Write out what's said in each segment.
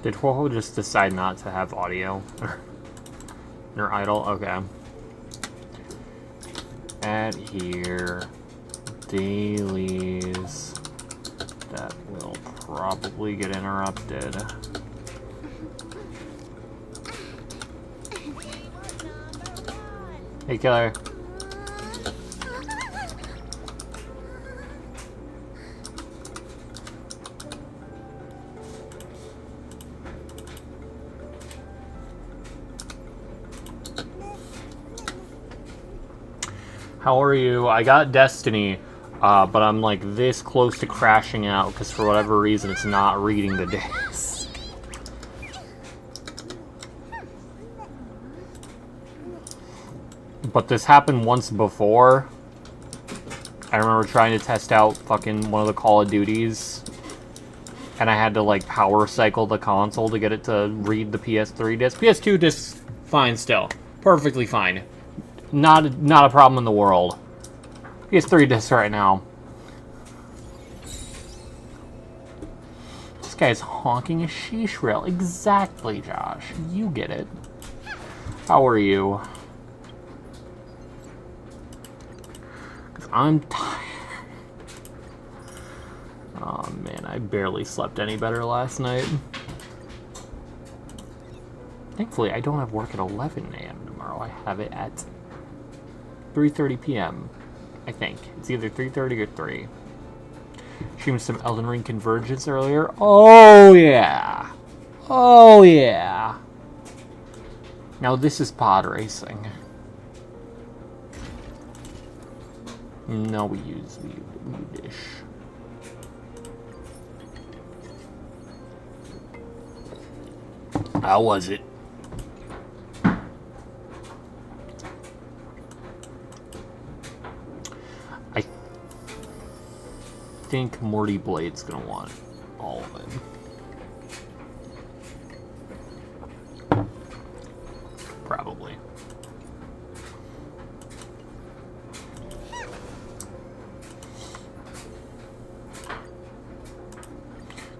Did Huoho just decide not to have audio? Or idle? Okay. Add here. Dailies. That will probably get interrupted. Hey, killer. How are you? I got Destiny, but I'm like this close to crashing out because for whatever reason it's not reading the disc. But this happened once before. I remember trying to test out fucking one of the Call of Duties, and I had to like power cycle the console to get it to read the PS3 disc. PS2 disc, fine still. Perfectly fine. Not a problem in the world. PS3 disc right now. This guy's honking a sheesh rail. Exactly, Josh. You get it. How are you? 'Cause I'm tired. Oh man, I barely slept any better last night. Thankfully, I don't have work at 11 a.m. tomorrow. I have it at 3:30 p.m. I think. It's either 3:30 or 3. Streamed some Elden Ring Convergence earlier. Oh, yeah. Oh, yeah. Now, this is pod racing. No, we use dish. How was it? I think Morty Blade's gonna want all of it. Probably.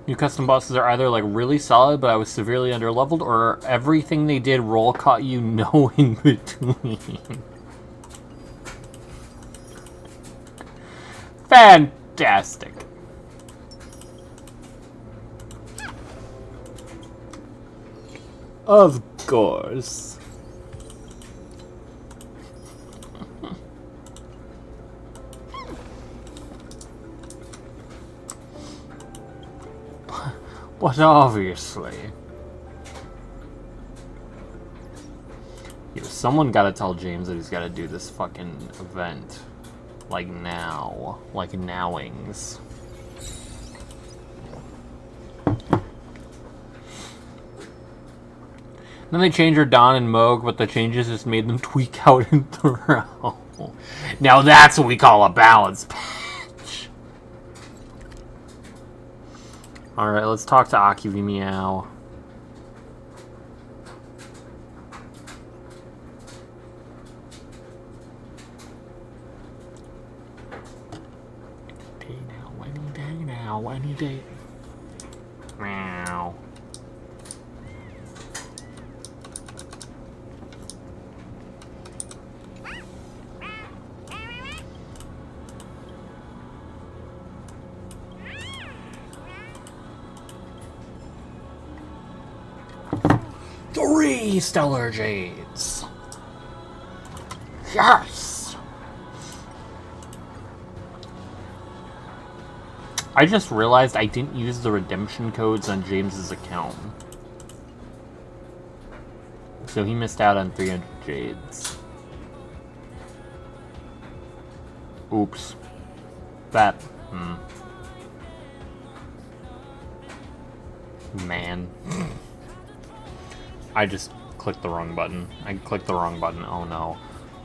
New custom bosses are either like really solid, but I was severely underleveled, or everything they did roll caught you no in between. Fantastic. Of course. But obviously. Yo, someone gotta tell James that he's gotta do this fucking event. Like now. Like nowings. Then they changed her Don and Moog, but the changes just made them tweak out and throw. Now that's what we call a balance patch. Alright, let's talk to Akivi Meow. Any day. Meow. Three Stellar Jades. Yes. I just realized I didn't use the redemption codes on James's account. So he missed out on 300 Jades. Oops. That... Man. I just clicked the wrong button. I clicked the wrong button. Oh no.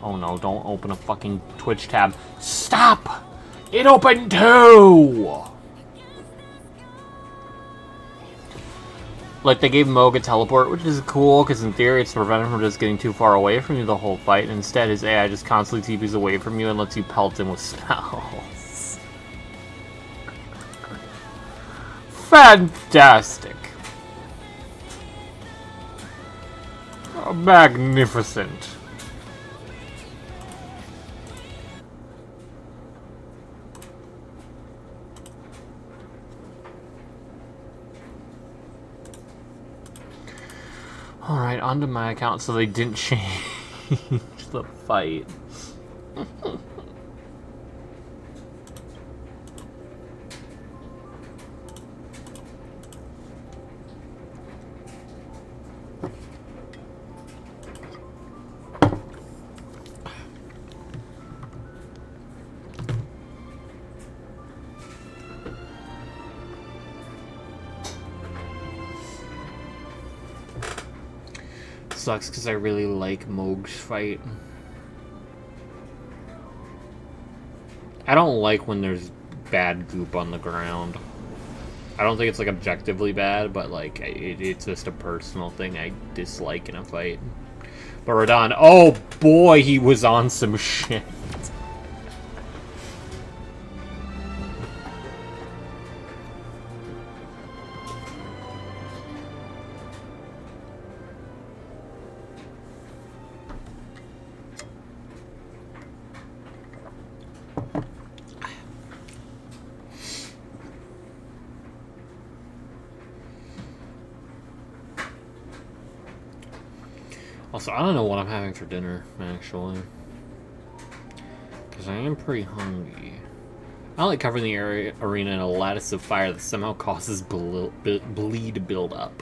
Oh no, don't open a fucking Twitch tab. Stop! It opened too! Like, they gave Moog a teleport, which is cool, because in theory it's to prevent him from just getting too far away from you the whole fight. And instead, his AI just constantly TPs away from you and lets you pelt him with spells. Fantastic. Magnificent. Alright, onto my account, so they didn't change the fight. Sucks because I really like Mohg's fight. I don't like when there's bad goop on the ground. I don't think it's like objectively bad, but like it's just a personal thing I dislike in a fight. But Radahn, oh boy, he was on some shit. Also, I don't know what I'm having for dinner, actually. Because I am pretty hungry. I like covering the arena in a lattice of fire that somehow causes bleed build up.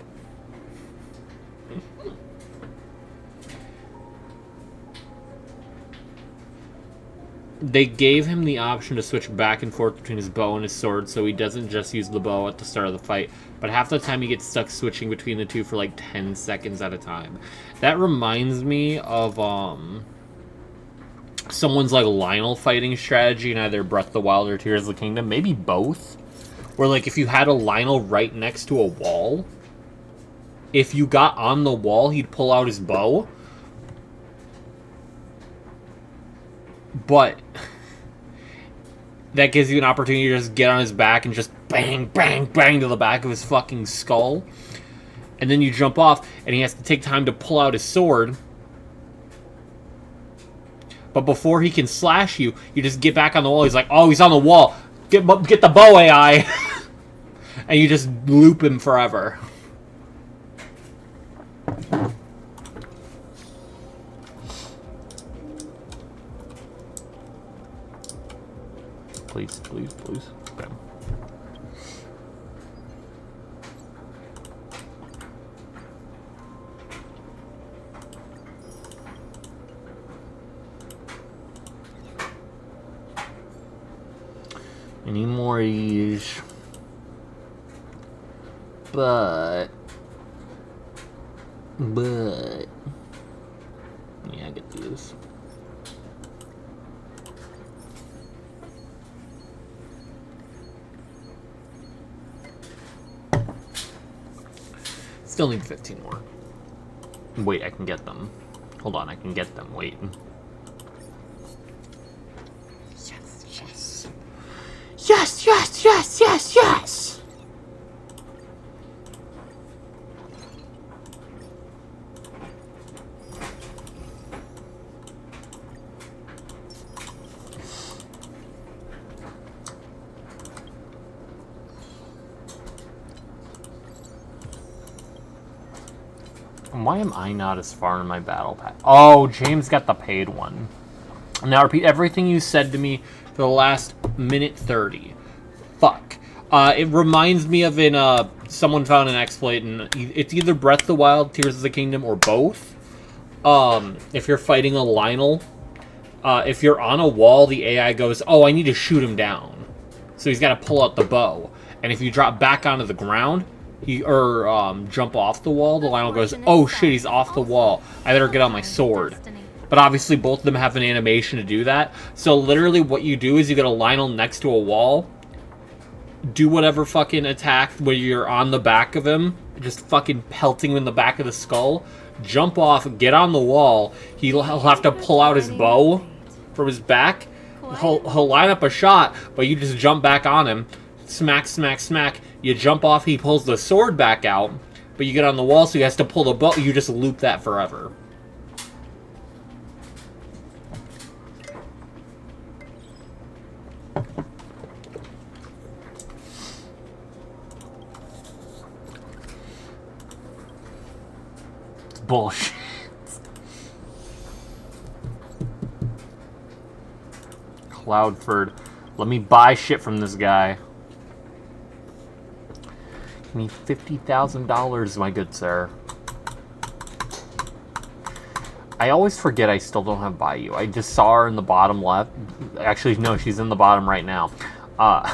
They gave him the option to switch back and forth between his bow and his sword, so he doesn't just use the bow at the start of the fight, but half the time he gets stuck switching between the two for like 10 seconds at a time. That reminds me of someone's like Lynel fighting strategy in either Breath of the Wild or Tears of the Kingdom, maybe both, where like if you had a Lynel right next to a wall, if you got on the wall, he'd pull out his bow. But that gives you an opportunity to just get on his back and just bang, bang, bang to the back of his fucking skull. And then you jump off, and he has to take time to pull out his sword. But before he can slash you, you just get back on the wall. He's like, oh, he's on the wall. Get the bow AI. And you just loop him forever. Please, please, please. Okay. Any more of these? But yeah, I get through this. Still need 15 more. Wait, I can get them. Hold on, I can get them. Wait. Yes, yes. Yes, yes, yes, yes, yes! Why am I not as far in my battle pass? Oh, James got the paid one. Now repeat everything you said to me for the last minute 30. Fuck. It reminds me of someone found an exploit, and it's either Breath of the Wild, Tears of the Kingdom, or both. If you're fighting a Lynel, if you're on a wall, the AI goes, oh, I need to shoot him down. So he's got to pull out the bow. And if you drop back onto the ground, jump off the wall, the Lynel goes, oh shit, he's off the wall. I better get on my sword. But obviously both of them have an animation to do that. So literally what you do is you get a Lynel next to a wall, do whatever fucking attack where you're on the back of him, just fucking pelting him in the back of the skull, jump off, get on the wall, he'll have to pull out his bow from his back, he'll line up a shot, but you just jump back on him, smack, smack, smack, you jump off, he pulls the sword back out, but you get on the wall, so he has to pull the bow, you just loop that forever. bullshit. Cloudford. Let me buy shit from this guy. Give me $50,000, my good sir. I always forget I still don't have Bayou. I just saw her in the bottom left. Actually, no, she's in the bottom right now. I'm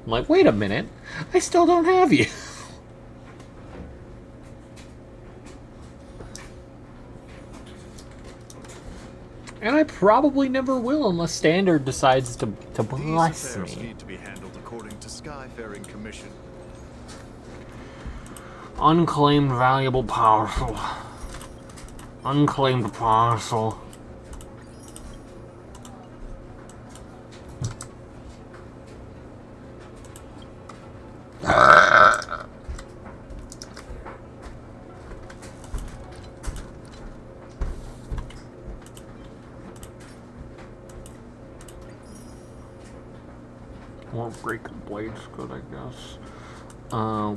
like, wait a minute. I still don't have you. And I probably never will unless Standard decides to bless me. Need to be handled according to Skyfaring Commission. Unclaimed valuable parcel. Unclaimed parcel. More breaking blades, good, I guess.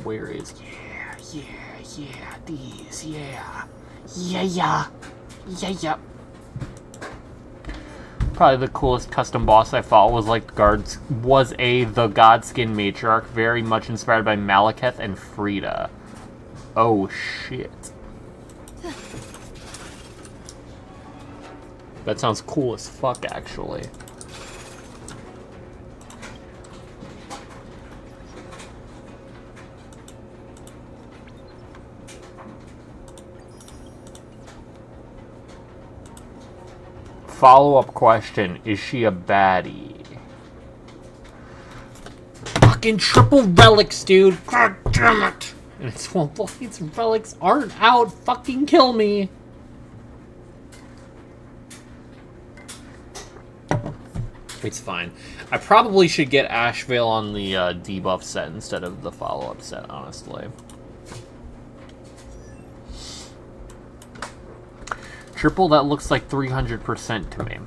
Where is? Yeah, these, yeah. Probably the coolest custom boss I fought was like the Godskin Matriarch, very much inspired by Malekith and Frida. Oh shit. That sounds cool as fuck, actually. Follow-up question, is she a baddie? Fucking triple relics, dude! God damn it! And it's, well, these relics aren't out! Fucking kill me! It's fine. I probably should get Ashvale on the debuff set instead of the follow-up set, honestly. Triple, that looks like 300% to me.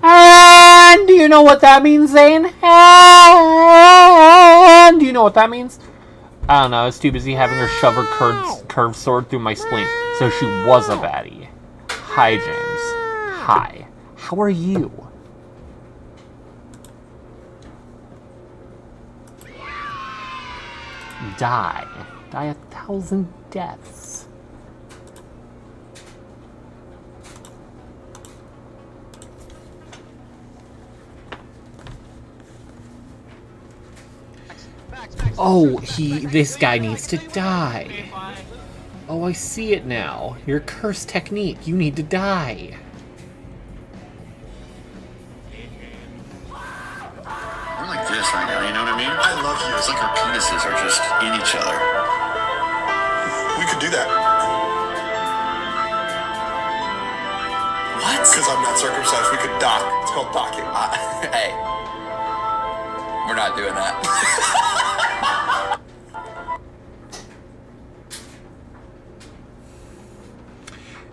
And do you know what that means, Zane? And do you know what that means? I don't know, I was too busy having her shove her curved sword through my spleen. So she was a baddie. Hi, James. Hi. How are you? Die. Die 1,000 deaths. Oh, this guy needs to die. Oh, I see it now. Your cursed technique. You need to die. We're like this right now, you know what I mean? I love you. It's like our penises are just in each other. We could do that. What? Because I'm not circumcised, we could dock. It's called docking. Hey. We're not doing that.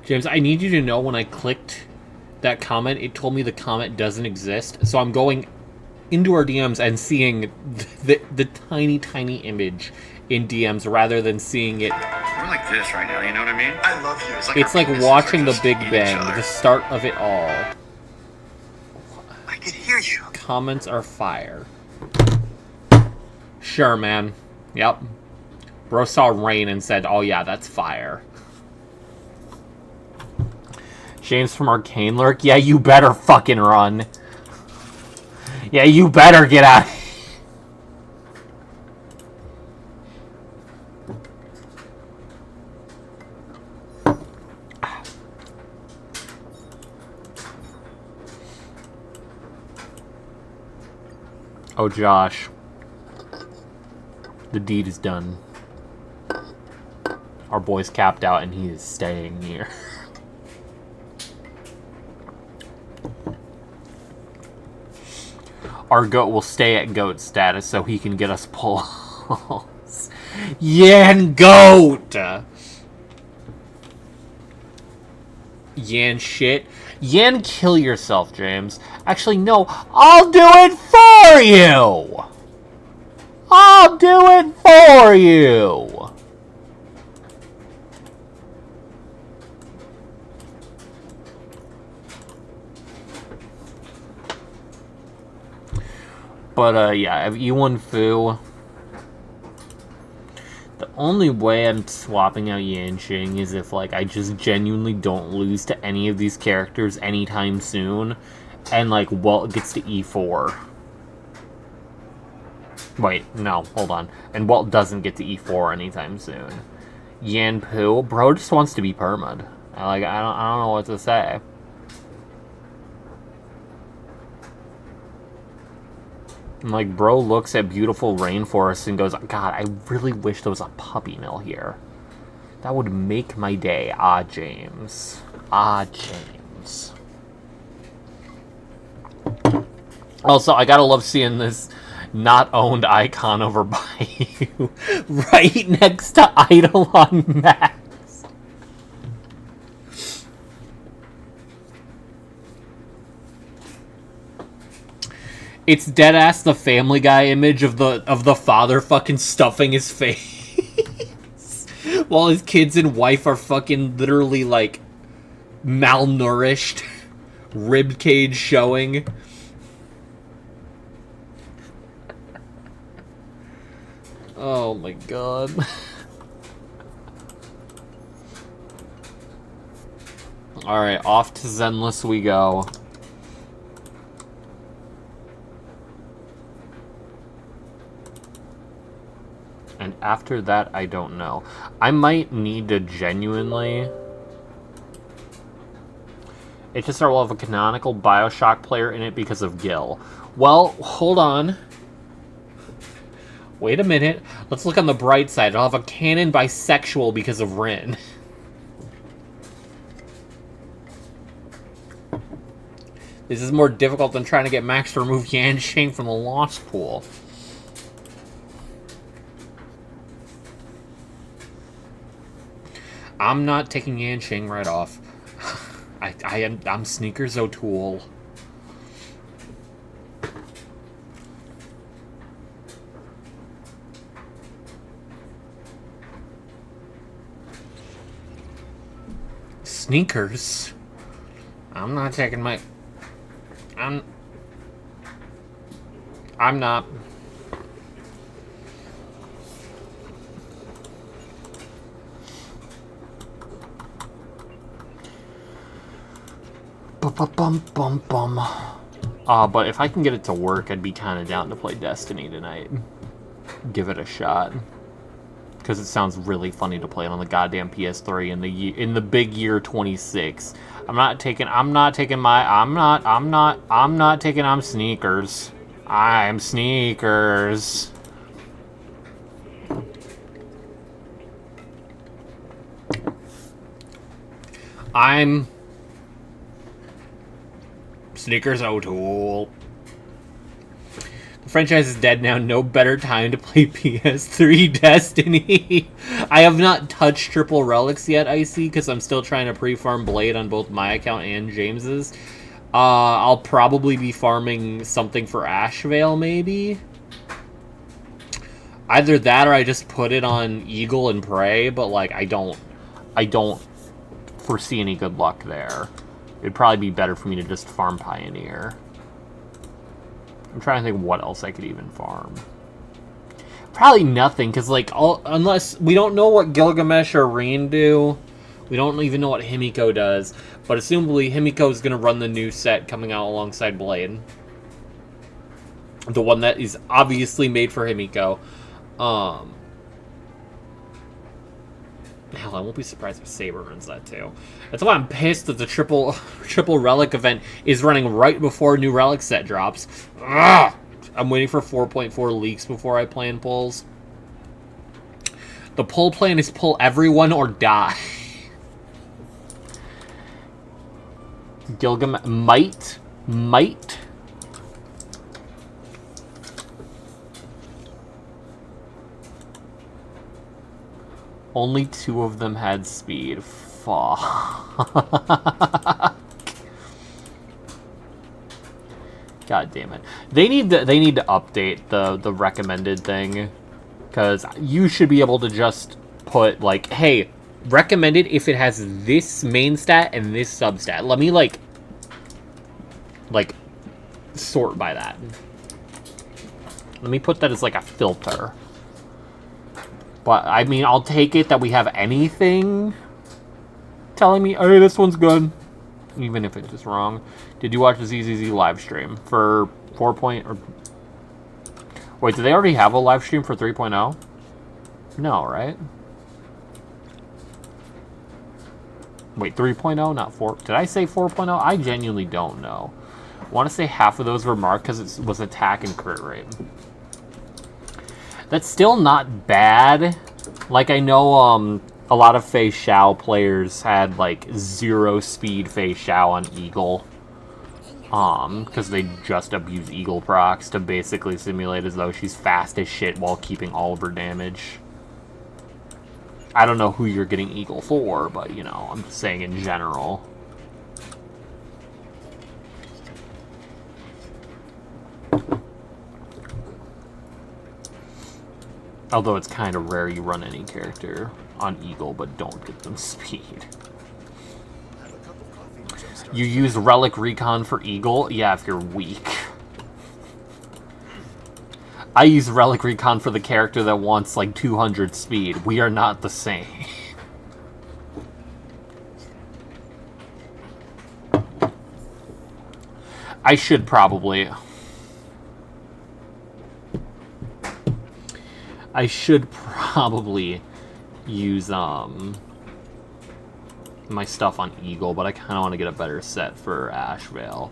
James, I need you to know when I clicked that comment, it told me the comment doesn't exist. So I'm going into our DMs and seeing the tiny, tiny image in DMs rather than seeing it. We're like this right now, you know what I mean? I love you. It's like watching the Big Bang, the start of it all. I can hear you. Comments are fire. Sure, man. Yep. Bro saw rain and said, oh yeah, that's fire. James from Arcane Lurk? Yeah, you better fucking run. Yeah, you better get out. Oh, Josh. The deed is done. Our boy's capped out and he is staying here. Our goat will stay at goat status so he can get us pulls. Yan goat! Yan shit. Yan kill yourself, James. Actually, no. I'll do it for you! I'll do it for you! But, yeah, I have E1 Fu. The only way I'm swapping out Yanqing is if, like, I just genuinely don't lose to any of these characters anytime soon, and, like, Welt gets to E4. Wait, no, hold on. And Welt doesn't get to E4 anytime soon. Yan Pu, bro just wants to be perma'd. I don't know what to say. And, like, bro looks at beautiful rainforests and goes, God, I really wish there was a puppy mill here. That would make my day. Ah, James. Ah, James. Also, I gotta love seeing this not owned icon over by you. Right next to Eidolon Max. It's deadass the Family Guy image of the father fucking stuffing his face while his kids and wife are fucking literally like malnourished, rib cage showing. Oh my god. Alright, off to Zenless we go. And after that, I don't know. I might need to genuinely... HSR will have a canonical Bioshock player in it because of Gil. Well, hold on. Wait a minute. Let's look on the bright side. I'll have a canon bisexual because of Rin. This is more difficult than trying to get Max to remove Yanqing from the Lost Pool. I'm not taking Yanqing right off. I'm Sneakers O'Toole. Sneakers? I'm not taking my... I'm not... But if I can get it to work, I'd be kind of down to play Destiny tonight. Give it a shot. Because it sounds really funny to play it on the goddamn PS3 in the big year 26. I'm taking Sneakers. I'm Sneakers. I'm Sneakers O'Toole. The franchise is dead now. No better time to play PS3 Destiny. I have not touched Triple Relics yet, I see, because I'm still trying to pre-farm Blade on both my account and James's. I'll probably be farming something for Ashvale, maybe. Either that or I just put it on Eagle and Prey, but like I don't foresee any good luck there. It'd probably be better for me to just farm Pioneer. I'm trying to think what else I could even farm. Probably nothing, because, like, unless... We don't know what Gilgamesh or Reen do. We don't even know what Himiko does. But assumably, Himiko's going to run the new set coming out alongside Blade. The one that is obviously made for Himiko. Hell, I won't be surprised if Saber runs that too. That's why I'm pissed that the triple relic event is running right before new relic set drops. Ugh! I'm waiting for 4.4 leaks before I plan pulls. The pull plan is pull everyone or die. Gilgamesh might. Only 2 of them had speed. Fuck. God damn it. They need to update the recommended thing. Because you should be able to just put, like, hey, recommended if it has this main stat and this substat. Let me, like, sort by that. Let me put that as like a filter. But, I mean, I'll take it that we have anything telling me, hey, this one's good. Even if it's just wrong. Did you watch the ZZZ live stream for 4 point... or... Wait, do they already have a live stream for 3.0? No, right? Wait, 3.0, not 4. Did I say 4.0? I genuinely don't know. I want to say half of those were marked because it was attack and crit rate. That's still not bad. Like, I know a lot of Fei Xiao players had, like, 0 speed Fei Xiao on Eagle. Because they just abuse Eagle procs to basically simulate as though she's fast as shit while keeping all of her damage. I don't know who you're getting Eagle for, but, you know, I'm just saying in general. Although it's kind of rare you run any character on Eagle, but don't get them speed. You use Relic Recon for Eagle? Yeah, if you're weak. I use Relic Recon for the character that wants, like, 200 speed. We are not the same. I should probably... use, my stuff on Eagle, but I kind of want to get a better set for Ashvale.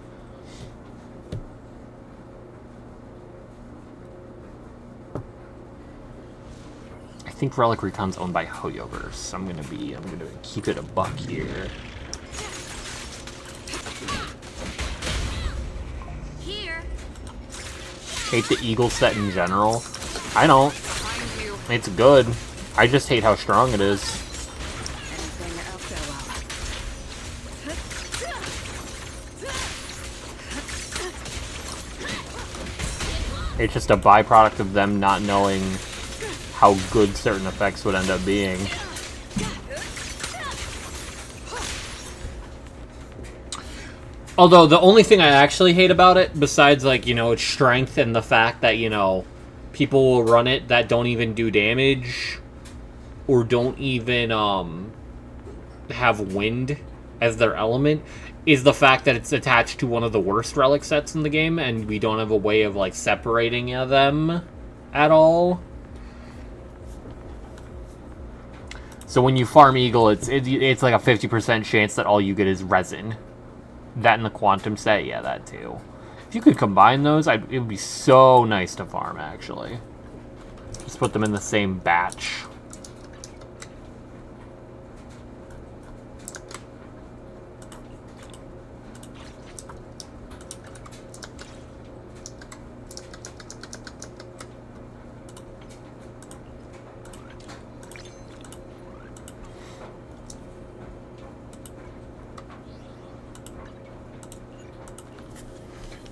I think Relic Recon's owned by Hoyoverse. I'm gonna keep it a buck here. Hate the Eagle set in general. I don't. It's good. I just hate how strong it is. It's just a byproduct of them not knowing how good certain effects would end up being. Although, the only thing I actually hate about it, besides, like, you know, its strength and the fact that, you know, people will run it that don't even do damage, or don't even, have wind as their element, is the fact that it's attached to one of the worst relic sets in the game, and we don't have a way of, like, separating them at all. So when you farm Eagle, it's like a 50% chance that all you get is resin. That and the Quantum set, yeah, that too. If you could combine those, it would be so nice to farm, actually. Just put them in the same batch.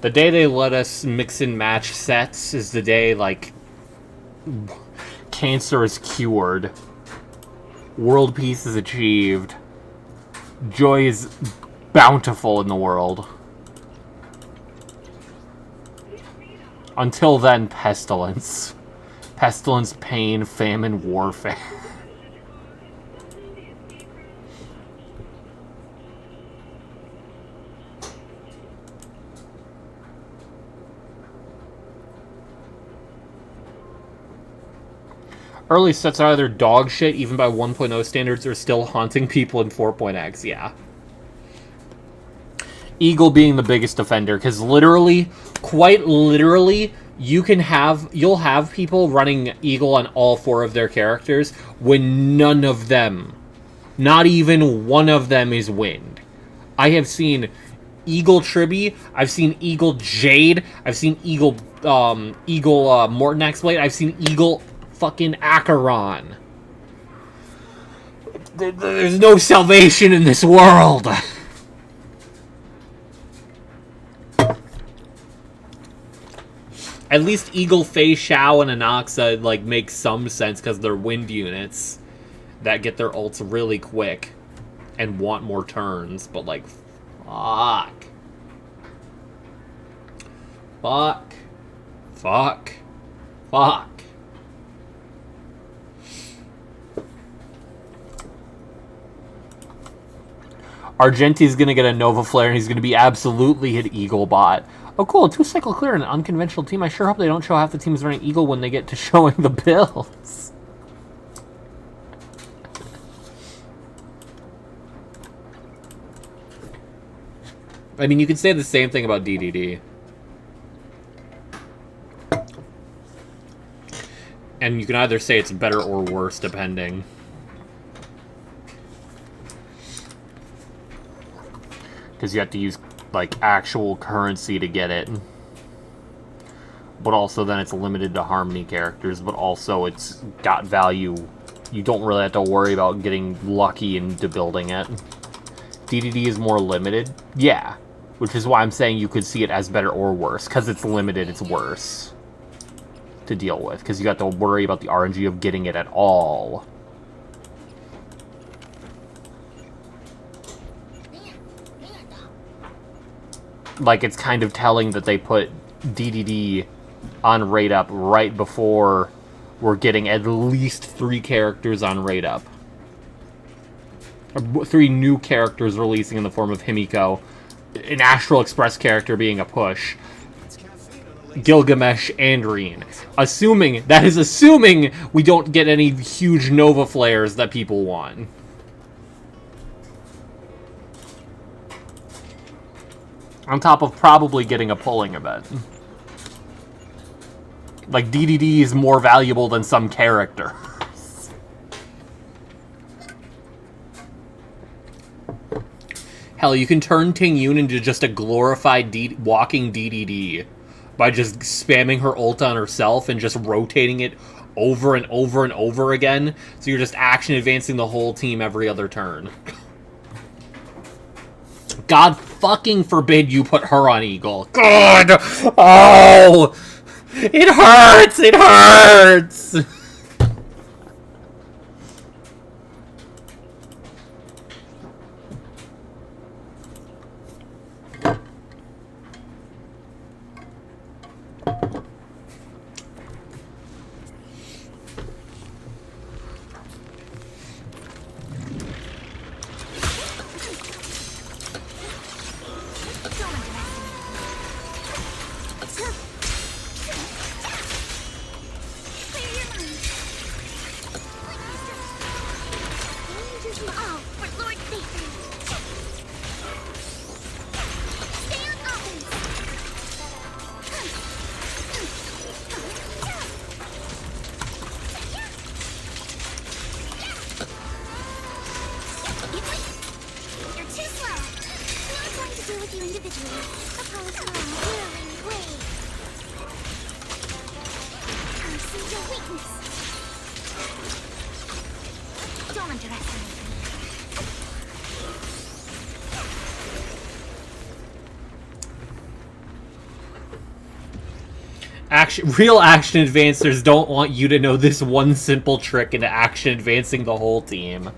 The day they let us mix and match sets is the day, like, cancer is cured, world peace is achieved, joy is bountiful in the world. Until then, pestilence. Pestilence, pain, famine, warfare. Early sets are either dog shit, even by 1.0 standards, or still haunting people in 4.x, yeah. Eagle being the biggest offender, because literally, quite literally, you'll have people running Eagle on all 4 of their characters when none of them, not even one of them, is wind. I have seen Eagle Tribby, I've seen Eagle Jade, I've seen Eagle Morton X-Blade, I've seen Eagle fucking Acheron. There's no salvation in this world. At least Eagle, Fei Xiao, and Anaxa, like, make some sense because they're wind units that get their ults really quick and want more turns, but, like, fuck. Fuck. Argenti's gonna get a Nova Flare and he's gonna be absolutely an Eagle bot. Oh cool, a 2-cycle clear in an unconventional team. I sure hope they don't show half the teams running Eagle when they get to showing the builds. I mean, you could say the same thing about DDD. And you can either say it's better or worse, depending. Because you have to use, like, actual currency to get it. But also then it's limited to Harmony characters, but also it's got value. You don't really have to worry about getting lucky into building it. DDD is more limited? Yeah. Which is why I'm saying you could see it as better or worse. Because it's limited, it's worse to deal with. Because you got to worry about the RNG of getting it at all. Like, it's kind of telling that they put DDD on Raid Up right before we're getting at least 3 characters on Raid Up. 3 new characters releasing in the form of Himiko. An Astral Express character being a push. Gilgamesh and Reen. That is assuming we don't get any huge Nova Flares that people want. On top of probably getting a pulling event. Like, DDD is more valuable than some character. Hell, you can turn Ting Yun into just a glorified walking DDD by just spamming her ult on herself and just rotating it over and over and over again. So you're just action advancing the whole team every other turn. God fucking forbid you put her on Eagle. God! Oh! It hurts! It hurts! Real action advancers don't want you to know this one simple trick into action advancing the whole team.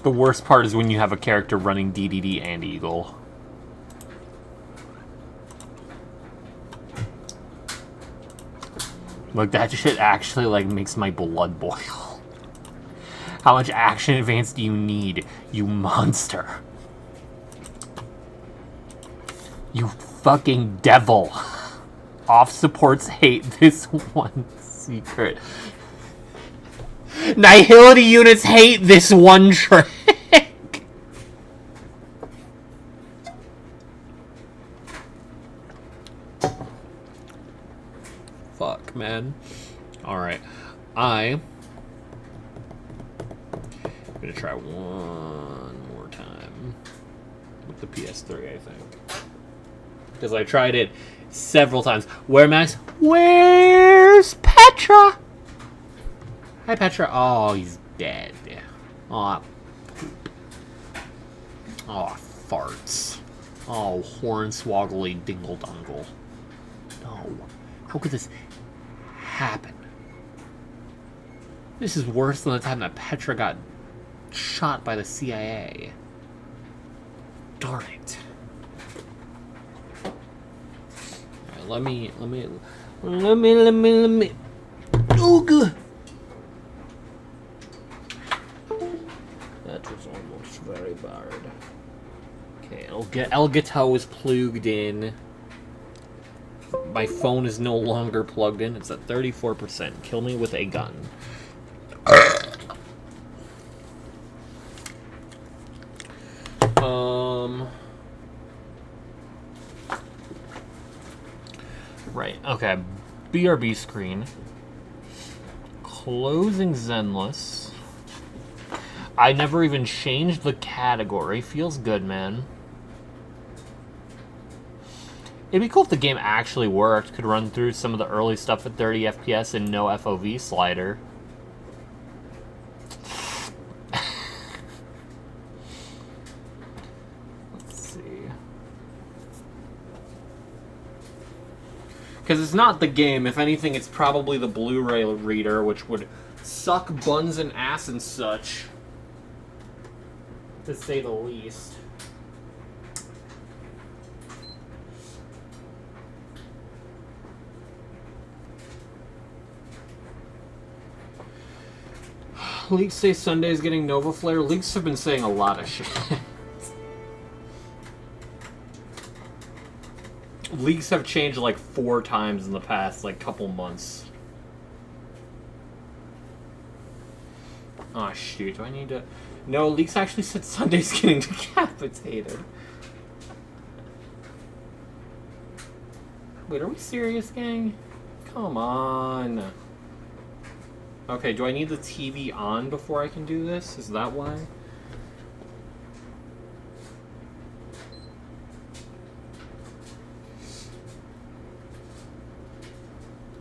The worst part is when you have a character running DDD and Eagle. Like, that shit actually, like, makes my blood boil. How much action advance do you need, you monster? You fucking devil. Off supports hate this one secret. Nihility units hate this one trick. Fuck, man. Alright. I'm gonna try one more time with the PS3, I think. Because I tried it several times. Where, Max? Where's Petra? Hi, Petra. Oh, he's dead. Oh, poop. Oh, farts. Oh, hornswoggly dingle-dongle. No. How could this happen? This is worse than the time that Petra got shot by the CIA. Darn it. Alright, let me. Ooga! That was almost very bad. Okay, Elgato is plugged in. My phone is no longer plugged in. It's at 34%. Kill me with a gun. Right, okay. BRB screen. Closing Zenless. I never even changed the category. Feels good, man. It'd be cool if the game actually worked. Could run through some of the early stuff at 30 FPS and no FOV slider. Let's see. Because it's not the game. If anything, it's probably the Blu-ray reader, which would suck buns and ass and such. To say the least. Leaks say Sunday's getting Nova Flare. Leaks have been saying a lot of shit. Leaks have changed like 4 times in the past, like, couple months. Oh shoot, do I need to... No, Leaks actually said Sunday's getting decapitated. Wait, are we serious, gang? Come on. Okay, do I need the TV on before I can do this? Is that why?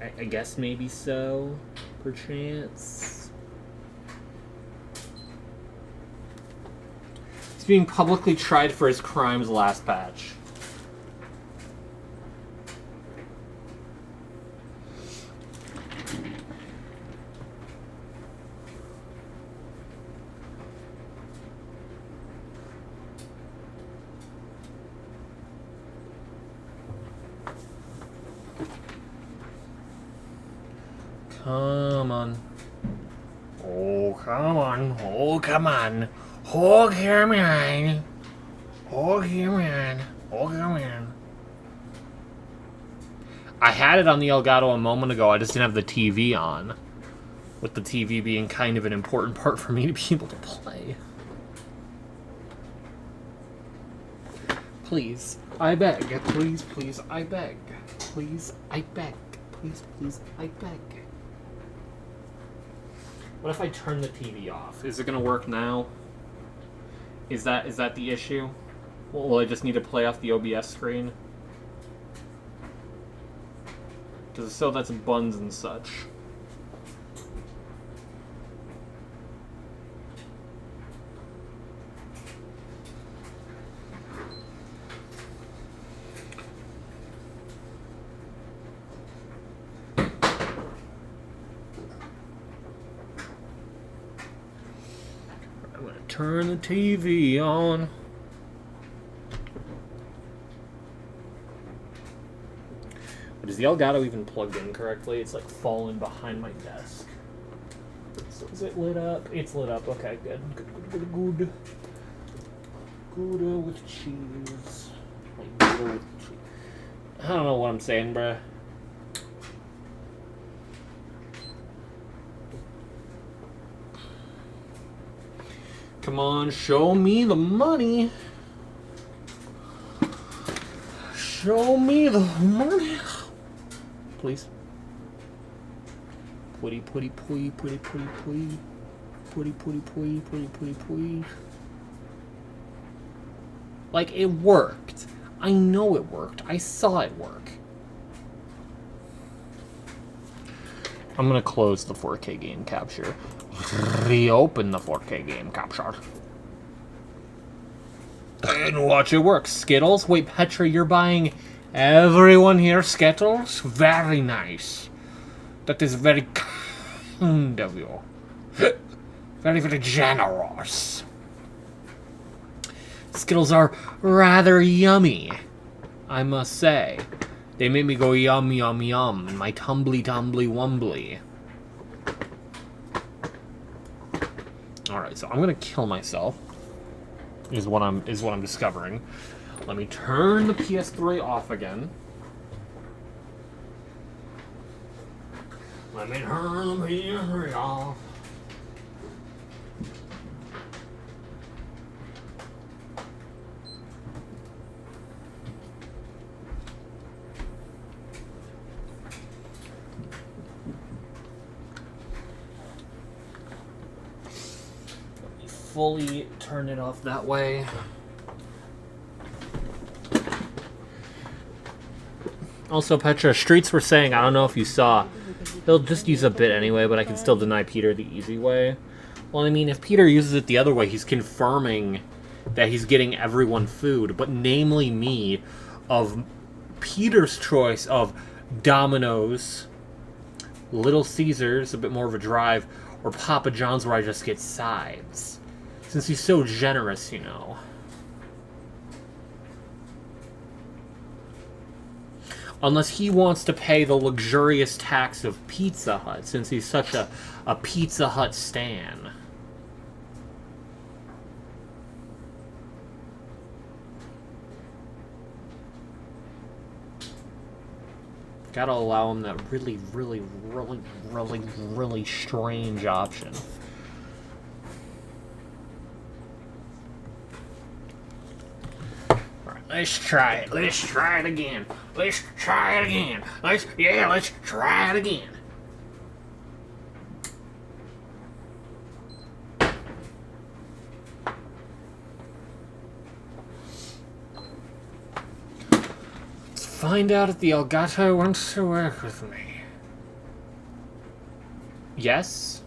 I guess maybe so, perchance. He's being publicly tried for his crimes last patch. Come on. Oh, come on. Oh, come on. Oh, come on. Oh, come on. Oh, come on. I had it on the Elgato a moment ago. I just didn't have the TV on. With the TV being kind of an important part for me to be able to play. Please, I beg. Please, please, I beg. Please, I beg. Please, please, I beg. What if I turn the TV off? Is it gonna work now? Is that the issue? Well, will I just need to play off the OBS screen? Because so that's buns and such. Turn the TV on. But is the Elgato even plugged in correctly? It's like fallen behind my desk. So is it lit up? It's lit up. Okay, good. Good. Gouda with cheese. Like Gouda with cheese. I don't know what I'm saying, bruh. Come on, show me the money. Show me the money. Please. Pretty. Like, it worked. I know it worked. I saw it work. I'm gonna close the 4K game capture. Reopen the 4K game capture. And watch it work. Skittles? Wait, Petra, you're buying Everyone here Skittles? Very nice. That is very kind of you. Very, very generous. Skittles are rather yummy, I must say. They make me go yum, yum, yum in my tumbly, tumbly, wumbly. Alright, so I'm gonna kill myself. Is what I'm discovering. Let me turn the PS3 off again. Let me turn the PS3 off. Fully turn it off that way. Also, Petra, Streets were saying, I don't know if you saw, they'll just use a bit anyway, but I can still deny Peter the easy way. Well, I mean, if Peter uses it the other way, he's confirming that he's getting everyone food, but namely me, of Peter's choice of Domino's, Little Caesars, a bit more of a drive, or Papa John's where I just get sides. Since he's so generous, you know. Unless he wants to pay the luxurious tax of Pizza Hut, since he's such a Pizza Hut stan. Gotta allow him that really, really, really, really, really strange option. Let's try it. Let's try it again. Let's try it again. Let's try it again. Let's find out if the Elgato wants to work with me. Yes?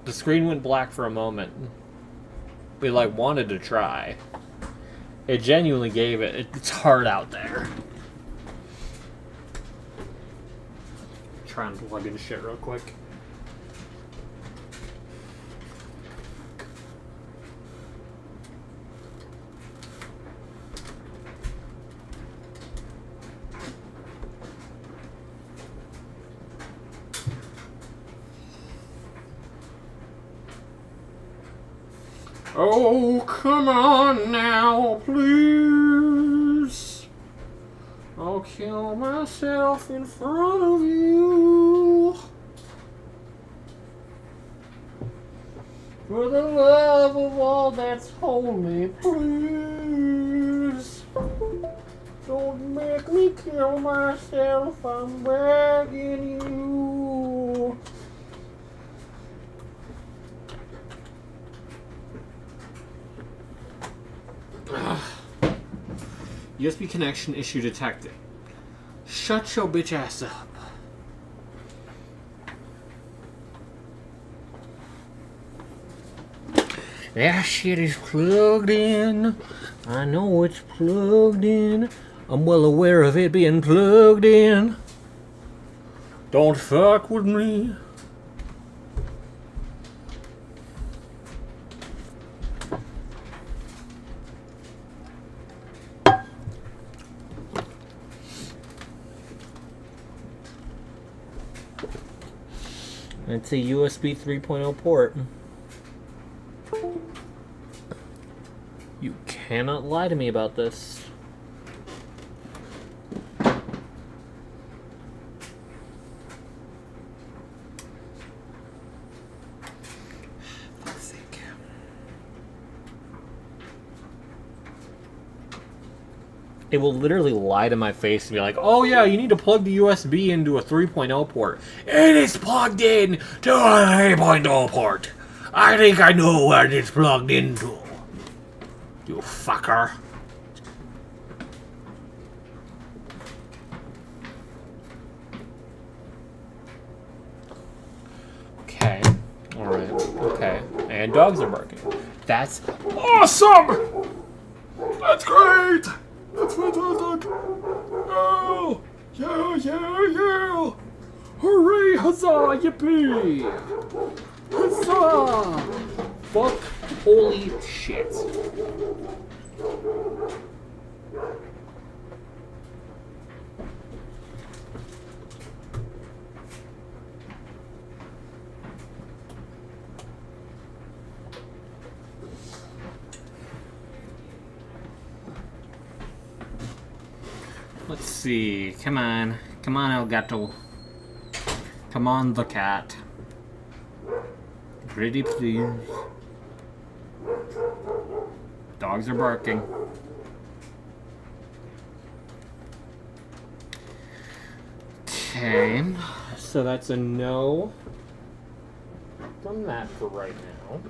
The screen went black for a moment. We wanted to try. It genuinely gave it. It's hard out there. Try and plug in shit real quick. Oh, come on now, please. I'll kill myself in front of you. For the love of all that's holy, please. Don't make me kill myself, I'm begging you. USB connection issue detected. Shut your bitch ass up. That shit is plugged in. I know it's plugged in. I'm well aware of it being plugged in. Don't fuck with me. It's a USB 3.0 port. You cannot lie to me about this. It will literally lie to my face and be like, oh yeah, you need to plug the USB into a 3.0 port. It is plugged in to a 3.0 port. I think I know what it's plugged into. You fucker. Okay. Alright. Okay. And dogs are barking. That's awesome! That's great! That's fantastic! Oh! Yeah, yeah, yeah! Hooray, huzzah, yippee! Huzzah! Fuck, holy shit. Let's see. Come on. Come on, El Gato. Come on, the cat. Pretty please. Dogs are barking. Okay. So that's a no from that for right now.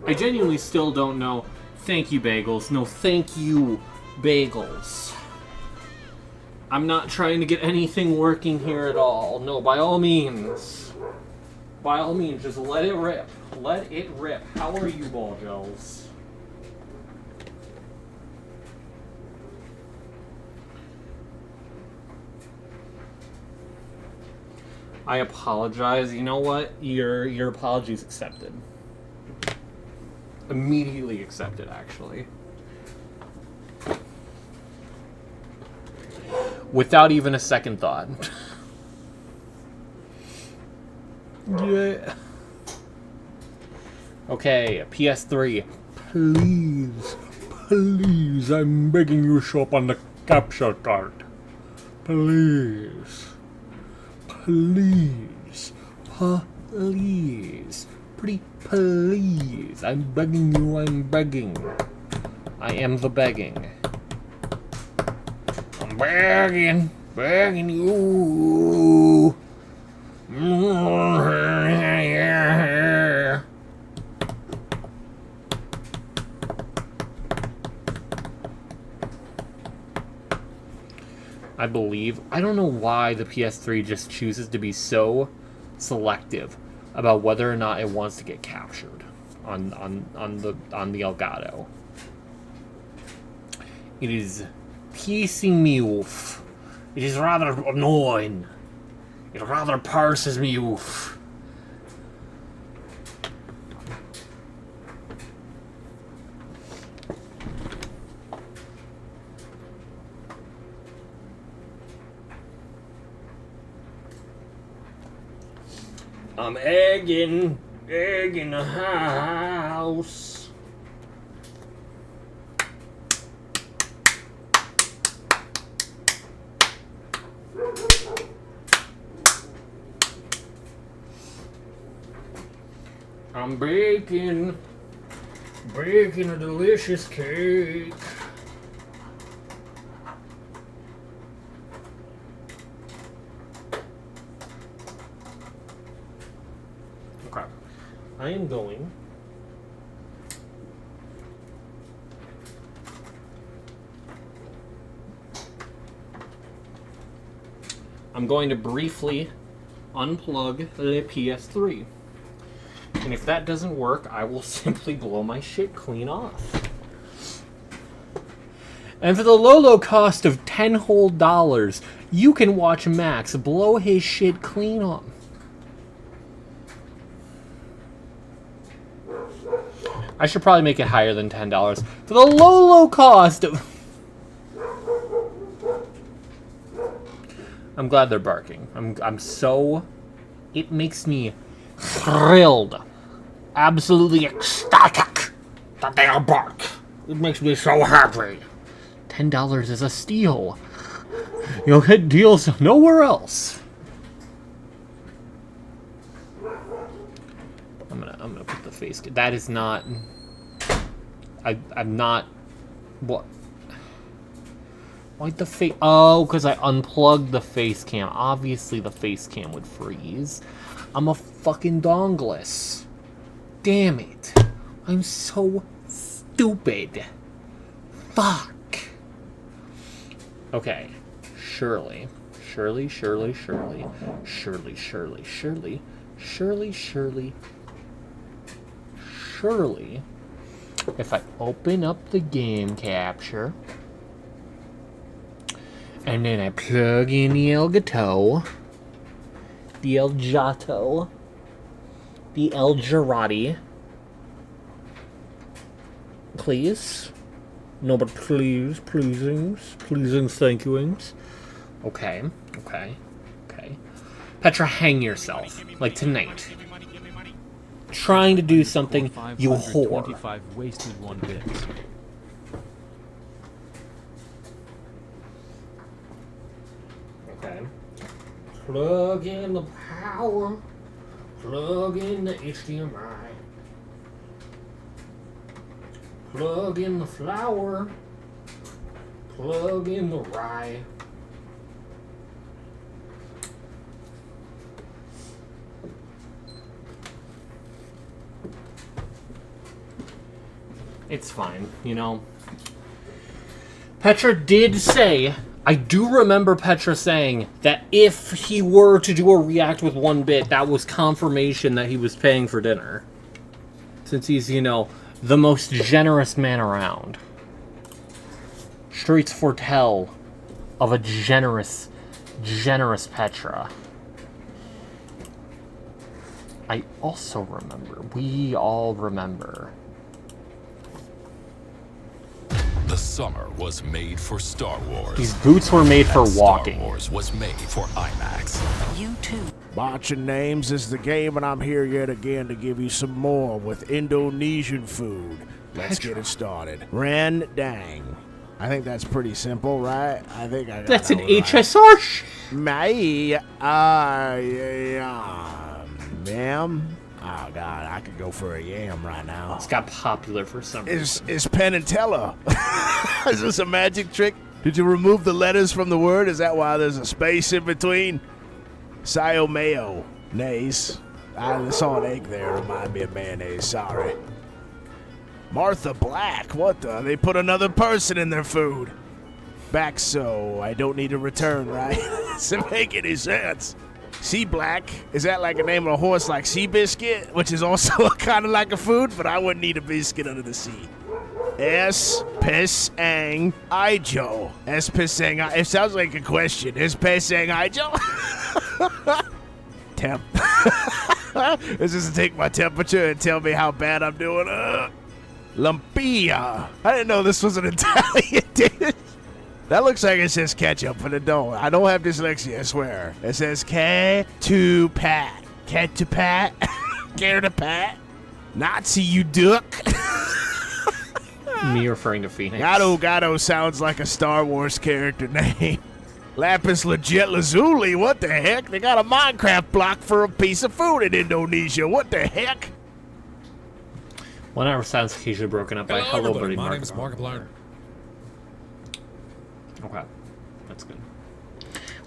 I genuinely still don't know. Thank you, Bagels. No, thank you, Bagels. I'm not trying to get anything working here at all. No, by all means. By all means, just let it rip. Let it rip. How are you, Ball Gels? I apologize. You know what? Your apology's accepted. Immediately accepted, actually. Without even a second thought. Yeah. Okay, PS3. Please, please, I'm begging you, show up on the capture card. Please. Please. Please. Pretty please. I'm begging you, I'm begging. I am the begging. I'm begging. Begging you. I believe. I don't know why the PS3 just chooses to be so selective about whether or not it wants to get captured on the Elgato. It is pissing me off. It is rather annoying. It rather parses me off. I'm egging the house. I'm baking a delicious cake. Okay, I am going to briefly unplug the PS3. And if that doesn't work, I will simply blow my shit clean off. And for the low cost of $10 whole, you can watch Max blow his shit clean off. I should probably make it higher than $10. For the low cost of... I'm glad they're barking. I'm so... It makes me thrilled. Absolutely ecstatic that they are bark. It makes me so happy. $10 is a steal. You'll get deals nowhere else. I'm gonna put the face. That is not. I'm not. What? Why'd the face? Oh, because I unplugged the face cam. Obviously, the face cam would freeze. I'm a fucking dongless. Damn it. I'm so stupid. Fuck. Okay. Surely. Surely, surely, surely. Surely, surely, surely. Surely, surely. Surely. If I open up the game capture, and then I plug in the Elgato, the Elgato, the Elgerati, please. No, but please, pleasings, thank youings. Okay, okay, okay. Petra, hang yourself. Like tonight. Trying to do something, you whore. 25 wasted 1 bit. Okay. Plug in the power. Plug in the HDMI. Plug in the flour. Plug in the rye. It's fine, you know. Petra did say, I do remember Petra saying that if he were to do a react with 1 bit, that was confirmation that he was paying for dinner. Since he's, you know, the most generous man around. Streets foretell of a generous Petra. I also remember, we all remember, The summer was made for Star Wars. these boots were made for And walking. Star Wars was made for IMAX. You too. Botching Names is the game, and I'm here yet again to give you some more with Indonesian food. Let's get it started. Rendang. I think that's pretty simple, right? I think I got That's an that one right. HSR Ma'am? Oh, God, I could go for a yam right now. It's got popular for some reason. Is Penn and Teller. Is this a magic trick? Did you remove the letters from the word? Is that why there's a space in between? Sayo mayo. Nays. I saw an egg there. Remind me of mayonnaise. Sorry. Martha Black. What the? They put another person in their food. Back so I don't need a return, right? Doesn't make any sense. Sea Black. Is that like a name of a horse like Seabiscuit? Which is also kind of like a food, but I wouldn't need a biscuit under the sea. S. Pisang Ijo. S. Pisang. It sounds like a question. S. Pisang Ijo? Temp. This is to take my temperature and tell me how bad I'm doing. Lumpia. I didn't know this was an Italian dish. That looks like it says ketchup, but it don't. I don't have dyslexia, I swear. It says K-to-pat. Ketchupat. Care-to-pat. Nazi, you duck. Me referring to Phoenix. Gato sounds like a Star Wars character name. Lapis Legit Lazuli, what the heck? They got a Minecraft block for a piece of food in Indonesia. What the heck? 1 hour sounds occasionally broken up by Hello Buddy My Mark. name is Markiplier. Okay, that's good.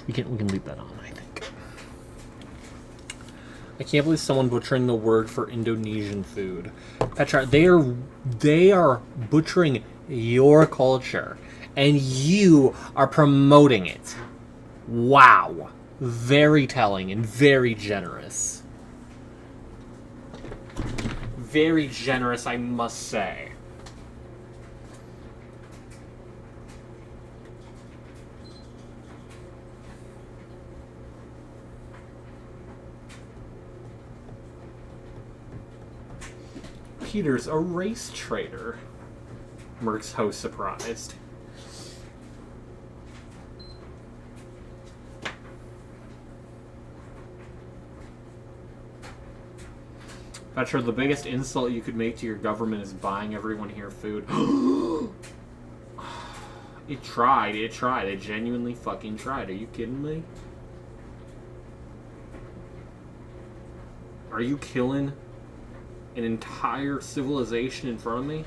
We can leave that on, I think. I can't believe someone butchering the word for Indonesian food. Petra, they are butchering your culture, and you are promoting it. Wow. Very telling and very generous. Very generous, I must say. Peter's a race trader. Merc's host surprised. Petra, the biggest insult you could make to your government is buying everyone here food. It tried. It genuinely fucking tried. Are you kidding me? Are you killing an entire civilization in front of me?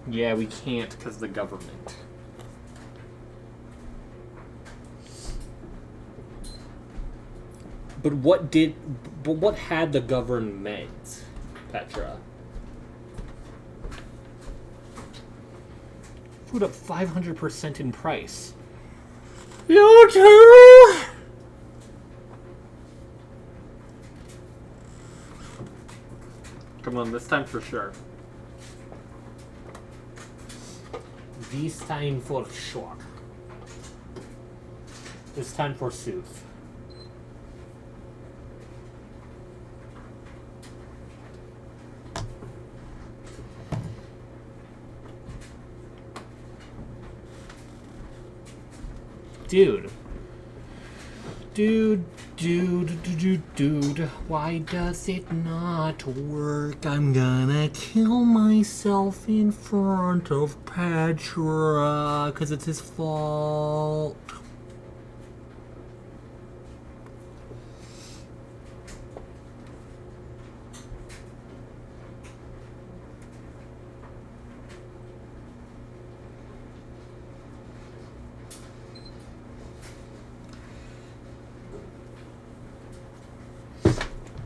Yeah, we can't because the government. But what had the government, Petra? screwed up 500% in price. You too! Come on, this time for sure. This time for sure. This time for sooth. Dude, why does it not work? I'm gonna kill myself in front of Petra, 'cause it's his fault.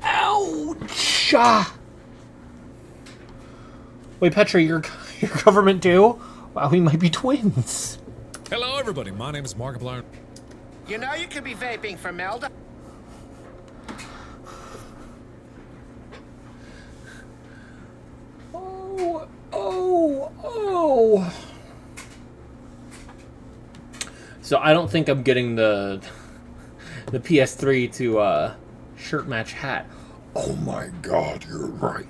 Ouch! Wait, Petra, your government too? Wow, we might be twins. Hello, everybody. My name is Markiplier. You know you could be vaping for Melda. Oh. So I don't think I'm getting the PS3 to shirt match hat. Oh my god, you're right.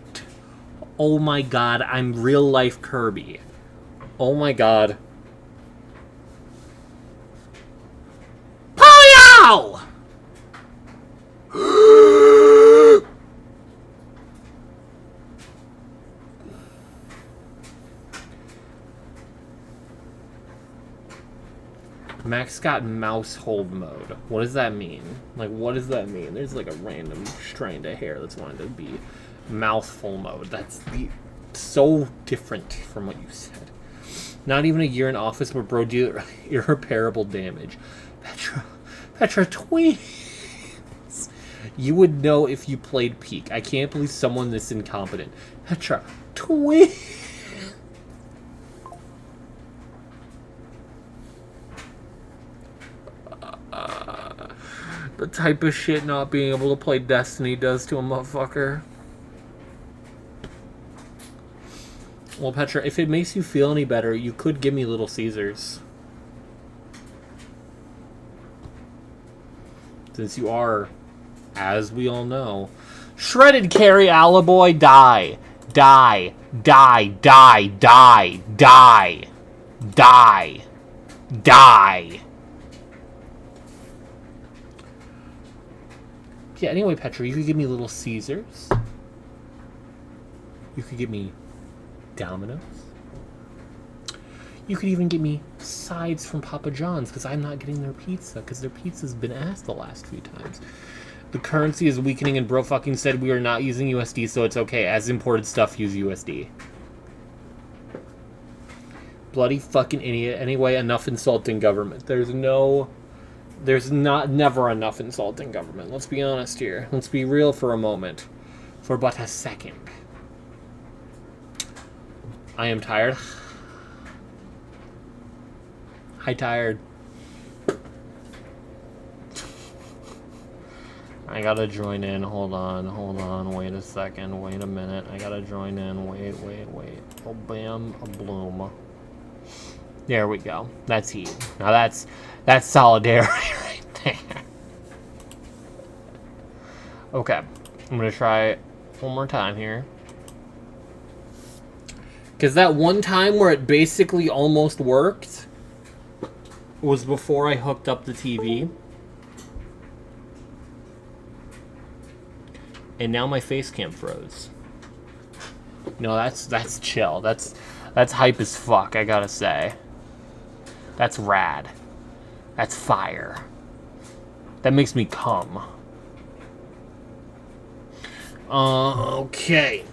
Oh my god, I'm real life Kirby. Oh my god. Polio! Max got mouse hold mode. What does that mean? Like, what does that mean? There's like a random strand of hair that's wanted to be mouthful mode. That's so different from what you said. Not even a year in office, but bro, do irreparable damage. Petra twins. You would know if you played Peak. I can't believe someone this incompetent. Petra twins. The type of shit not being able to play Destiny does to a motherfucker. Well, Petra, if it makes you feel any better, you could give me Little Caesars. Since you are, as we all know, shredded carry Alaboy, die. Die. Die. Die. Die. Die. Die. Die. Yeah, anyway, Petra, you could give me Little Caesars. You could give me Domino's. You could even give me sides from Papa John's, because I'm not getting their pizza, because their pizza's been asked the last few times. The currency is weakening, and bro fucking said we are not using USD, so it's okay. As imported stuff, use USD. Bloody fucking idiot. Anyway, enough insulting government. There's never enough insulting government. Let's be honest here. Let's be real for a moment. For but a second. I am tired. Hi, tired. I gotta join in. Hold on. Wait a second. Wait a minute. I gotta join in. Wait. Oh, bam. A bloom. There we go. That's heat. Now that's solidarity right there. Okay. I'm gonna try one more time here. Because that one time where it basically almost worked was before I hooked up the TV. And now my face cam froze. No, that's chill. That's hype as fuck, I gotta say. That's rad. That's fire. That makes me come. Okay.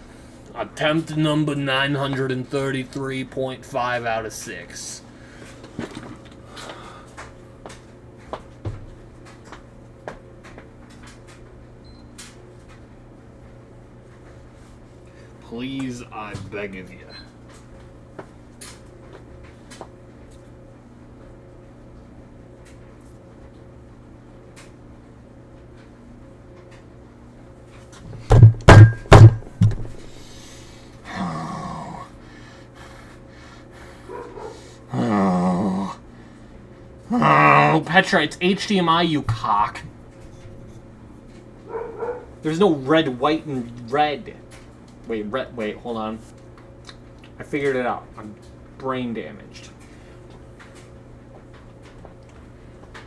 Attempt number 933.5 out of 6. Please, I beg of you. Oh, Petra, it's HDMI, you cock. There's no red, white, and red. Wait, hold on. I figured it out. I'm brain damaged.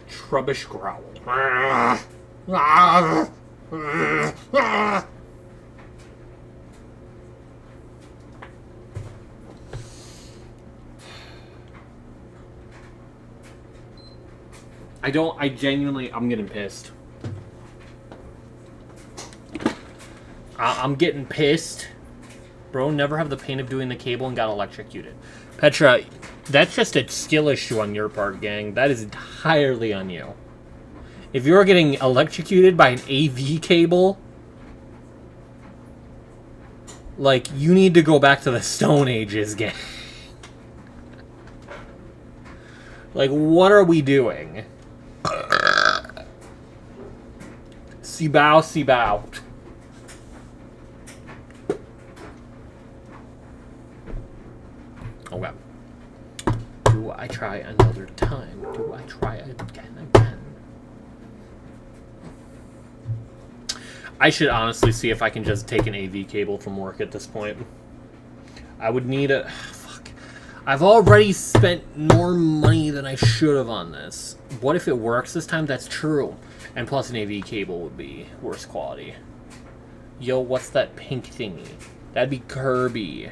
Trubbish growl. I'm getting pissed. I'm getting pissed. Bro, never have the pain of doing the cable and got electrocuted. Petra, that's just a skill issue on your part, gang. That is entirely on you. If you're getting electrocuted by an AV cable, like, you need to go back to the Stone Ages, gang. Like, what are we doing? Sibao. Okay. Do I try another time? Do I try again? I should honestly see if I can just take an AV cable from work at this point. I would need a... Fuck. I've already spent more money than I should have on this. What if it works this time? That's true. And plus an AV cable would be worse quality. Yo, what's that pink thingy? That'd be Kirby.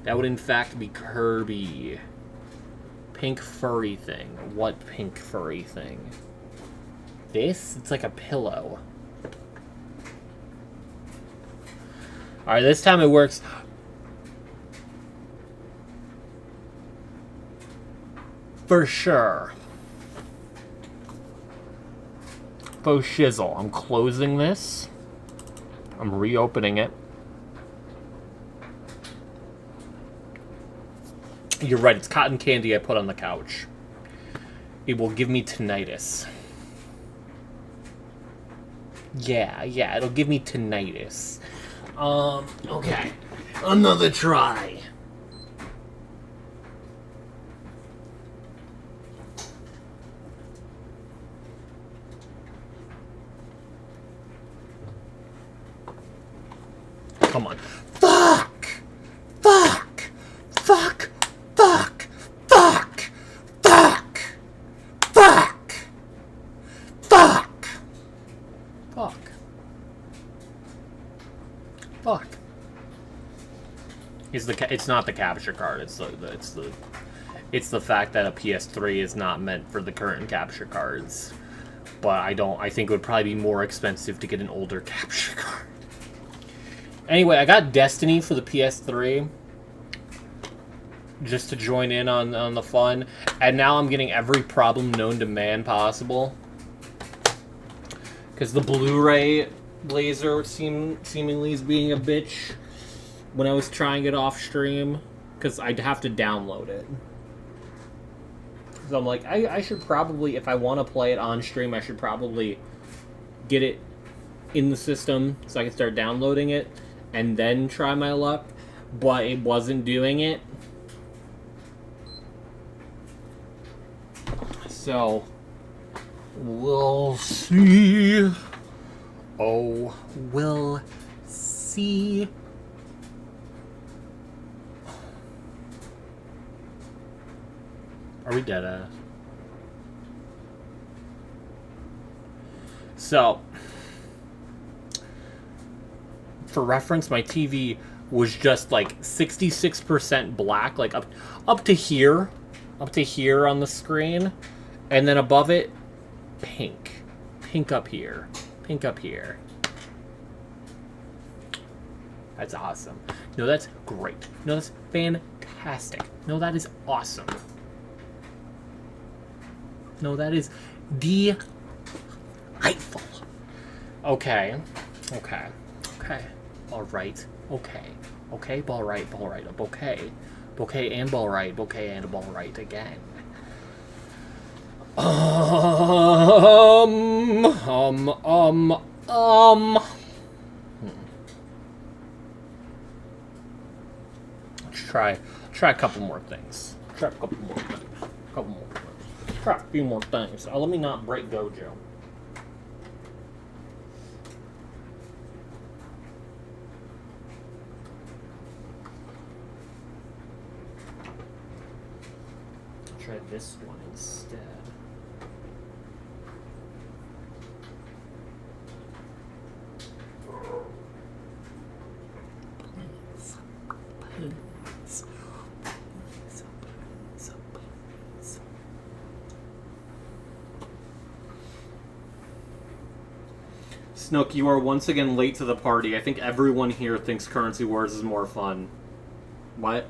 That would in fact be Kirby. Pink furry thing. What pink furry thing? This? It's like a pillow. Alright, this time it works. For sure. For shizzle. I'm closing this. I'm reopening it. You're right, it's cotton candy I put on the couch. It will give me tinnitus. Yeah, it'll give me tinnitus. Okay. Another try. Come on. Fuck! It's not the capture card. It's the fact that a PS3 is not meant for the current capture cards. But I think it would probably be more expensive to get an older capture card. Anyway, I got Destiny for the PS3 just to join in on the fun, and now I'm getting every problem known to man possible. Because the Blu-ray laser seemingly is being a bitch when I was trying it off stream, because I'd have to download it. So I'm like, I should probably, if I want to play it on stream, I should probably get it in the system so I can start downloading it and then try my luck, but it wasn't doing it. So, we'll see. Oh, we'll see. Are we dead ass? So, for reference, my TV was just like 66% black, like up to here on the screen, and then above it, pink up here, pink up here. That's awesome. No, that's great. No, that's fantastic. No, that is awesome. No, that is delightful. Okay. All right. Okay, ball right. Bouquet and ball right. Bouquet and ball right again. Let's try a couple more things. try a few more things. Let me not break Gojo. Try this one instead. Snook, you are once again late to the party. I think everyone here thinks Currency Wars is more fun. What?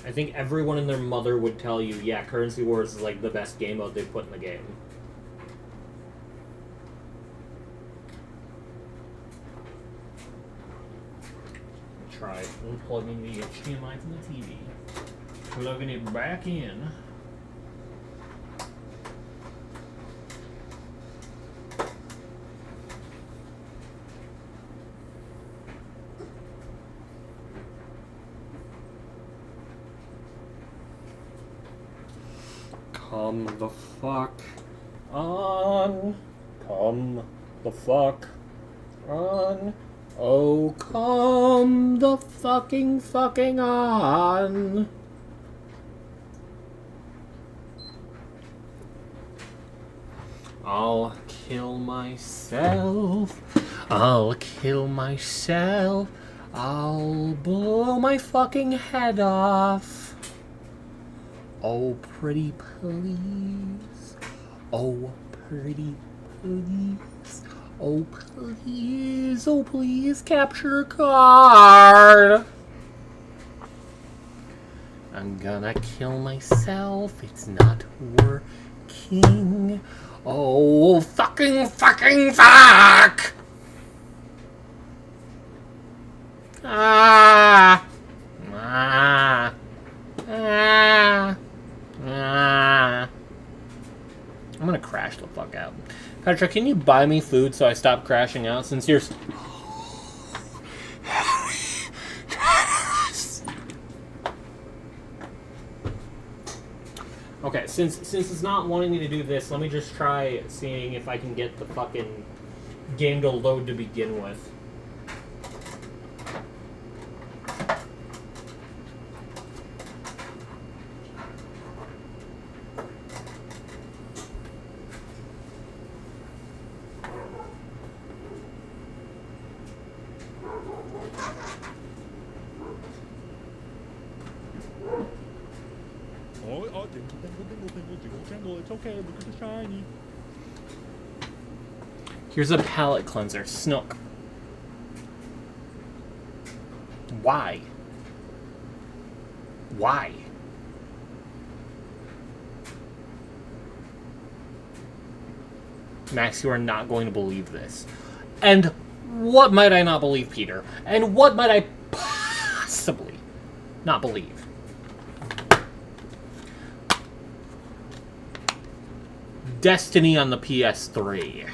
I think everyone and their mother would tell you, yeah, Currency Wars is like the best game mode they've put in the game. Try unplugging the HDMI from the TV, plugging it back in. Come the fuck on. Come the fuck on. Oh, come the fucking on. I'll kill myself. I'll kill myself. I'll blow my fucking head off. Oh, pretty please. Oh, pretty please. Oh, please. Oh, please. Capture card. I'm gonna kill myself. It's not working. Oh, fucking fuck. Ah. Ah. Ah. Ah. I'm gonna crash the fuck out. Petra, can you buy me food so I stop crashing out since you're... Okay, since it's not wanting me to do this, let me just try seeing if I can get the fucking game to load to begin with. It's okay, look at the shiny. Here's a palate cleanser. Snook. Why? Why? Max, you are not going to believe this. And what might I not believe, Peter? And what might I possibly not believe? Destiny on the PS3.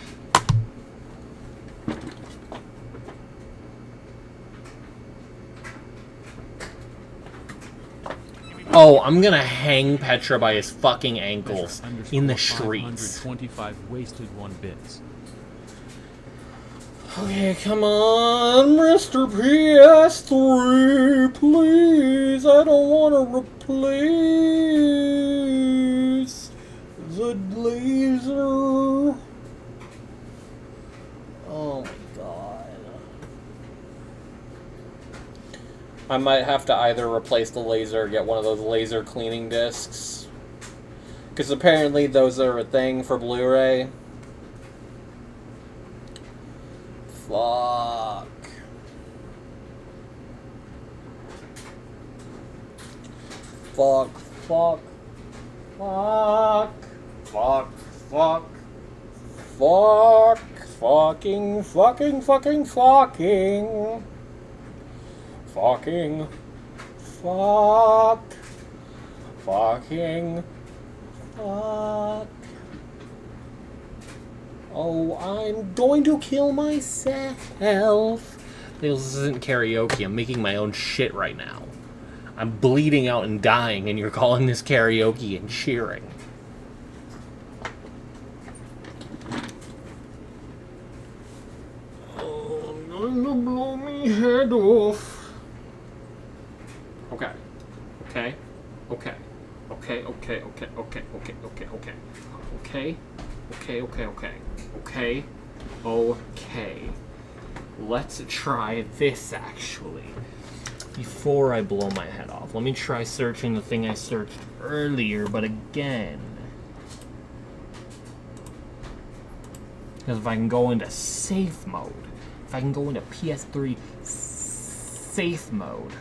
Oh, I'm gonna hang Petra by his fucking ankles in the streets. 525 wasted 1 bits. Okay, come on, Mr. PS3, please. I don't want to replace the laser. Oh my god. I might have to either replace the laser or get one of those laser cleaning discs. Because apparently those are a thing for Blu-ray. Fuck. Fuck. Fuck. Fuck. Fuck. Fuck. Fuck. Fucking. Fucking. Fucking. Fucking. Fucking. Fuck. Fucking. Fuck. Oh, I'm going to kill myself. This isn't karaoke. I'm making my own shit right now. I'm bleeding out and dying, and you're calling this karaoke and cheering. Oh, I'm going to blow me head off. Okay. Okay. Okay. Okay, okay, okay, okay, okay, okay, okay. Okay. Okay, okay, okay. Okay. Okay. Let's try this, actually. Before I blow my head off, let me try searching the thing I searched earlier, but again. Because if I can go into safe mode, if I can go into PS3 safe mode.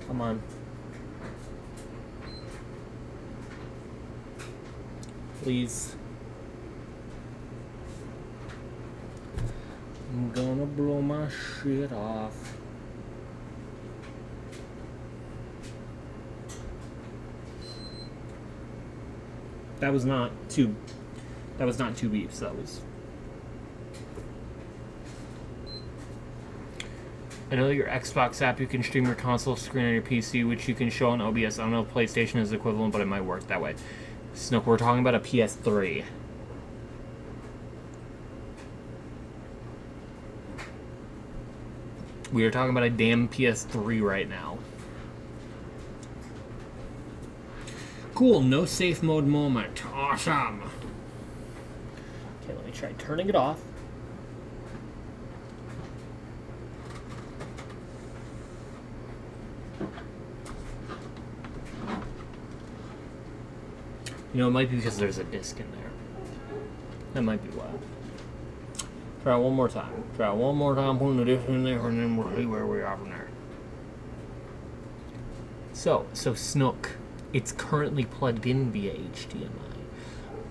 Come on. Please. I'm gonna blow my shit off. That was not two beeps, that was... I know your Xbox app, you can stream your console screen on your PC, which you can show on OBS. I don't know if PlayStation is equivalent, but it might work that way. Snook, we're talking about a PS3. We are talking about a damn PS3 right now. Cool, no safe mode moment. Awesome. Okay, let me try turning it off. You know, it might be because there's a disc in there. That might be why. Try it one more time. Try it one more time, putting the disc in there, and then we'll see where we are from there. So Snook, it's currently plugged in via HDMI.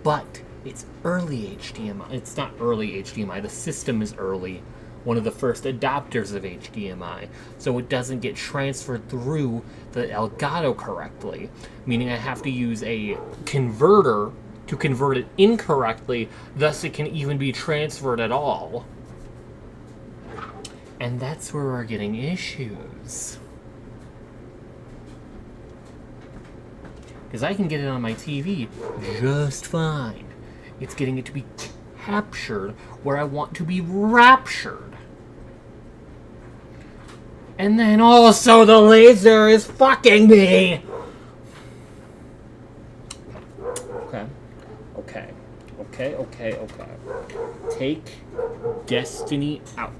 But it's early HDMI. It's not early HDMI. The system is early. One of the first adopters of HDMI, so it doesn't get transferred through the Elgato correctly, meaning I have to use a converter to convert it incorrectly, thus it can even be transferred at all. And that's where we're getting issues. Because I can get it on my TV just fine. It's getting it to be captured where I want to be raptured. And then also the laser is fucking me! Okay. Take Destiny out.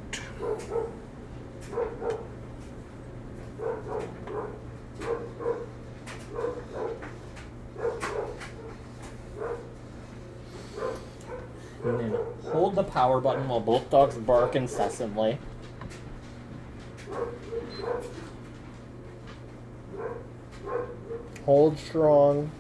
And then hold the power button while both dogs bark incessantly. Hold strong.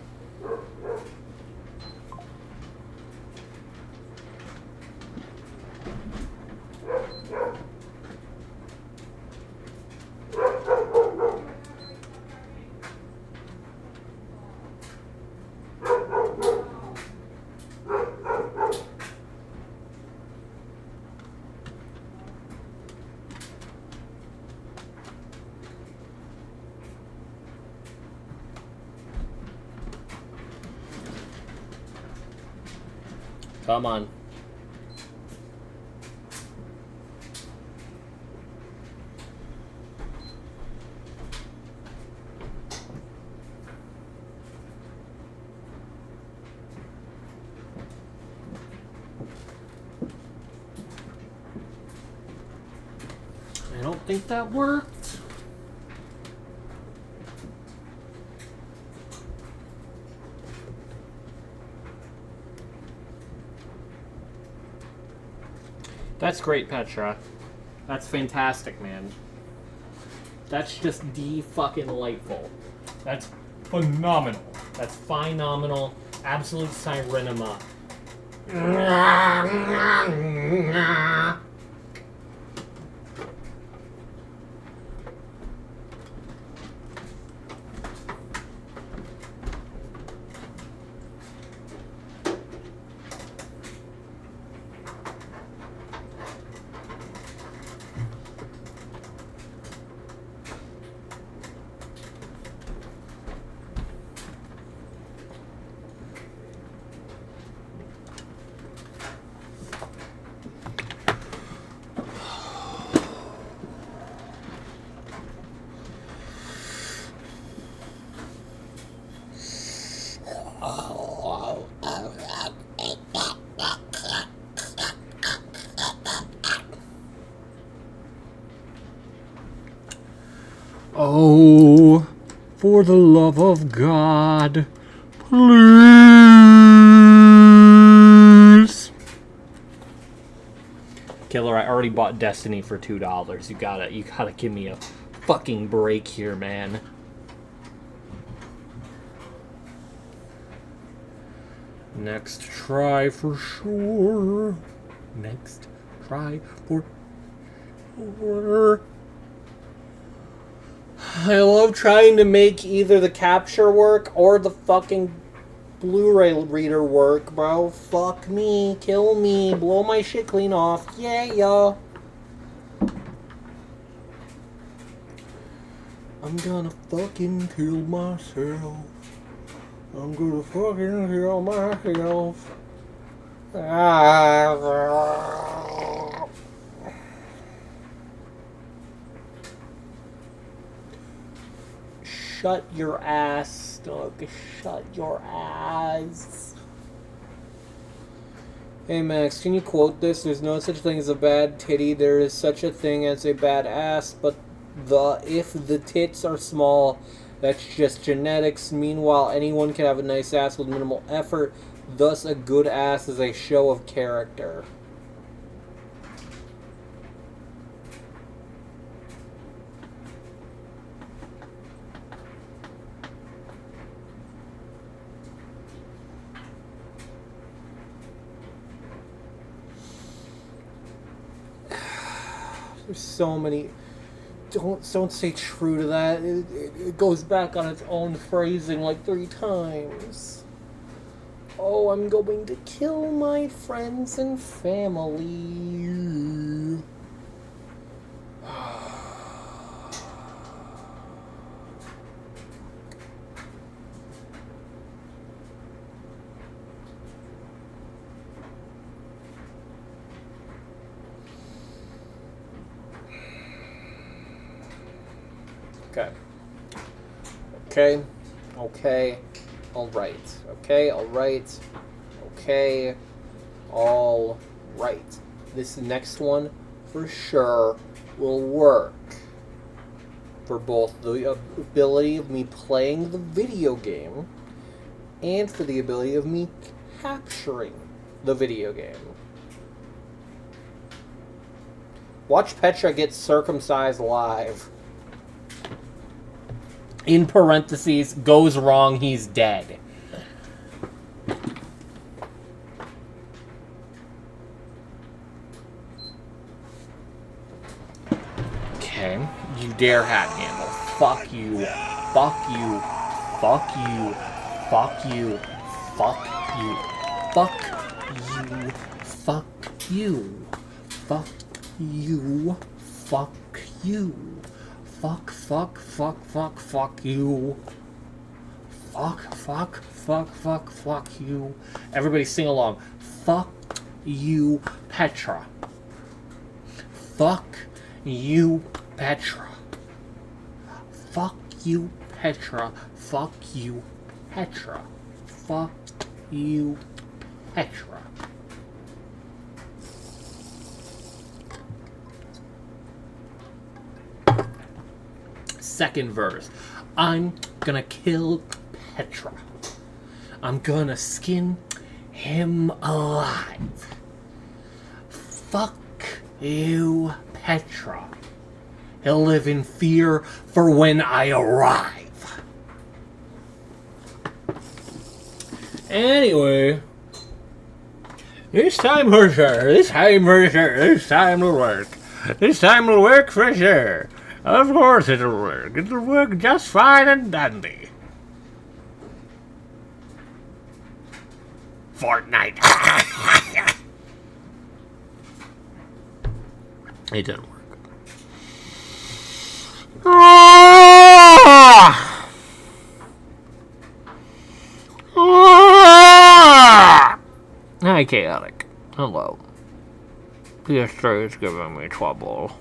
Come on. I don't think that worked. That's great, Petra. That's fantastic, man. That's just fucking delightful. That's phenomenal. That's phenomenal. Absolute sirenema. Oh, for the love of God, please. Killer, I already bought Destiny for $2. You gotta give me a fucking break here, man. Next try for sure. Next try for sure. I love trying to make either the capture work or the fucking Blu-ray reader work, bro. Fuck me, kill me, blow my shit clean off. Yeah. I'm gonna fucking kill myself. I'm gonna fucking kill myself. Shut your ass, Doug. Shut your ass. Hey Max, can you quote this? There's no such thing as a bad titty. There is such a thing as a bad ass, but if the tits are small, that's just genetics. Meanwhile, anyone can have a nice ass with minimal effort. Thus, a good ass is a show of character. There's so many. Don't say true to that. It goes back on its own phrasing like 3 times. Oh, I'm going to kill my friends and family. Okay, alright. This next one, for sure, will work. For both the ability of me playing the video game, and for the ability of me capturing the video game. Watch Petra get circumcised live. In parentheses, goes wrong, he's dead. Okay, you dare hat handle. Fuck you. Fuck you. Fuck you. Fuck you. Fuck you. Fuck you. Fuck you. Fuck you. Fuck you. Fuck you. Fuck you. Everybody sing along. Fuck you, Petra. Fuck you, Petra. Fuck you, Petra. Fuck you, Petra. Fuck you, Petra. Second verse. I'm gonna kill Petra. I'm gonna skin him alive. Fuck Ew, Petra. He'll live in fear for when I arrive. Anyway, it's time for sure. It's time for sure. It's time to work. It's time to work for sure. Of course it'll work. It'll work just fine and dandy. Fortnite. It didn't work. Hi, Chaotic. Hello. PS3 is giving me trouble.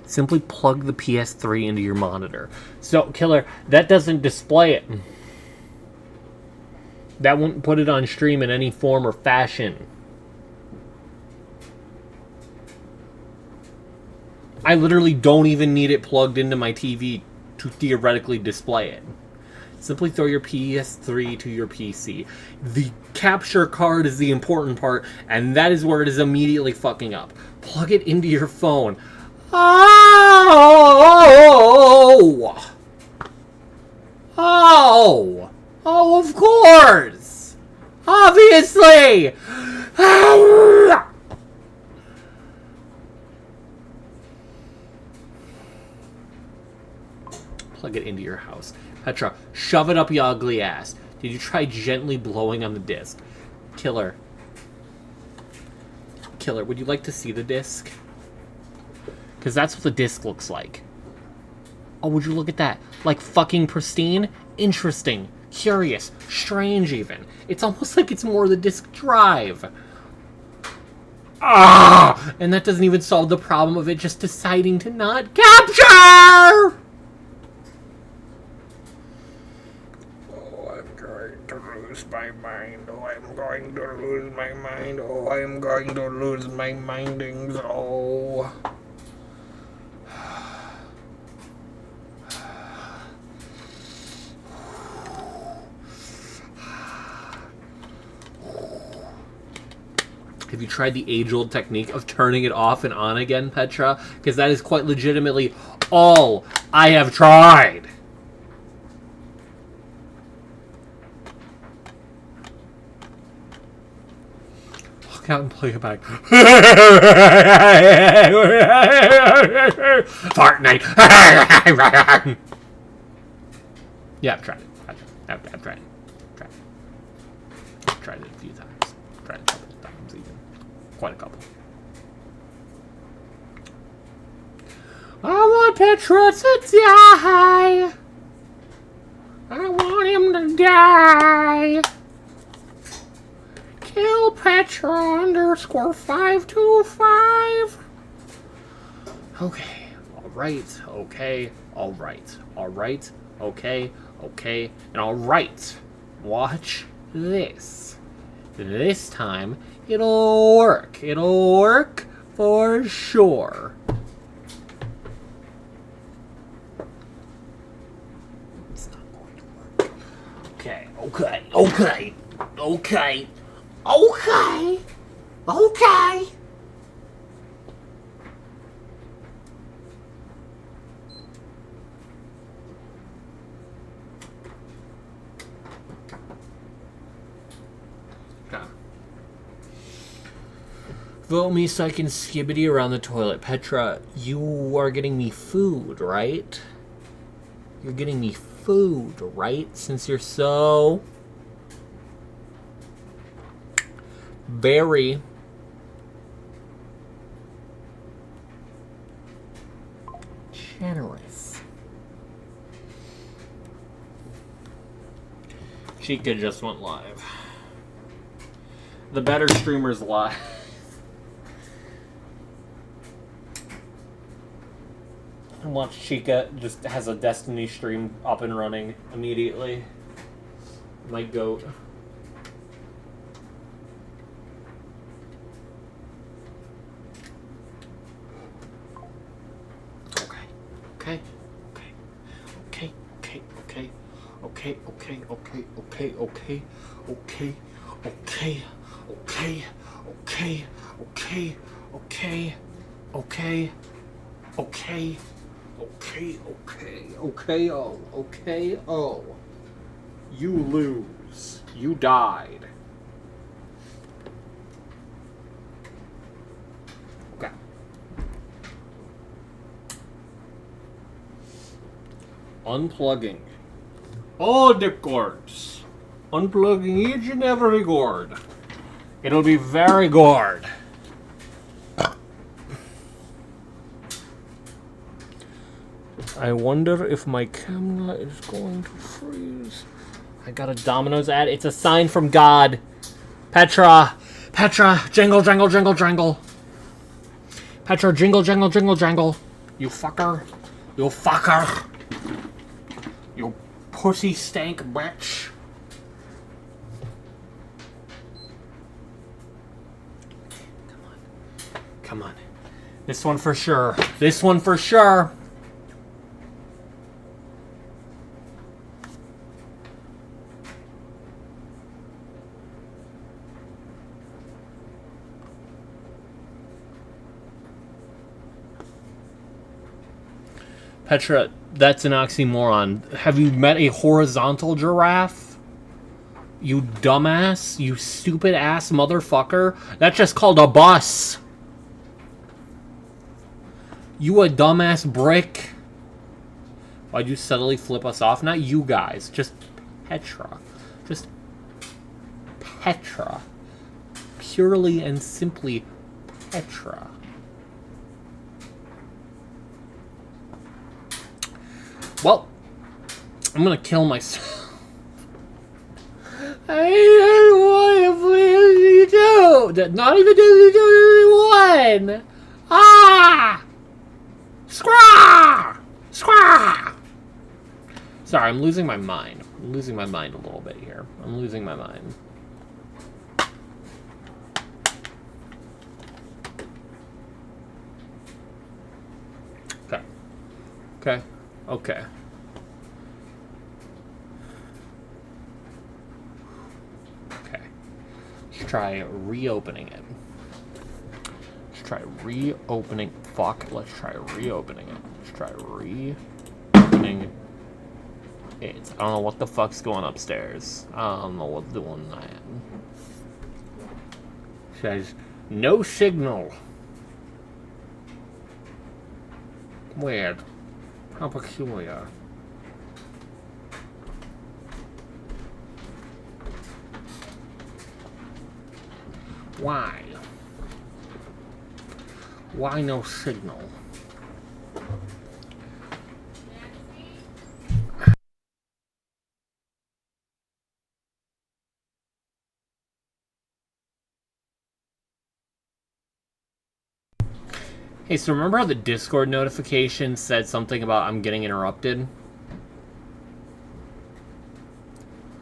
Simply plug the PS3 into your monitor. So, Killer, that doesn't display it. That won't put it on stream in any form or fashion. I literally don't even need it plugged into my TV to theoretically display it. Simply throw your PS3 to your PC. The capture card is the important part, and that is where it is immediately fucking up. Plug it into your phone. Oh! Oh! Oh, of course! Obviously! Plug it into your house. Petra, shove it up your ugly ass. Did you try gently blowing on the disc? Killer. Killer, would you like to see the disc? Because that's what the disc looks like. Oh, would you look at that? Like fucking pristine? Interesting. Curious. Strange even. It's almost like it's more the disc drive. Ah! And that doesn't even solve the problem of it just deciding to not capture! My mind. Oh, I'm going to lose my mind. Oh, I'm going to lose my mindings. Oh. Have you tried the age-old technique of turning it off and on again, Petra? Because that is quite legitimately all I have tried. Out and play it back. Fortnite. Yeah, I've tried it. I've tried it. I've tried it a few times. Tried it a couple of times even. Quite a couple. I want Petra to die. I want him to die. Kill Petra _525. Okay. Alright. Okay. Alright. Alright. Okay. Okay. And alright. Watch this. This time, it'll work. It'll work for sure. It's not going to work. Okay. Okay. Okay. Okay. Okay. Okay. Vote me so I can skibbity around the toilet. Petra, you are getting me food, right? You're getting me food, right? Since you're so very generous. Chica just went live. The better streamers live. And watch Chica just has a Destiny stream up and running immediately. My goat. Okay. Okay. Okay. okay, okay, okay, okay, okay, okay, okay, okay, okay, okay, okay, okay, okay, okay, okay, okay, oh. You lose. You died. Okay. Unplugging all the cords. Unplugging each and every cord. It'll be very good. I wonder if my camera is going to freeze. I got a Domino's ad. It's a sign from God. Petra. Petra. Jingle, jangle, jingle, jangle. Petra, jingle, jangle, jingle, jangle. You fucker. You fucker. You pussy stank bitch. Come on. Come on. This one for sure. This one for sure. Petra, that's an oxymoron. Have you met a horizontal giraffe? You dumbass? You stupid ass motherfucker? That's just called a bus. You a dumbass brick? Why'd you subtly flip us off? Not you guys. Just Petra. Just Petra. Purely and simply Petra. Well, I'm gonna kill myself. I don't want to play do. Not even do one. Ah! Scraw! Scraw! Sorry, I'm losing my mind. I'm losing my mind a little bit here. I'm losing my mind. Okay. Okay. Okay. Okay. Let's try reopening it. Let's try reopening. Fuck. Let's try reopening it. Let's try reopening it. I don't know what the fuck's going upstairs. I don't know what's doing that. Says no signal. Weird. How peculiar. Why? Why no signal? Hey, so remember how the Discord notification said something about I'm getting interrupted?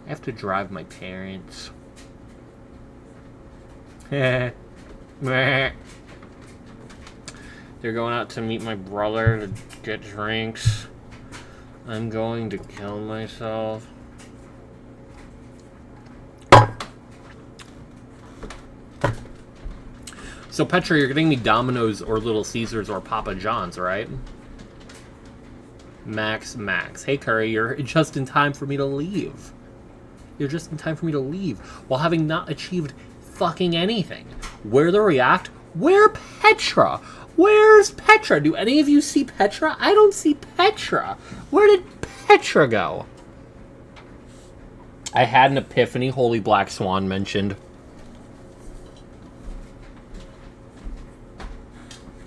I have to drive my parents. They're going out to meet my brother to get drinks. I'm going to kill myself. So, Petra, you're getting me Domino's or Little Caesars or Papa John's, right? Max. Hey, Curry, you're just in time for me to leave. You're just in time for me to leave while having not achieved fucking anything. Where the react? Where Petra? Where's Petra? Do any of you see Petra? I don't see Petra. Where did Petra go? I had an epiphany. Holy Black Swan mentioned.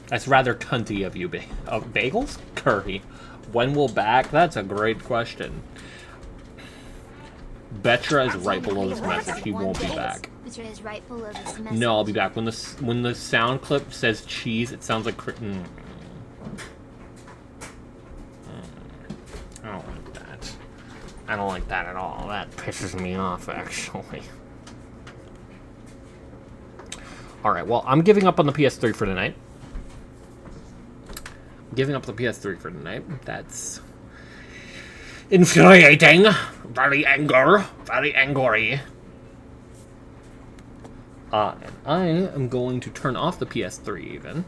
That's rather cunty of you, Bagels? Curry. When will back? That's a great question. Betra is right below this message. He won't be back. No, I'll be back. When the sound clip says cheese, it sounds like... I don't like that. I don't like that at all. That pisses me off, actually. Alright, well, I'm giving up on the PS3 for tonight. Giving up the PS3 for tonight. That's infuriating, very angry. And I am going to turn off the PS3 even.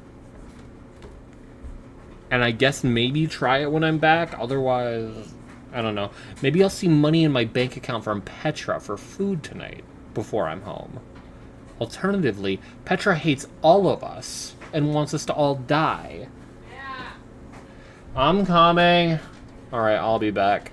And I guess maybe try it when I'm back. Otherwise, I don't know. Maybe I'll see money in my bank account from Petra for food tonight before I'm home. Alternatively, Petra hates all of us and wants us to all die. Yeah. I'm coming. Alright, I'll be back.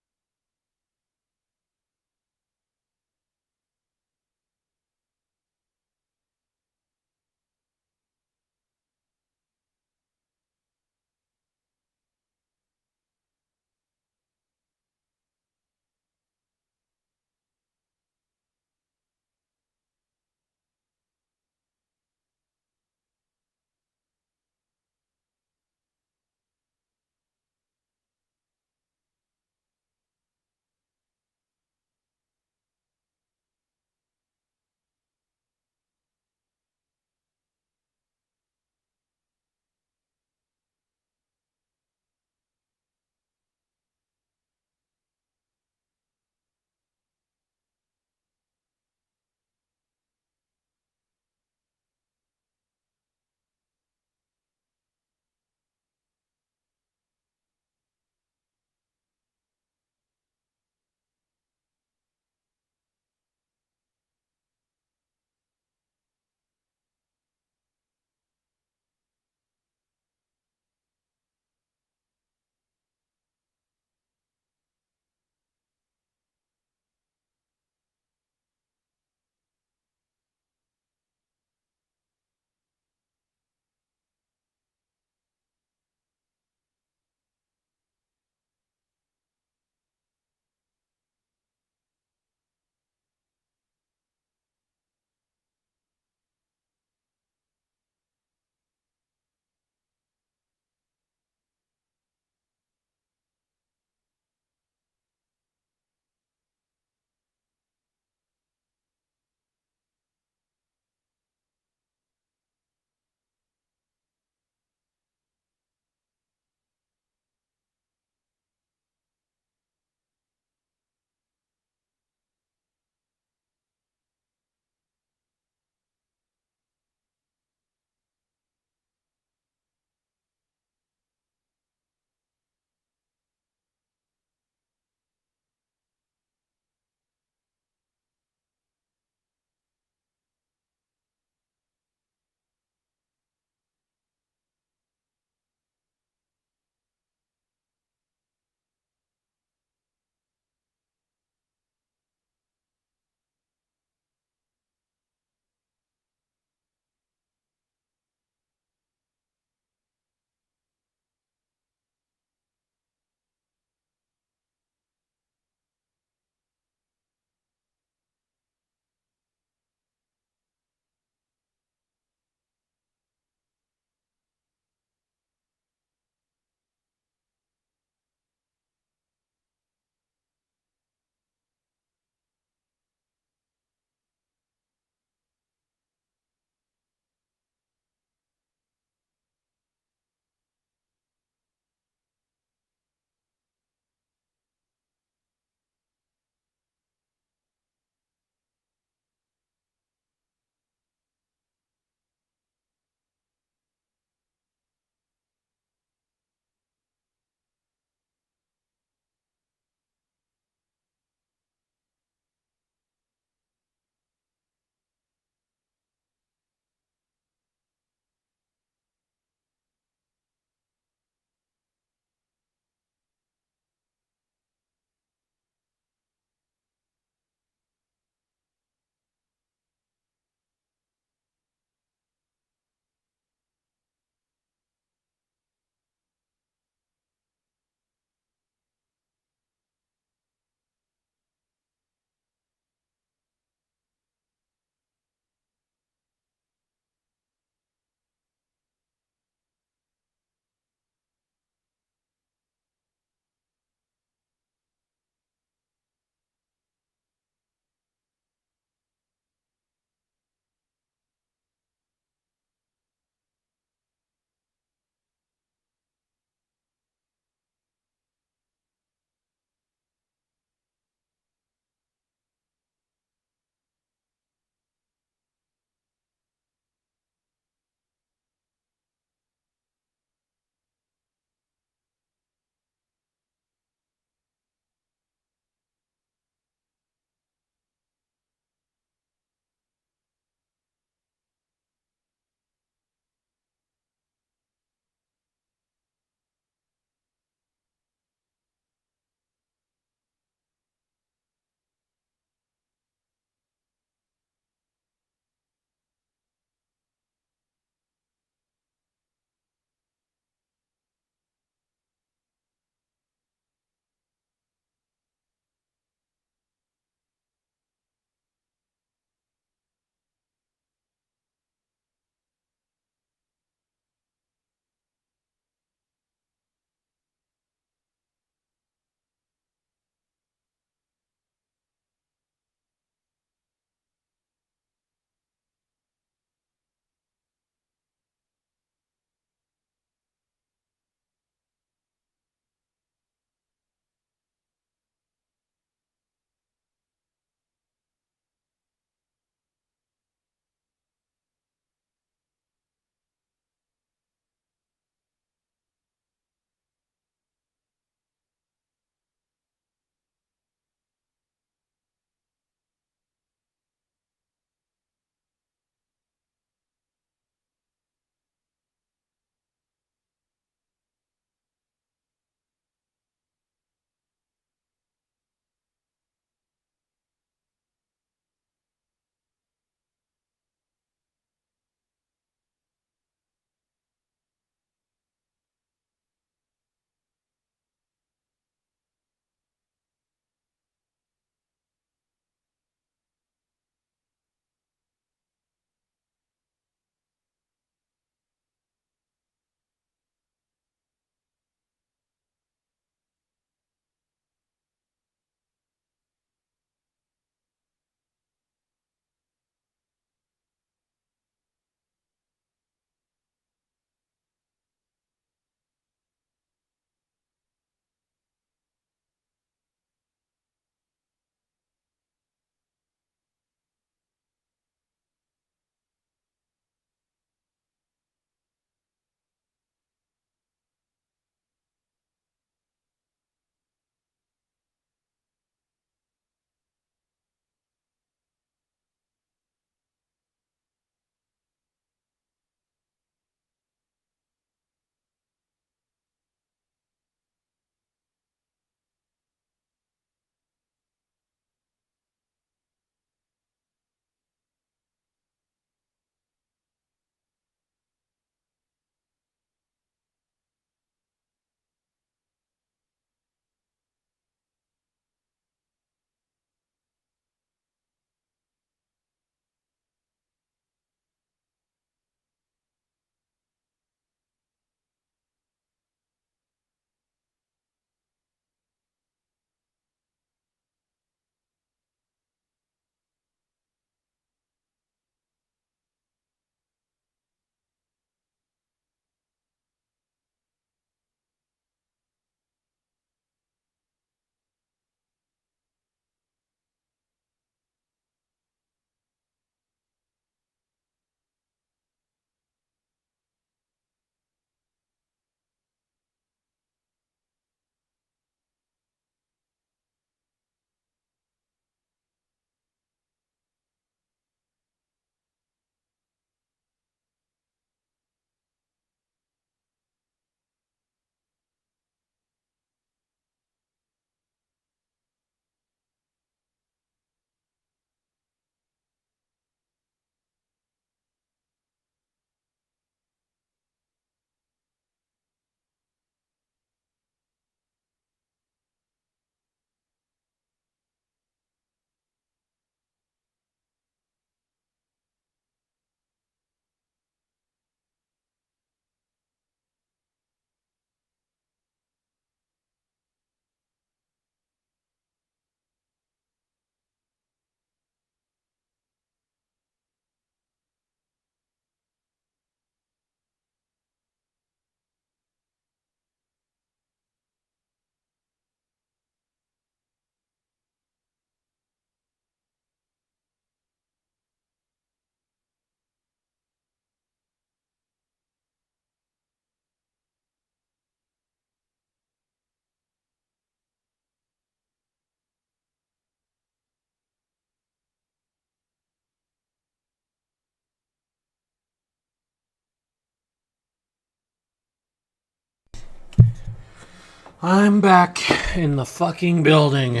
I'm back in the fucking building.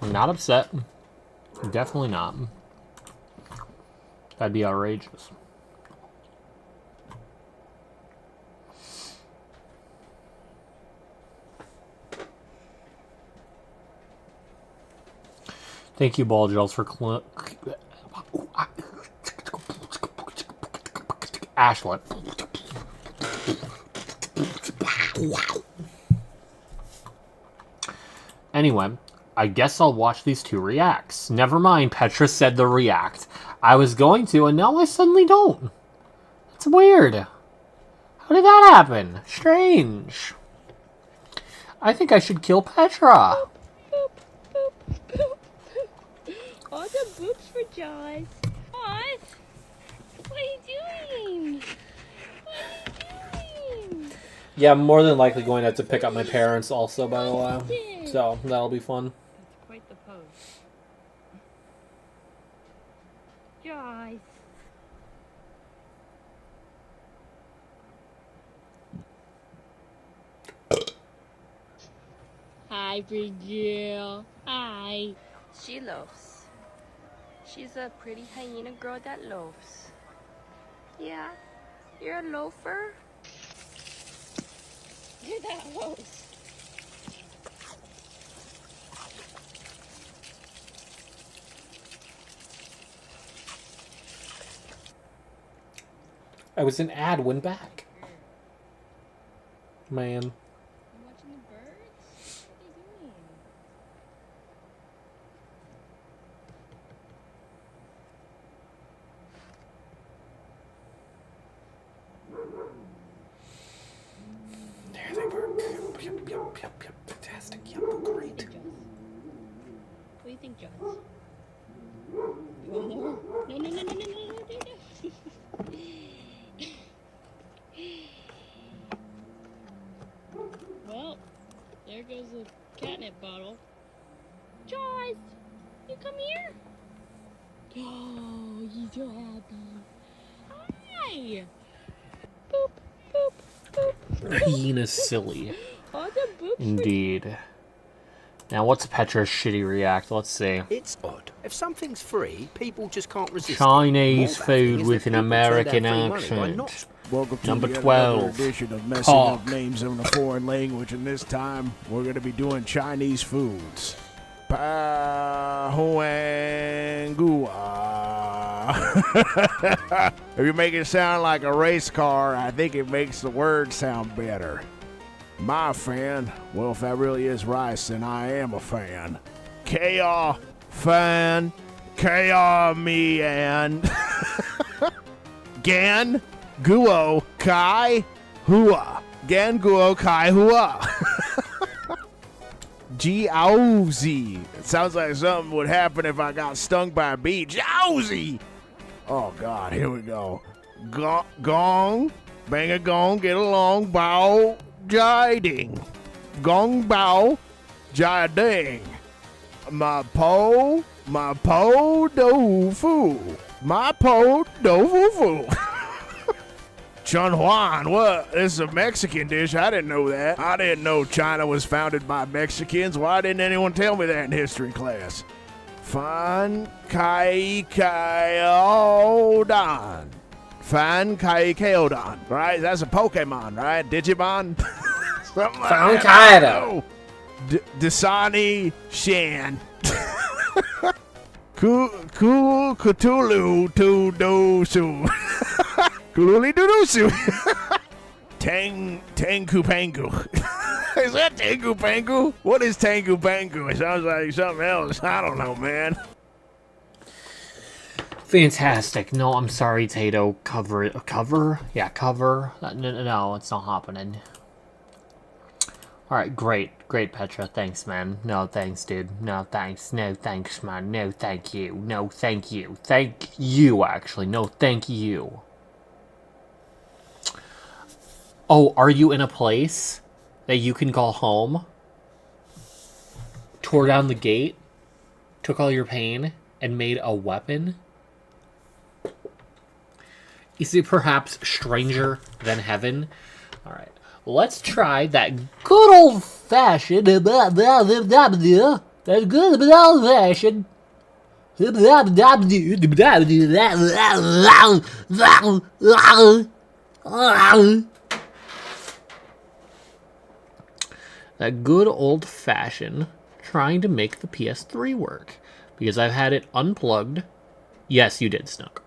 I'm not upset. Definitely not. That'd be outrageous. Thank you, Ball Gels, for Ashlet. Anyway, I guess I'll watch these two reacts. Never mind, Petra said the react. I was going to, and now I suddenly don't. That's weird. How did that happen? Strange. I think I should kill Petra. All the books for Jaws. Jaws? What are you doing? What are you doing? Yeah, I'm more than likely going to have to pick up my parents also, by the way. So, that'll be fun. That's quite the pose. Jaws. Hi, Bridget. Hi. She loves. She's a pretty hyena girl that loves. Yeah, you're a loafer. You're that host. I was an ad, went back. Man. You watching the birds? What are they doing? There they were. Yep. Fantastic. Yep, great. What do you think, Jaws? You want more? No. Well, there goes the catnip bottle. Jaws, you come here. Oh, he's so happy. Hi. Boop, boop, boop. Hyena's silly. All the boops. Indeed. Now, what's Petra's shitty react? Let's see. It's odd. If something's free, people just can't resist. Chinese More bad thing food is with that an people turn American down free money. Why accent. not? Welcome to Number yet 12. another edition of messing Cock. up names in a foreign language, and this time we're going to be doing Chinese foods. Pa Huang Gua. If you make it sound like a race car, I think it makes the word sound better. My fan. Well, if that really is rice, then I am a fan. Kaya fan. Kaya me and Gan Guo Kai Hua. Gan Guo Kai Hua. Jiaozi. It sounds like something would happen if I got stung by a bee. Jiaozi. Oh, God. Here we go. Gong. Bang a gong. Get along. Bao. Jai ding. Gong bao. Jai ding. My po do fu. My po do fu fu. Chun Juan, what? This is a Mexican dish. I didn't know that. I didn't know China was founded by Mexicans. Why didn't anyone tell me that in history class? Fan Kai Kaiodan. Fan Kai Kaiodan. Right? That's a Pokemon, right? Digimon? Something like Fan that. Kaido. Dasani Shan. Cthulhu to dosu. Kululi Dudusu. Tangu Pangu. Is that Tangu Pangu? What is Tangu Pangu? It sounds like something else. I don't know, man. Fantastic. No, I'm sorry, Tato. Cover it. Cover? Yeah, cover. No, it's not happening. Alright, great. Great, Petra. Thanks, man. No, thanks, dude. No, thanks. No, thanks, man. No, thank you. No, thank you. Thank you, actually. No, thank you. Oh, are you in a place that you can call home? Tore down the gate? Took all your pain? And made a weapon? Is it perhaps stranger than heaven? Alright. Let's try that good old-fashioned... That good old-fashioned... That good old-fashioned trying to make the PS3 work. Because I've had it unplugged. Yes, you did, Snook.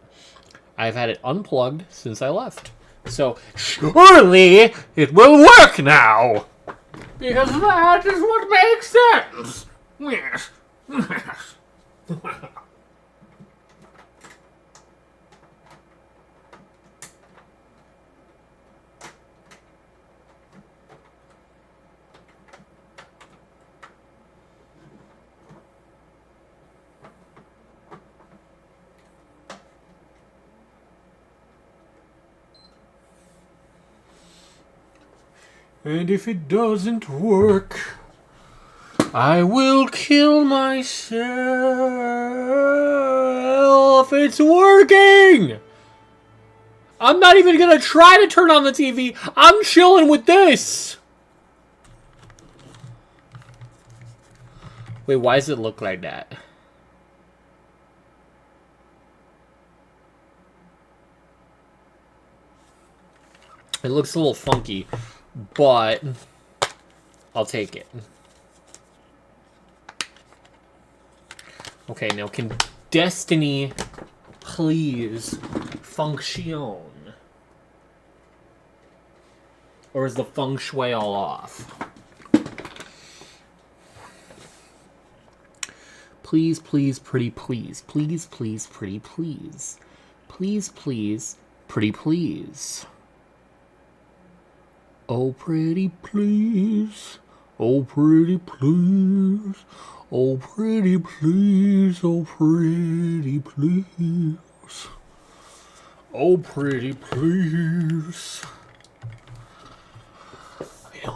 I've had it unplugged since I left. So, surely it will work now! Because that is what makes sense! Yes. And if it doesn't work, I will kill myself. It's working! I'm not even gonna try to turn on the TV. I'm chilling with this. Wait, why does it look like that? It looks a little funky. But I'll take it. Okay, now can Destiny please function? Or is the feng shui all off? Please, please, pretty please. Please, please, pretty please. Please, please, pretty please. Oh, pretty please. Oh, pretty please. Oh, pretty please. Oh, pretty please. Oh, pretty please.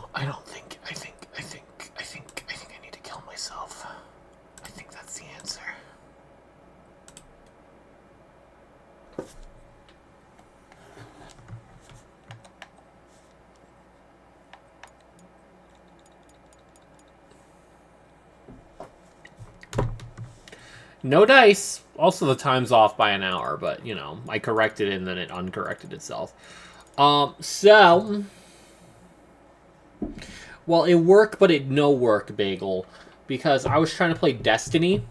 I think I need to kill myself. I think that's the answer. No dice. Also, the time's off by an hour, but, you know, I corrected it and then it uncorrected itself. So... Well, it worked, but it no work, Bagel. Because I was trying to play Destiny.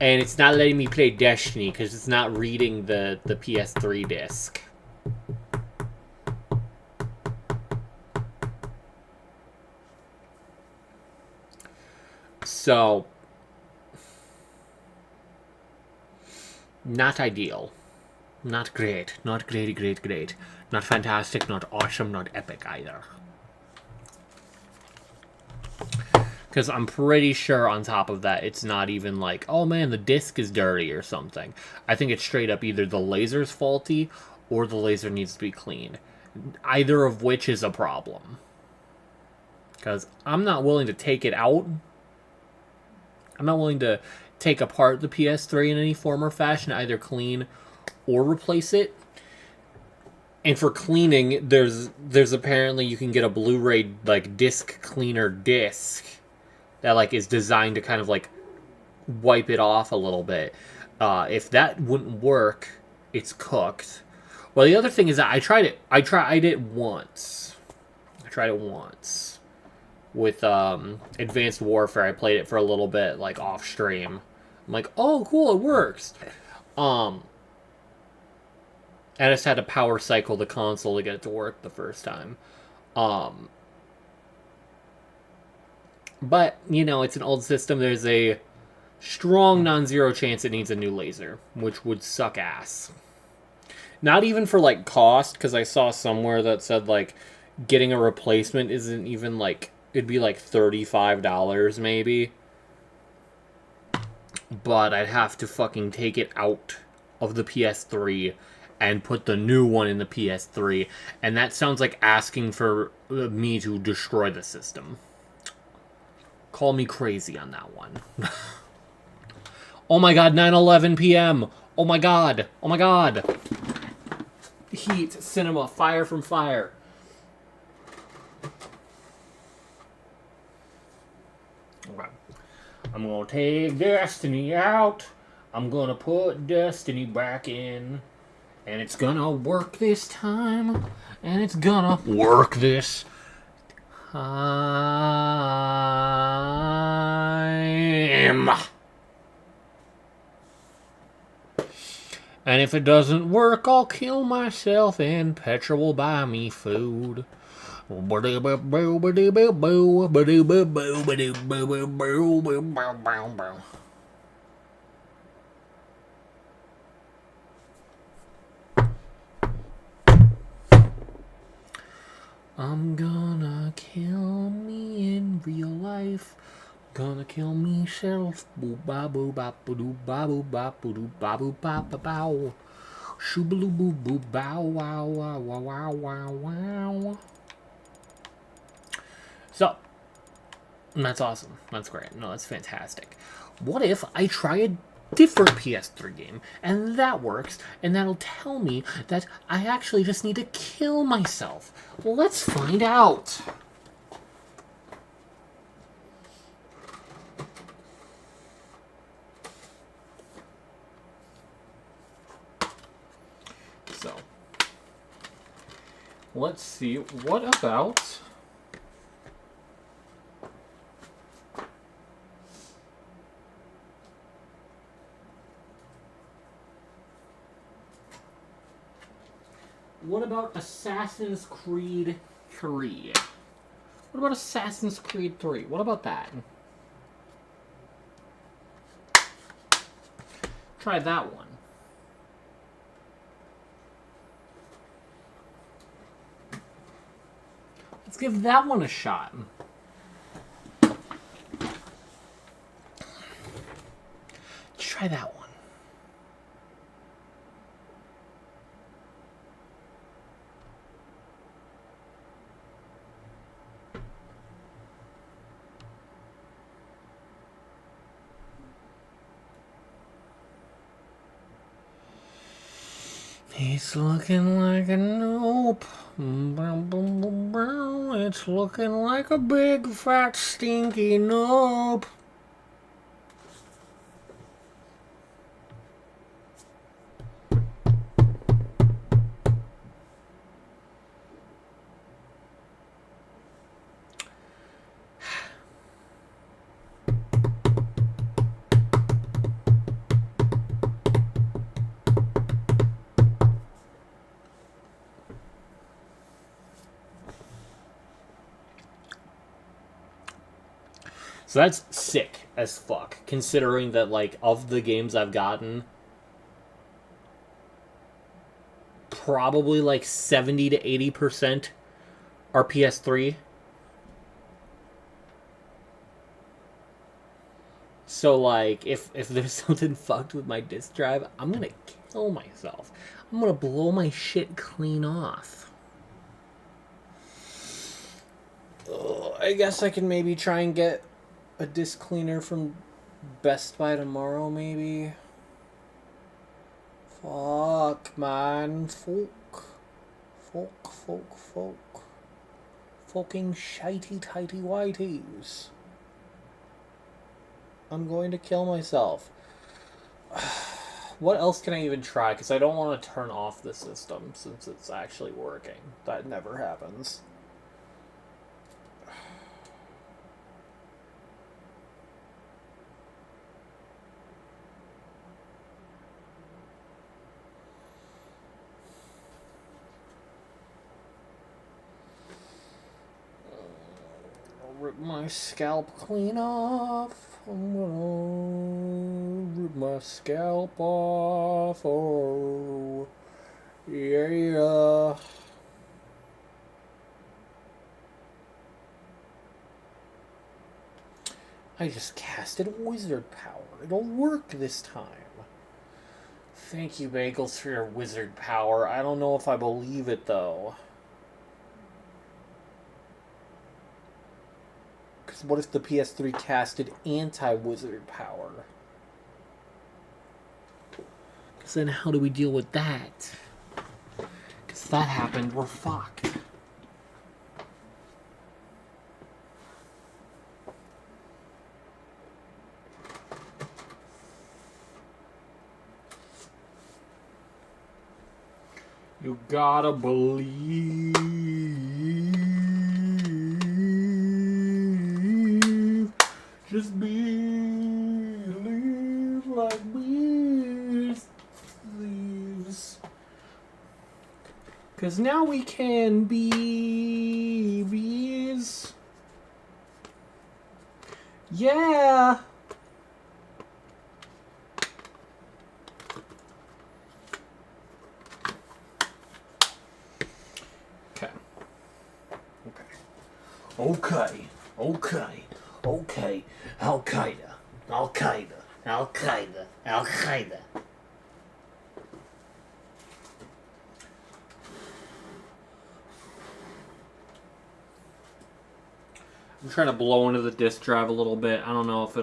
And it's not letting me play Destiny because it's not reading the PS3 disc. So... Not ideal. Not great. Not great. Not fantastic, not awesome, not epic either. Because I'm pretty sure on top of that, it's not even like, oh man, the disc is dirty or something. I think it's straight up either the laser's faulty or the laser needs to be cleaned. Either of which is a problem. Because I'm not willing to take it out. I'm not willing to take apart the PS3 in any form or fashion, either clean or replace it. And for cleaning, there's apparently you can get a Blu-ray like disc cleaner disc that like is designed to kind of like wipe it off a little bit. If that wouldn't work, it's cooked. Well, the other thing is that I tried it. I tried it once with Advanced Warfare. I played it for a little bit, like off stream. I'm like, oh, cool, it works. I just had to power cycle the console to get it to work the first time. But, you know, it's an old system. There's a strong non-zero chance it needs a new laser, which would suck ass. Not even for, like, cost, because I saw somewhere that said, like, getting a replacement isn't even, like, it'd be, like, $35 maybe. But I'd have to fucking take it out of the PS3 and put the new one in the PS3. And that sounds like asking for me to destroy the system. Call me crazy on that one. Oh my god, 9:11 p.m. Oh my god! Oh my god! Heat, cinema, fire from fire. Okay. I'm gonna take Destiny out. I'm gonna put Destiny back in. And it's gonna work this time. And it's gonna work this time. And if it doesn't work, I'll kill myself and Petra will buy me food. I'm gonna kill me in real life. Gonna kill myself. Boo ba boo ba boo doo ba boo ba boo doo ba boo ba ba bow. Shoobaloo boo boo bow wow wow wow wow wow wow. So, that's awesome. That's great. No, that's fantastic. What if I try a different PS3 game and that works, and that'll tell me that I actually just need to kill myself? Well, let's find out. So, let's see. What about... What about Assassin's Creed 3? What about Assassin's Creed 3? What about that? Try that one. Let's give that one a shot. Try that one. It's looking like a nope. It's looking like a big, fat, stinky nope. So that's sick as fuck, considering that, like, of the games I've gotten, probably like 70 to 80% are PS3. So, like, if there's something fucked with my disk drive, I'm gonna kill myself. I'm gonna blow my shit clean off. I guess I can maybe try and get a disc cleaner from Best Buy tomorrow, maybe. Fuck, man. Folk. Fucking shitey tighty whiteys. I'm going to kill myself. What else can I even try? Because I don't want to turn off the system since it's actually working. That never happens. Rip my scalp clean off. I'm gonna rip my scalp off. Oh, yeah. I just casted wizard power. It'll work this time. Thank you, Bagels, for your wizard power. I don't know if I believe it, though. What if the PS3 casted anti-wizard power? So then how do we deal with that? Because if that happened, we're fucked. You gotta believe. Just believe like bees. Leaves. 'Cause now we can be bees. Yeah. Okay. Al-Qaeda. I'm trying to blow into the disk drive a little bit. I don't know if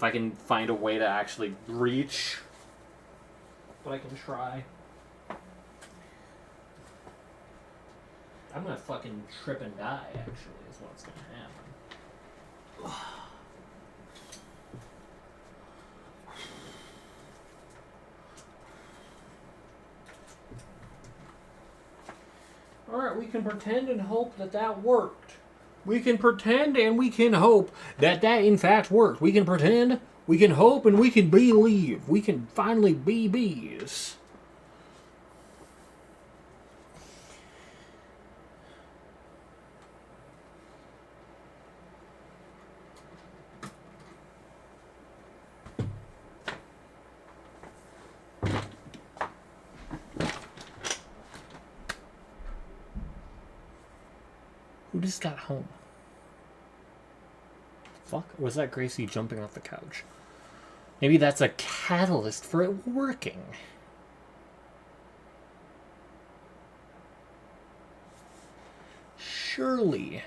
I can find a way to actually reach, but I can try. I'm gonna fucking trip and die, actually, is what's gonna happen. Alright, we can pretend and hope that that worked. We can pretend and we can hope that that in fact worked. We can pretend, we can hope, and we can believe. We can finally be bees. Who just got home? Fuck? Or was that Gracie jumping off the couch? Maybe that's a catalyst for it working. Surely.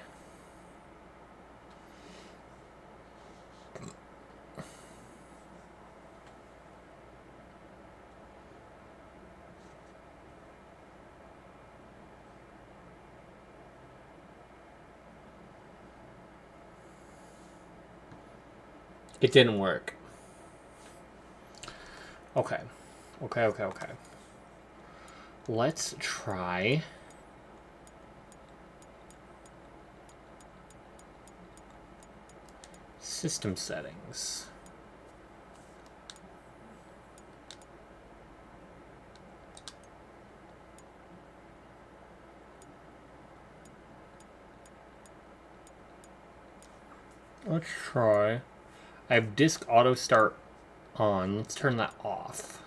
It didn't work. Okay. Let's try... system settings. Let's try... I have disk auto start on. Let's turn that off.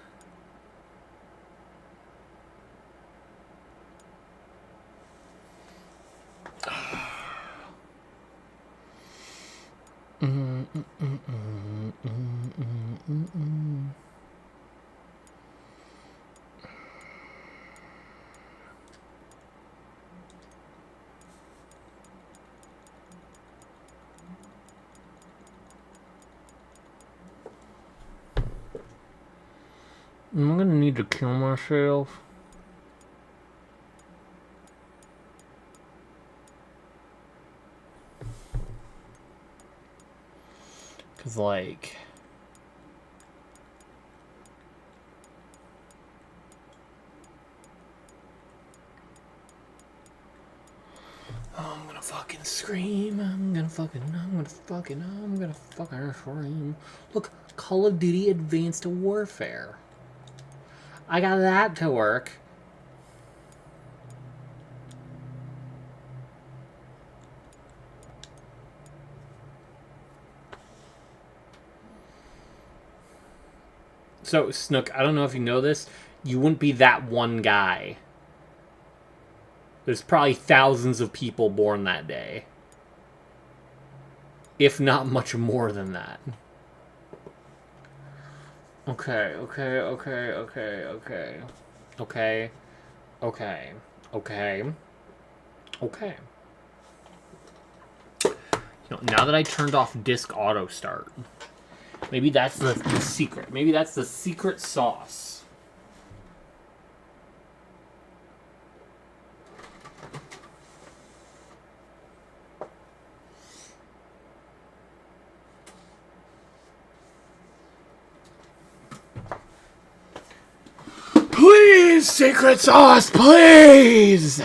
I'm gonna need to kill myself. Cause like... oh, I'm gonna fucking scream. I'm gonna fucking scream. Look, Call of Duty Advanced Warfare. I got that to work. So, Snook, I don't know if you know this. You wouldn't be that one guy. There's probably thousands of people born that day. If not much more than that. Okay. You know, now that I turned off disk auto start, maybe that's the secret. Maybe that's the secret sauce. Please, secret sauce, please!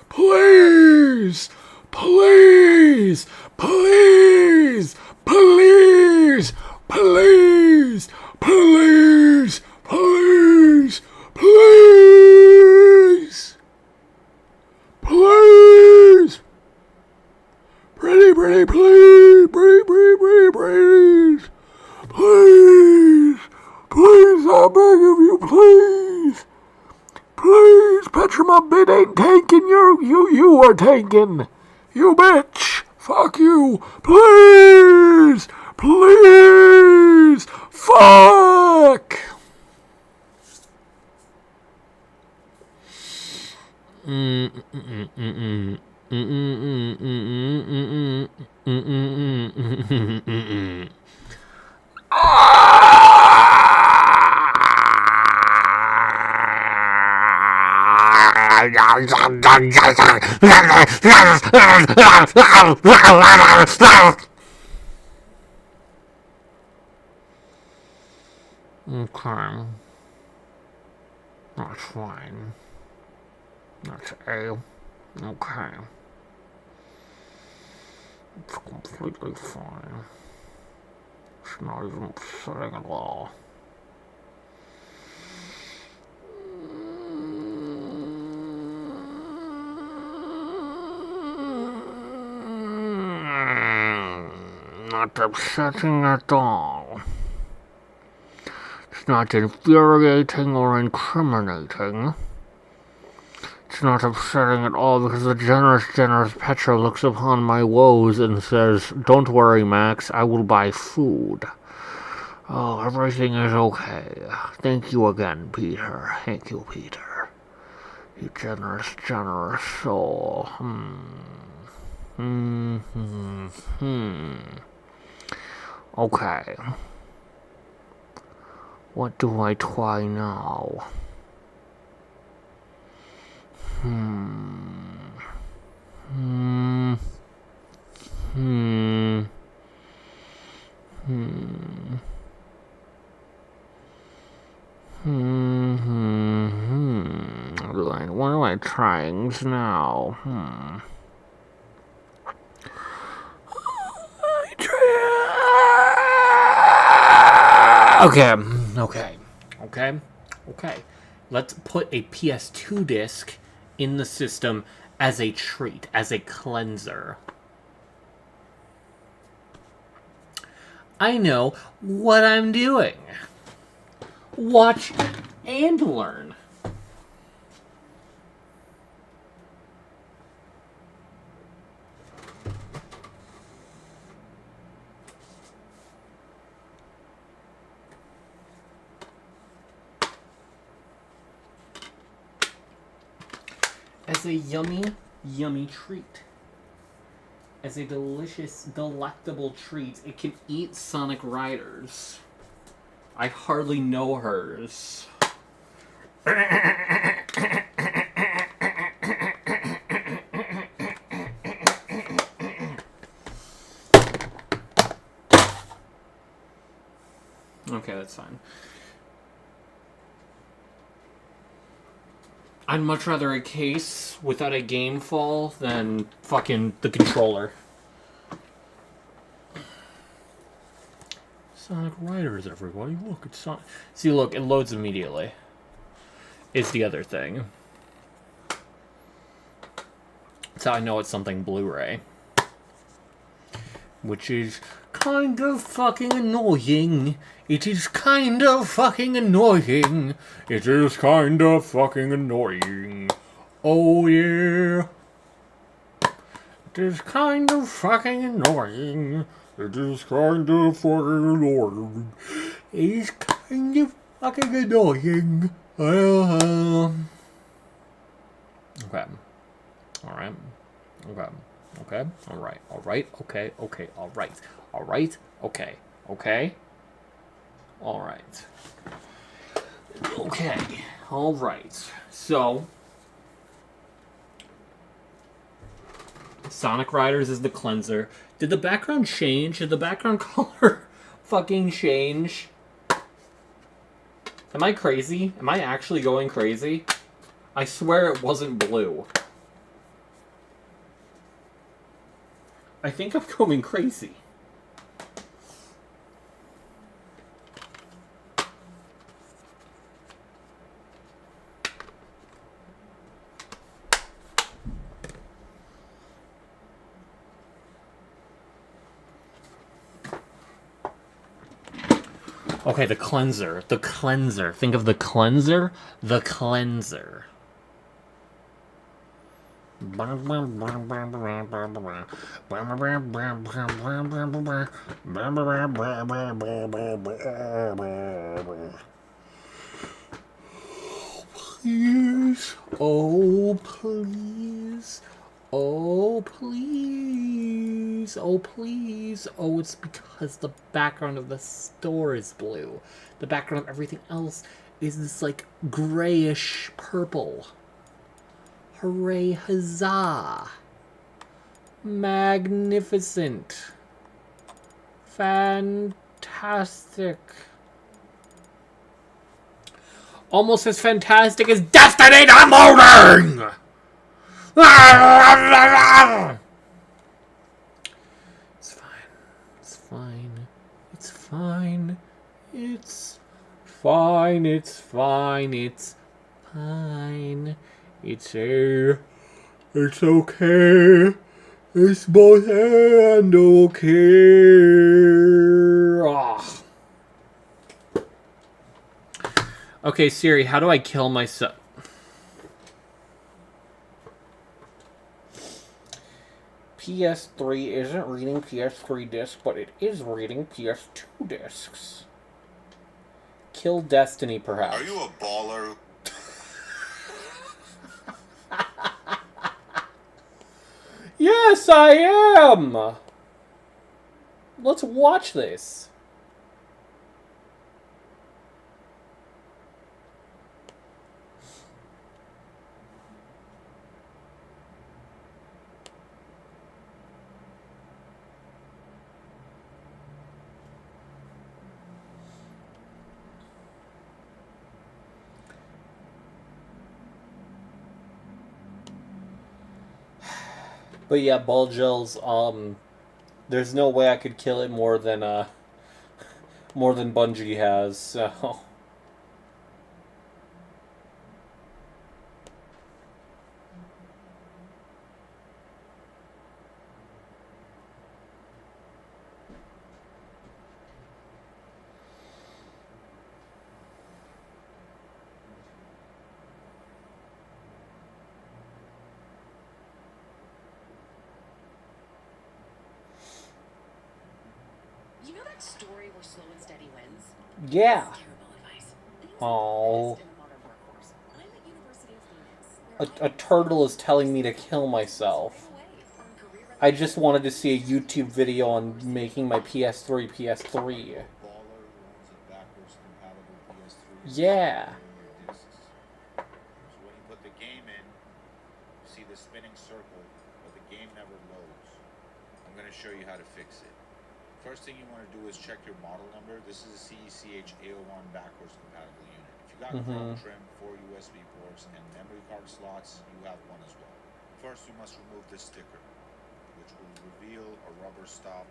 Please! Please! Please! Please! Please! Please! Please! Please! Please! Pretty, please! Please! Please! Please, I beg of you, please! Please, Petromobit ain't tanking, you are tanking! You bitch! Fuck you! Please! Please! Fuck! Okay. That's fine. That's A. Okay. It's completely fine. It's not even upsetting at all. Not upsetting at all. It's not infuriating or incriminating. It's not upsetting at all because the generous Petra looks upon my woes and says, "Don't worry, Max, I will buy food. Oh, everything is okay. Thank you again, Peter. Thank you, Peter. You generous soul. Okay. What do I try now? What am I trying now? Okay. Let's put a PS2 disc in the system as a treat, as a cleanser. I know what I'm doing. Watch and learn. As a yummy treat. As a delicious, delectable treat, it can eat Sonic Riders. I hardly know hers. Okay, that's fine. I'd much rather a case without a game fall than fucking the controller. Sonic Riders, everybody. Look, it's Sonic. See, look, it loads immediately. Is the other thing. That's how I know it's something Blu-ray. Which is kind of fucking annoying. It is kind of fucking annoying. It is kind of fucking annoying. Oh yeah. It is kind of fucking annoying. It is kind of fucking annoying. It is kind of fucking annoying. Okay. Alright. Okay. Okay. Alright. Alright. Okay. Okay. Alright. Alright. Okay. Okay. Alright. Okay. Alright. So, Sonic Riders is the cleanser. Did the background change? Did the background color fucking change? Am I crazy? Am I actually going crazy? I swear it wasn't blue. I think I'm going crazy. Okay, the cleanser. The cleanser. Think of the cleanser. The cleanser. Please. Oh, please. Oh, please. Oh, please. Oh, it's because the background of the store is blue. The background of everything else is this, like, grayish purple. Hooray, huzzah. Magnificent. Fantastic. Almost as fantastic as Destiny Downloading! It's fine. It's fine. It's fine. It's fine. It's fine. It's fine. It's okay. It's both and okay. Ah. Okay, Siri, how do I kill myself? PS3 isn't reading PS3 discs, but it is reading PS2 discs. Kill Destiny, perhaps. Are you a baller? Yes, I am! Let's watch this. But yeah, ball gels, there's no way I could kill it more than Bungie has, so. You know that story where slow and steady wins? Yeah. That's terrible advice. Oh. In the modern workforce. I'm at University of Phoenix. A turtle is telling me to kill myself. I just wanted to see a YouTube video on making my PS3 PS3. Yeah. So when you put the game in, you see the spinning circle, but the game never loads. I'm going to show you how to fix it. First thing you want to do is check your model number. This is a CECH A01 backwards compatible unit. If you got chrome trim, 4 USB ports, and memory card slots, you have one as well. First, you must remove this sticker, which will reveal a rubber stop.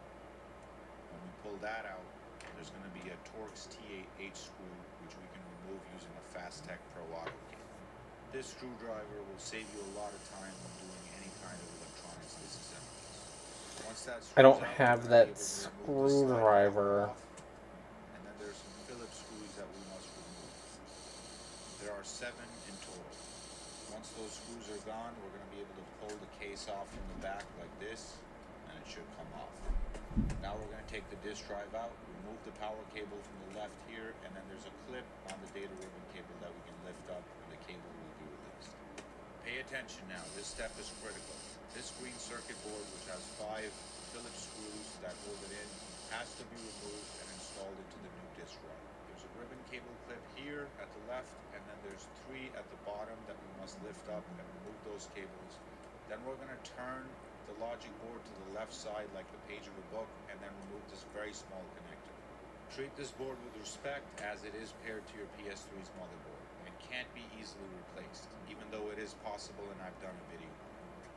When we pull that out, there's going to be a Torx T8H screw, which we can remove using a Fastech Pro Auto kit. This screwdriver will save you a lot of time when doing any kind of electronics disassemblies. Once that I don't screws out, have we're that able to remove the slide screwdriver. off, and then there's some Phillips screws that we must remove. There are 7 in total. Once those screws are gone, we're going to be able to pull the case off from the back like this, and it should come off. Now we're going to take the disk drive out, remove the power cable from the left here, and then there's a clip on the data ribbon cable that we can lift up, and the cable will be released. Pay attention now, this step is critical. This green circuit board, which has 5 Phillips screws that hold it in, has to be removed and installed into the new disk drive. There's a ribbon cable clip here at the left, and then there's 3 at the bottom that we must lift up and remove those cables. Then we're going to turn the logic board to the left side like the page of a book, and then remove this very small connector. Treat this board with respect as it is paired to your PS3's motherboard and can't be easily replaced, even though it is possible and I've done a video.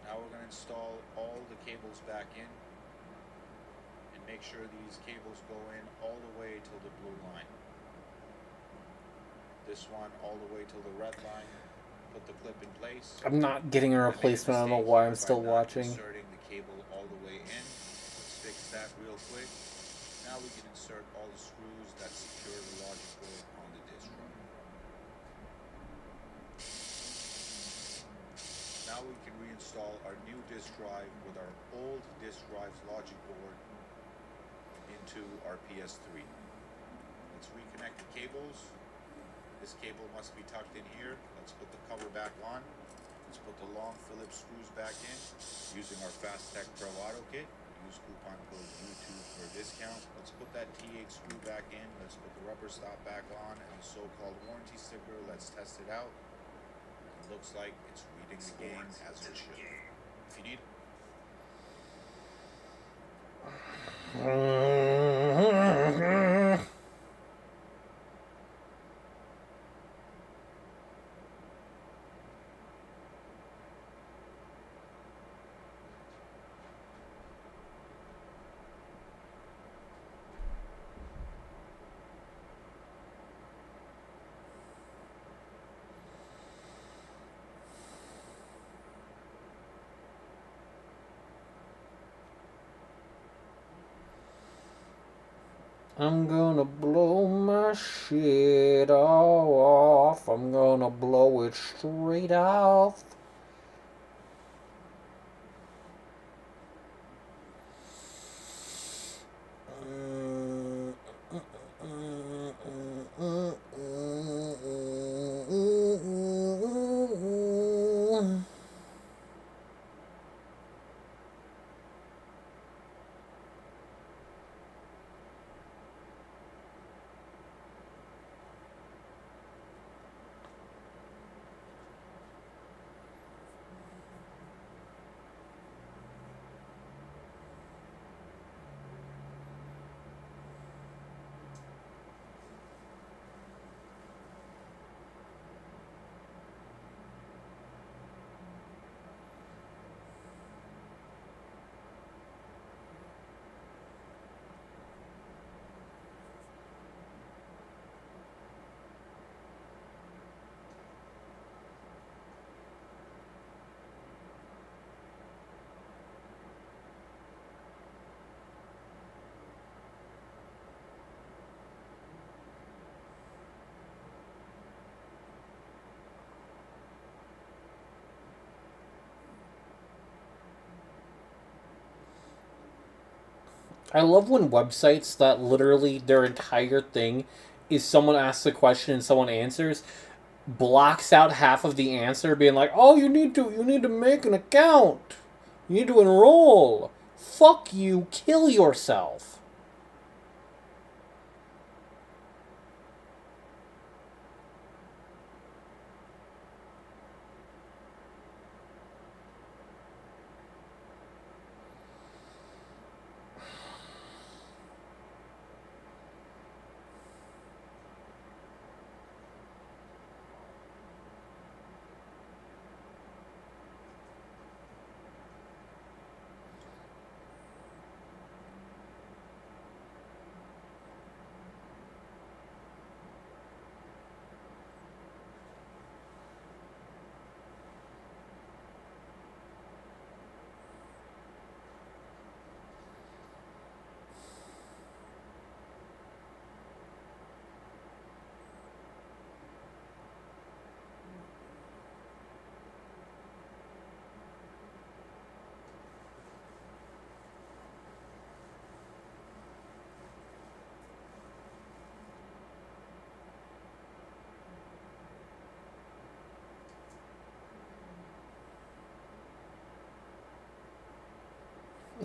Now we're going to install all the cables back in and make sure these cables go in all the way till the blue line. This one all the way till the red line. Put the clip in place. I'm not getting a replacement. I don't know why I'm still watching. Inserting the cable all the way in. Let's fix that real quick. Now we can insert all the screws that secure the logic board on the disk drive. Now we can reinstall our new disk drive with our old disk drive's logic board into our PS3. Let's reconnect the cables. This cable must be tucked in here. Let's put the cover back on. Let's put the long Phillips screws back in using our Fastech Pro Auto Kit. Use coupon code YouTube for a discount. Let's put that T8 screw back in. Let's put the rubber stop back on and the so-called warranty sticker. Let's test it out. It looks like it's reading the game as it should. If you need I'm gonna blow my shit off. I'm gonna blow it straight off. I love when websites that literally their entire thing is someone asks a question and someone answers, blocks out half of the answer, being like, "Oh, you need to make an account. You need to enroll. Fuck you, kill yourself."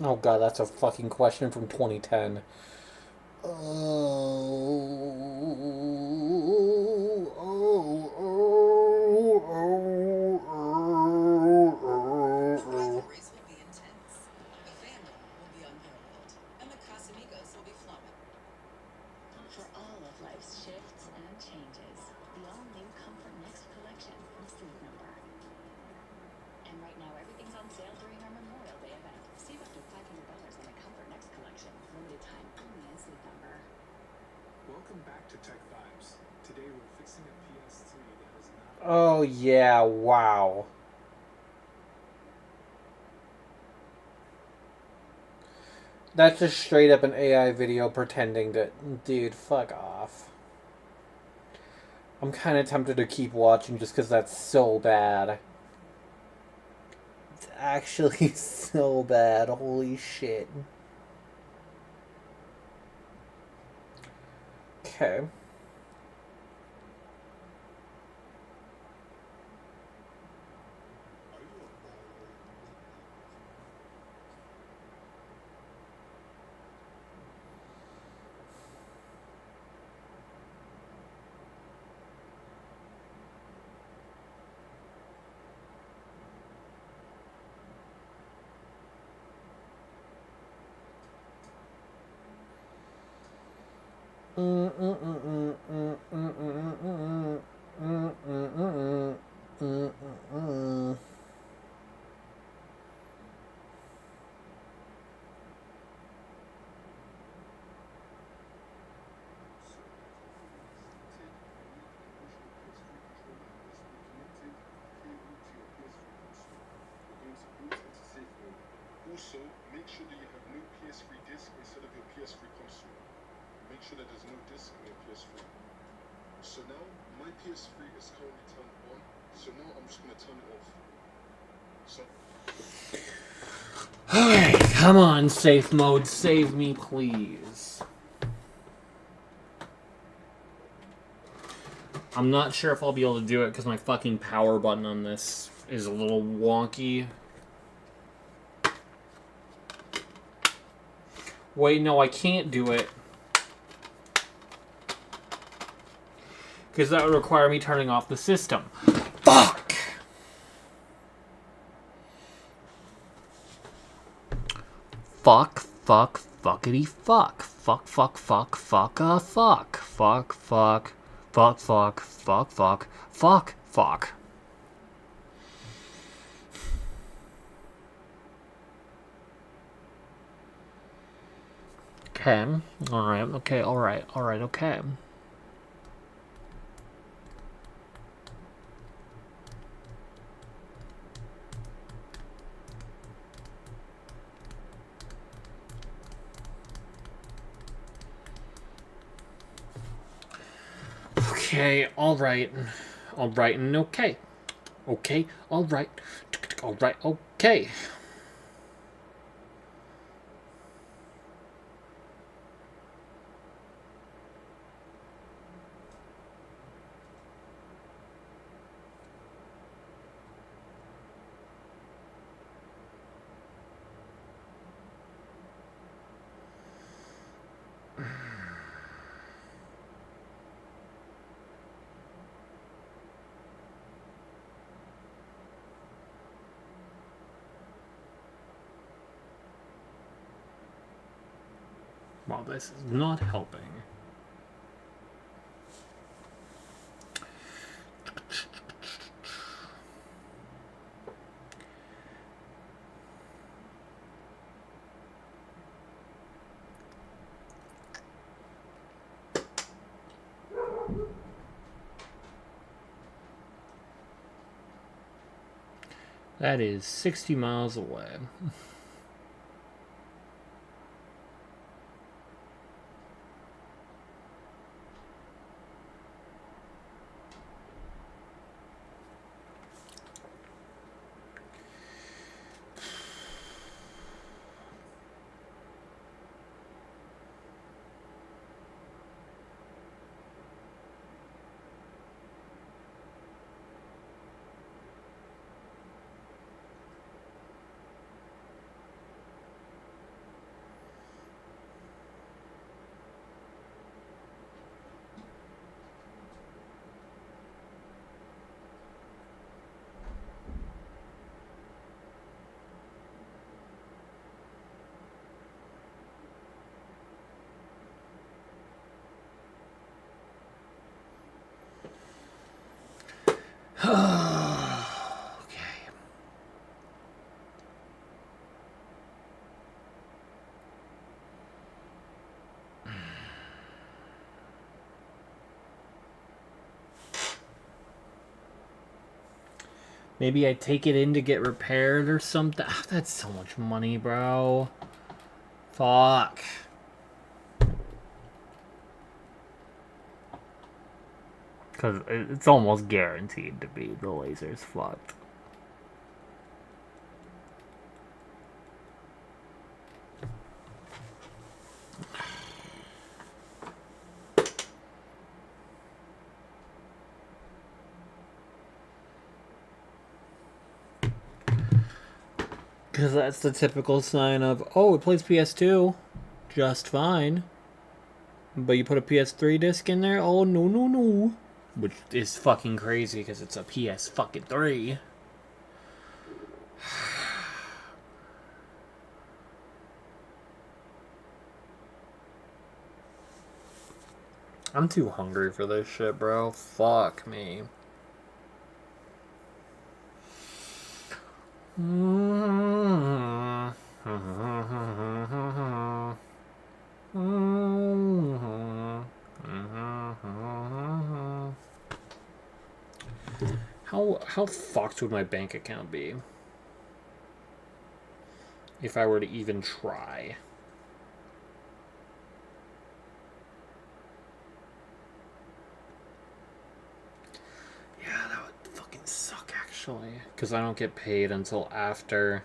Oh god, that's a fucking question from 2010. Rivalries will be intense. The fandom will be unparalleled. And the Casamigos will be flowing. Life's shifts and changes. The all-new Comfort Next collection from Sleep Number. And right now, everything's on sale during our Memorial Day event. Save up to $500 on the Comfort Next collection. Limited time only at Sleep Number. Welcome back to Tech Vibes. Today we're fixing a PS3 that is not... Oh, yeah, wow. That's just straight up an AI video pretending to... Dude, fuck off. I'm kind of tempted to keep watching just because that's so bad. It's actually so bad. Holy shit. Okay. Also, make sure that you have no PS3 disc instead of your PS3 console. Make sure that there's no disc in your PS3. So now, my PS3 is currently turned on, so now I'm just going to turn it off. So... Alright, come on, safe mode, save me, please. I'm not sure if I'll be able to do it because my fucking power button on this is a little wonky. Wait, no, I can't do it. Because that would require me turning off the system. Fuck! Fuck, fuckity fuck. Fuck, fuck, fuck, fuck, fuck. Fuck, fuck, fuck, fuck, fuck, fuck, fuck, fuck. Okay, alright, okay, alright, okay. Okay, alright, and okay. Okay, alright, okay. Well, this is not helping. That is 60 miles away. Maybe I take it in to get repaired or something. Ah, that's so much money, bro. Fuck. Because it's almost guaranteed to be the laser's fucked. Because that's the typical sign of, oh, it plays PS2 just fine. But you put a PS3 disc in there? Oh, no, no, no. Which is fucking crazy because it's a PS fucking 3. I'm too hungry for this shit, bro. Fuck me. How fucked would my bank account be if I were to even try? Yeah, that would fucking suck actually, because I don't get paid until after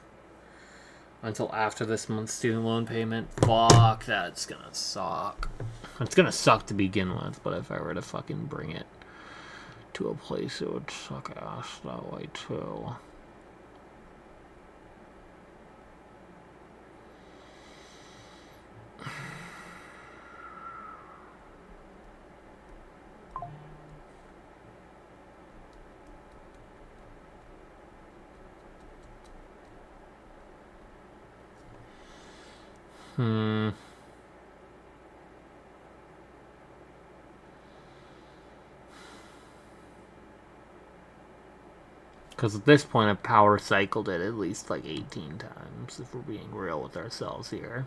this month's student loan payment. Fuck, that's gonna suck. It's gonna suck to begin with, but if I were to fucking bring it to a place, it would suck ass that way too. Because at this point, I've power cycled it at least like 18 times, if we're being real with ourselves here.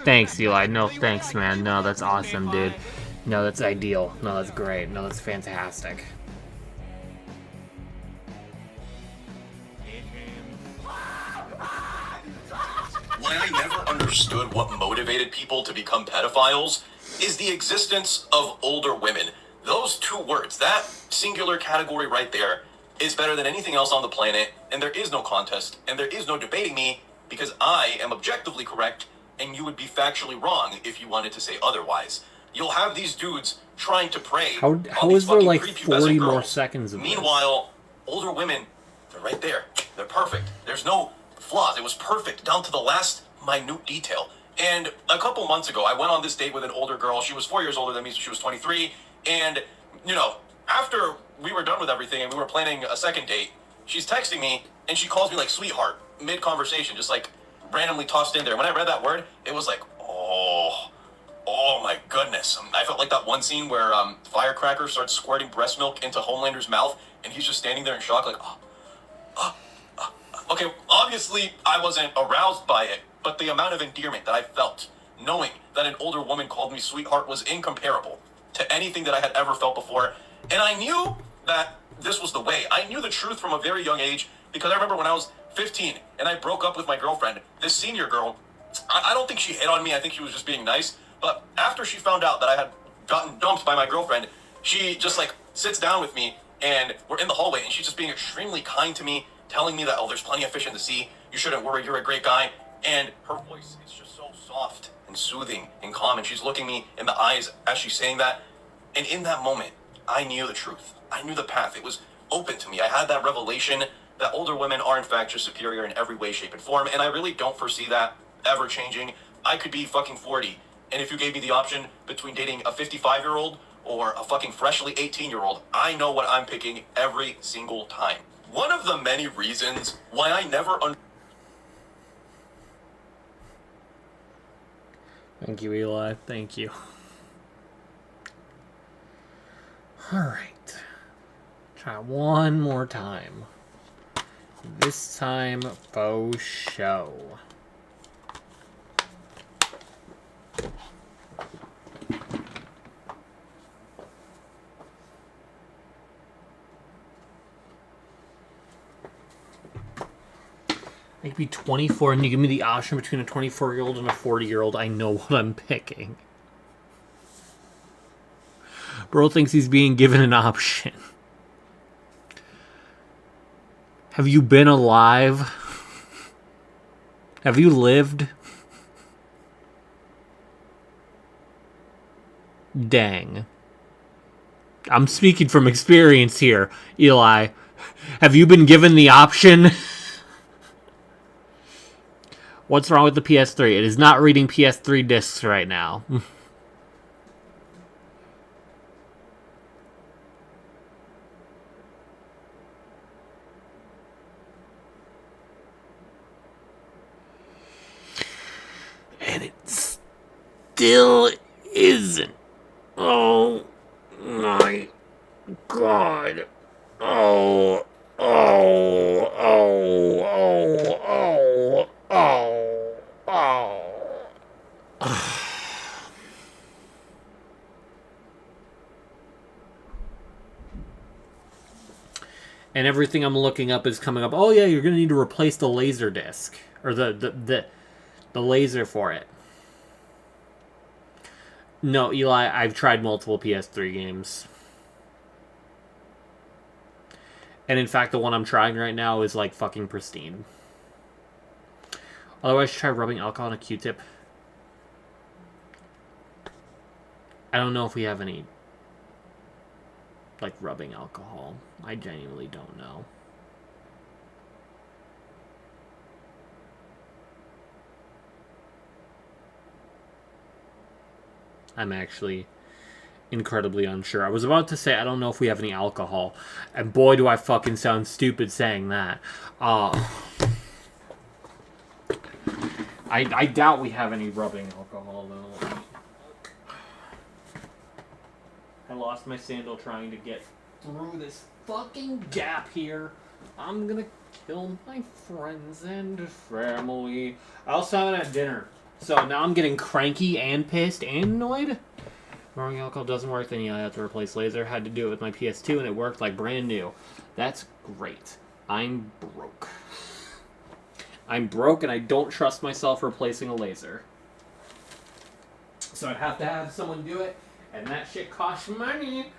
Thanks, Eli. No, thanks, man. No, that's awesome, dude. No, that's ideal. No, that's great. No, that's fantastic. Why I never understood what motivated people to become pedophiles is the existence of older women. Those two words, that singular category right there, is better than anything else on the planet, and there is no contest, and there is no debating me, because I am objectively correct, and you would be factually wrong if you wanted to say otherwise. You'll have these dudes trying to prey How on is these there fucking like prepubescent 40 girls. more seconds of this? Meanwhile, older women, they're right there. They're perfect. There's no flaws. It was perfect down to the last minute detail. And a couple months ago, I went on this date with an older girl. She was 4 years older than me, so she was 23. And, you know, after we were done with everything and we were planning a second date, she's texting me and she calls me like sweetheart mid-conversation, just like randomly tossed in there. When I read that word, it was like, oh my goodness. I felt like that one scene where Firecracker starts squirting breast milk into Homelander's mouth and he's just standing there in shock like, Okay, obviously I wasn't aroused by it, but the amount of endearment that I felt knowing that an older woman called me sweetheart was incomparable to anything that I had ever felt before. And I knew that this was the way. I knew the truth from a very young age because I remember when I was 15 and I broke up with my girlfriend, this senior girl, I don't think she hit on me. I think she was just being nice. But after she found out that I had gotten dumped by my girlfriend, she just like sits down with me and we're in the hallway and she's just being extremely kind to me, telling me that, oh, there's plenty of fish in the sea. You shouldn't worry. You're a great guy. And her voice is just so soft and soothing and calm. And she's looking me in the eyes as she's saying that. And in that moment, I knew the truth. I knew the path. It was open to me. I had that revelation that older women are in fact just superior in every way, shape, and form, and I really don't foresee that ever changing. I could be fucking 40, and if you gave me the option between dating a 55-year-old or a fucking freshly 18-year-old, I know what I'm picking every single time. One of the many reasons why I never Thank you, Eli. Thank you. Alright. Try one more time. This time, faux show. I could be 24 and you give me the option between a 24-year-old and a 40-year-old. I know what I'm picking. Bro thinks he's being given an option. Have you been alive? Have you lived? Dang. I'm speaking from experience here, Eli. Have you been given the option? What's wrong with the PS3? It is not reading PS3 discs right now. And it still isn't. Oh my god. Oh, oh, oh, oh, oh, oh, oh. And everything I'm looking up is coming up. Oh yeah, you're gonna need to replace the laser disc. Or the laser for it. No, Eli, I've tried multiple PS3 games. And in fact, the one I'm trying right now is like fucking pristine. Otherwise, try rubbing alcohol on a Q-tip. I don't know if we have any like rubbing alcohol. I genuinely don't know. I'm actually incredibly unsure. I was about to say I don't know if we have any alcohol, and boy do I fucking sound stupid saying that. I doubt we have any rubbing alcohol though. I lost my sandal trying to get through this fucking gap here. I'm gonna kill my friends and family. I also haven't had dinner. So now I'm getting cranky and pissed and annoyed. Rubbing alcohol doesn't work, then yeah, I have to replace laser. Had to do it with my PS2 and it worked like brand new. That's great. I'm broke. I'm broke and I don't trust myself replacing a laser. So I'd have to have someone do it, and that shit costs money.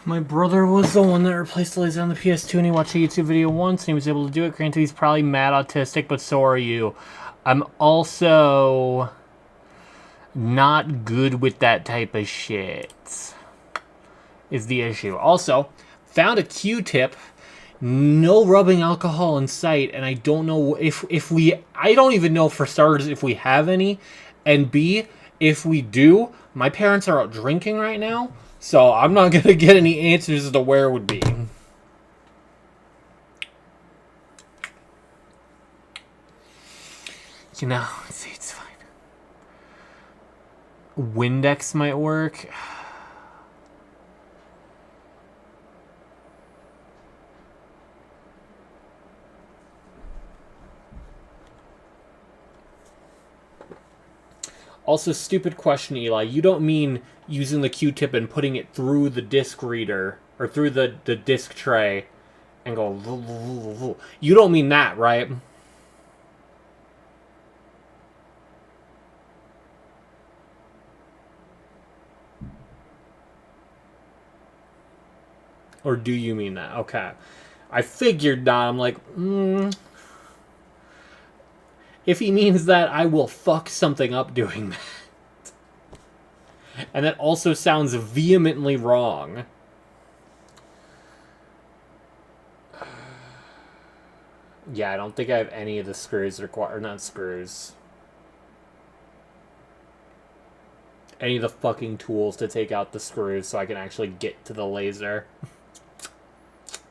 My brother was the one that replaced the laser on the PS2, and he watched a YouTube video once, and he was able to do it. Granted, he's probably mad autistic, but so are you. I'm also not good with that type of shit, is the issue. Also, found a Q-tip, no rubbing alcohol in sight, and I don't know if we... I don't even know, for starters, if we have any, and B, if we do, my parents are out drinking right now, so I'm not going to get any answers as to where it would be. You know, it's fine. Windex might work. Also, stupid question, Eli. You don't mean using the Q-tip and putting it through the disc reader, or through the disc tray, and go... You don't mean that, right? Or do you mean that? Okay. I figured not. I'm like, If he means that, I will fuck something up doing that. And that also sounds vehemently wrong. Yeah, I don't think I have any of the screws required. Or not screws. Any of the fucking tools to take out the screws so I can actually get to the laser.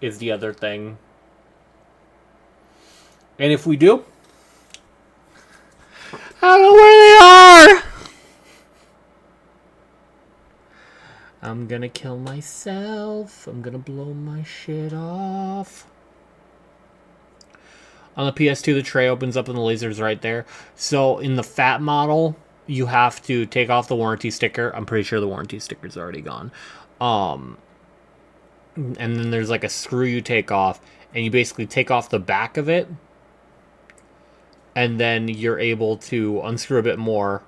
Is the other thing. And if we do, I don't know where they are! I'm gonna kill myself. I'm gonna blow my shit off. On the PS2, the tray opens up and the laser's right there. So in the fat model, you have to take off the warranty sticker. I'm pretty sure the warranty sticker's already gone. And then there's like a screw you take off, and you basically take off the back of it, and then you're able to unscrew a bit more,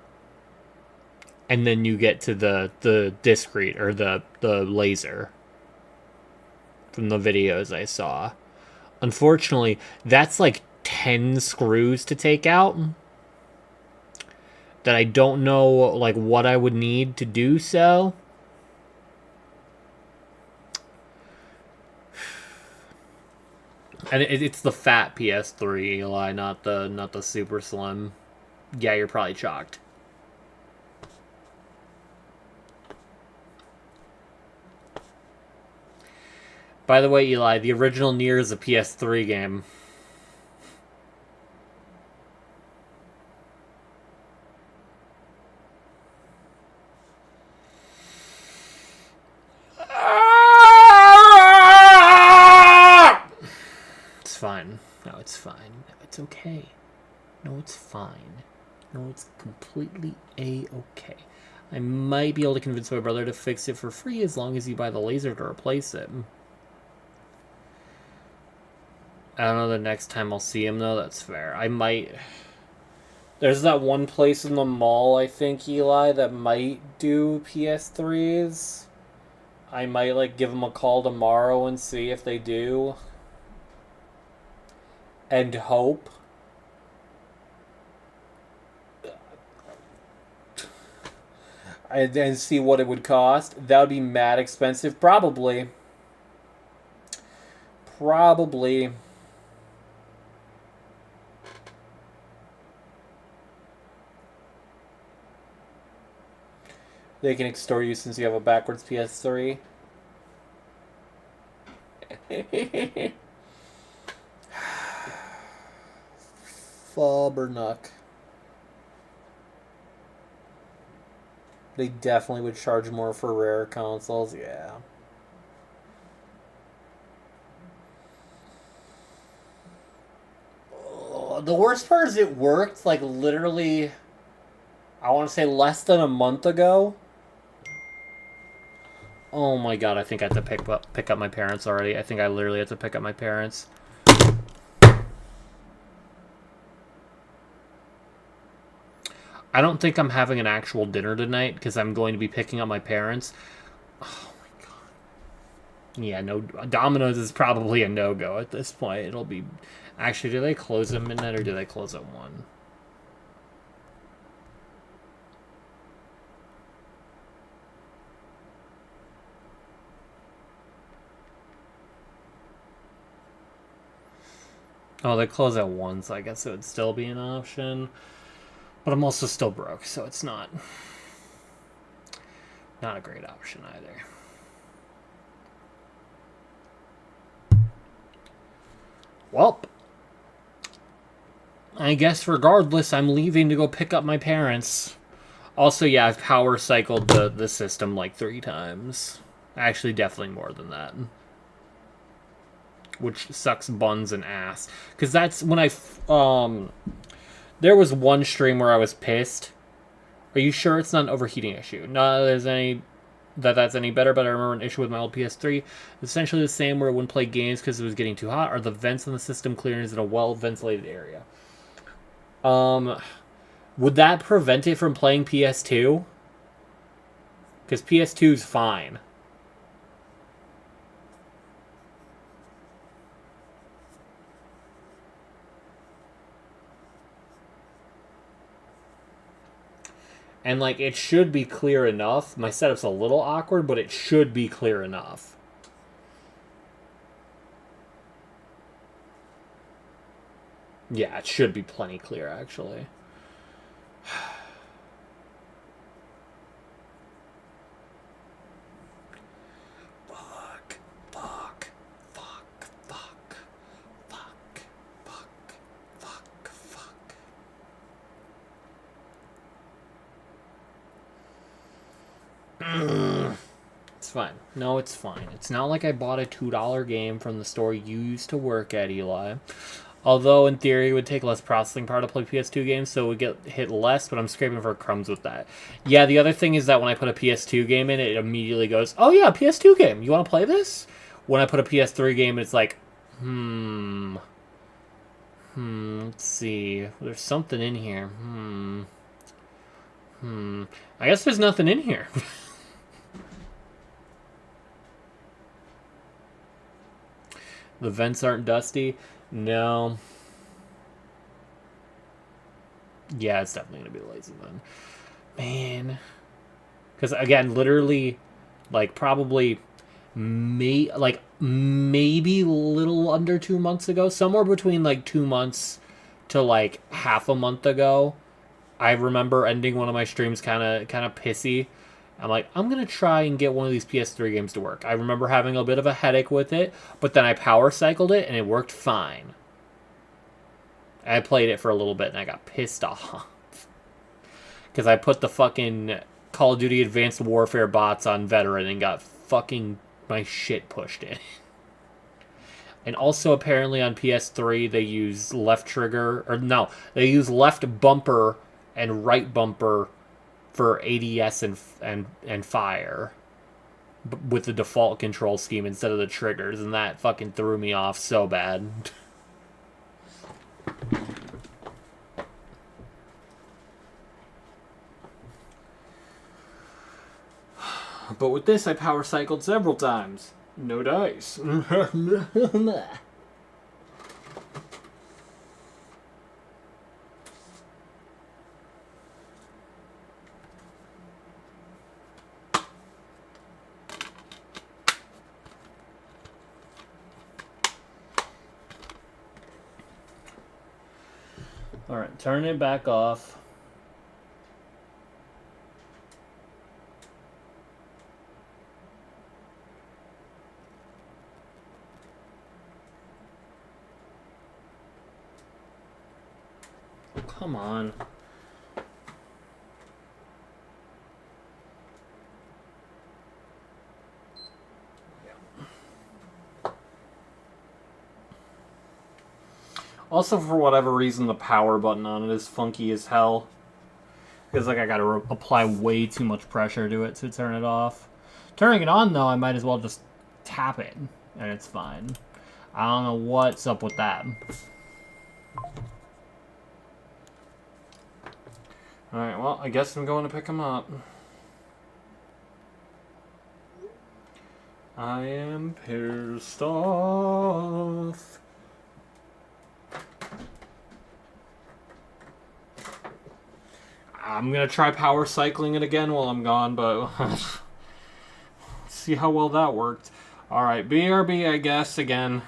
and then you get to the disc read, or the laser from the videos I saw. Unfortunately, that's like 10 screws to take out that I don't know like what I would need to do so. And it's the fat PS3, Eli, not the super slim. Yeah, you're probably shocked. By the way, Eli, the original Nier is a PS3 game. It's fine. No, it's fine. No, it's okay. No, it's fine. No, it's completely A-okay. I might be able to convince my brother to fix it for free as long as you buy the laser to replace it. I don't know the next time I'll see him, though. That's fair. I might... There's that one place in the mall, I think, Eli, that might do PS3s. I might, like, give them a call tomorrow and see if they do. And hope. And see what it would cost. That would be mad expensive. Probably. Probably. They can extort you since you have a backwards PS3. Fubbernuck. They definitely would charge more for rare consoles, yeah. The worst part is it worked, like, literally, I want to say less than a month ago. Oh my god, I think I have to pick up my parents already. I think I literally have to pick up my parents. I don't think I'm having an actual dinner tonight because I'm going to be picking up my parents. Oh my god. Yeah, no, Domino's is probably a no-go at this point. It'll be... Actually, do they close at midnight or do they close at 1? Oh, they close at 1, so I guess it would still be an option. But I'm also still broke, so it's not a great option either. Well, I guess regardless, I'm leaving to go pick up my parents. Also, yeah, I've power cycled the system like 3 times. Actually, definitely more than that. Which sucks buns and ass. Because that's when there was one stream where I was pissed. Are you sure it's not an overheating issue? Not that there's that's any better, but I remember an issue with my old PS3. Essentially the same where it wouldn't play games because it was getting too hot. Are the vents in the system clearance in a well-ventilated area? Would that prevent it from playing PS2? Because PS2's fine. And, like, it should be clear enough. My setup's a little awkward, but it should be clear enough. Yeah, it should be plenty clear, actually. It's fine. No, it's fine. It's not like I bought a $2 game from the store you used to work at, Eli. Although, in theory, it would take less processing power to play PS2 games, so it would get hit less, but I'm scraping for crumbs with that. Yeah, the other thing is that when I put a PS2 game in, it immediately goes, oh yeah, PS2 game, you want to play this? When I put a PS3 game, it's like, let's see. There's something in here. I guess there's nothing in here. The vents aren't dusty? No. Yeah, it's definitely going to be the lazy one. Man. Because, again, literally, like, probably, maybe a little under 2 months ago, somewhere between, like, 2 months to, like, half a month ago, I remember ending one of my streams kind of pissy. I'm like, I'm going to try and get one of these PS3 games to work. I remember having a bit of a headache with it, but then I power cycled it, and it worked fine. I played it for a little bit, and I got pissed off. Because I put the fucking Call of Duty Advanced Warfare bots on Veteran and got fucking my shit pushed in. And also, apparently, on PS3, they use left trigger, or no, they use left bumper and right bumper for ADS and fire with the default control scheme instead of the triggers, and that fucking threw me off so bad. But with this, I power cycled several times. No dice. Alright, turn it back off. Come on. Also, for whatever reason, the power button on it is funky as hell. Because, like, I gotta apply way too much pressure to it to turn it off. Turning it on, though, I might as well just tap it, and it's fine. I don't know what's up with that. Alright, well, I guess I'm going to pick him up. I am pissed off. I'm gonna try power cycling it again while I'm gone, but see how well that worked. Alright, BRB, I guess, again.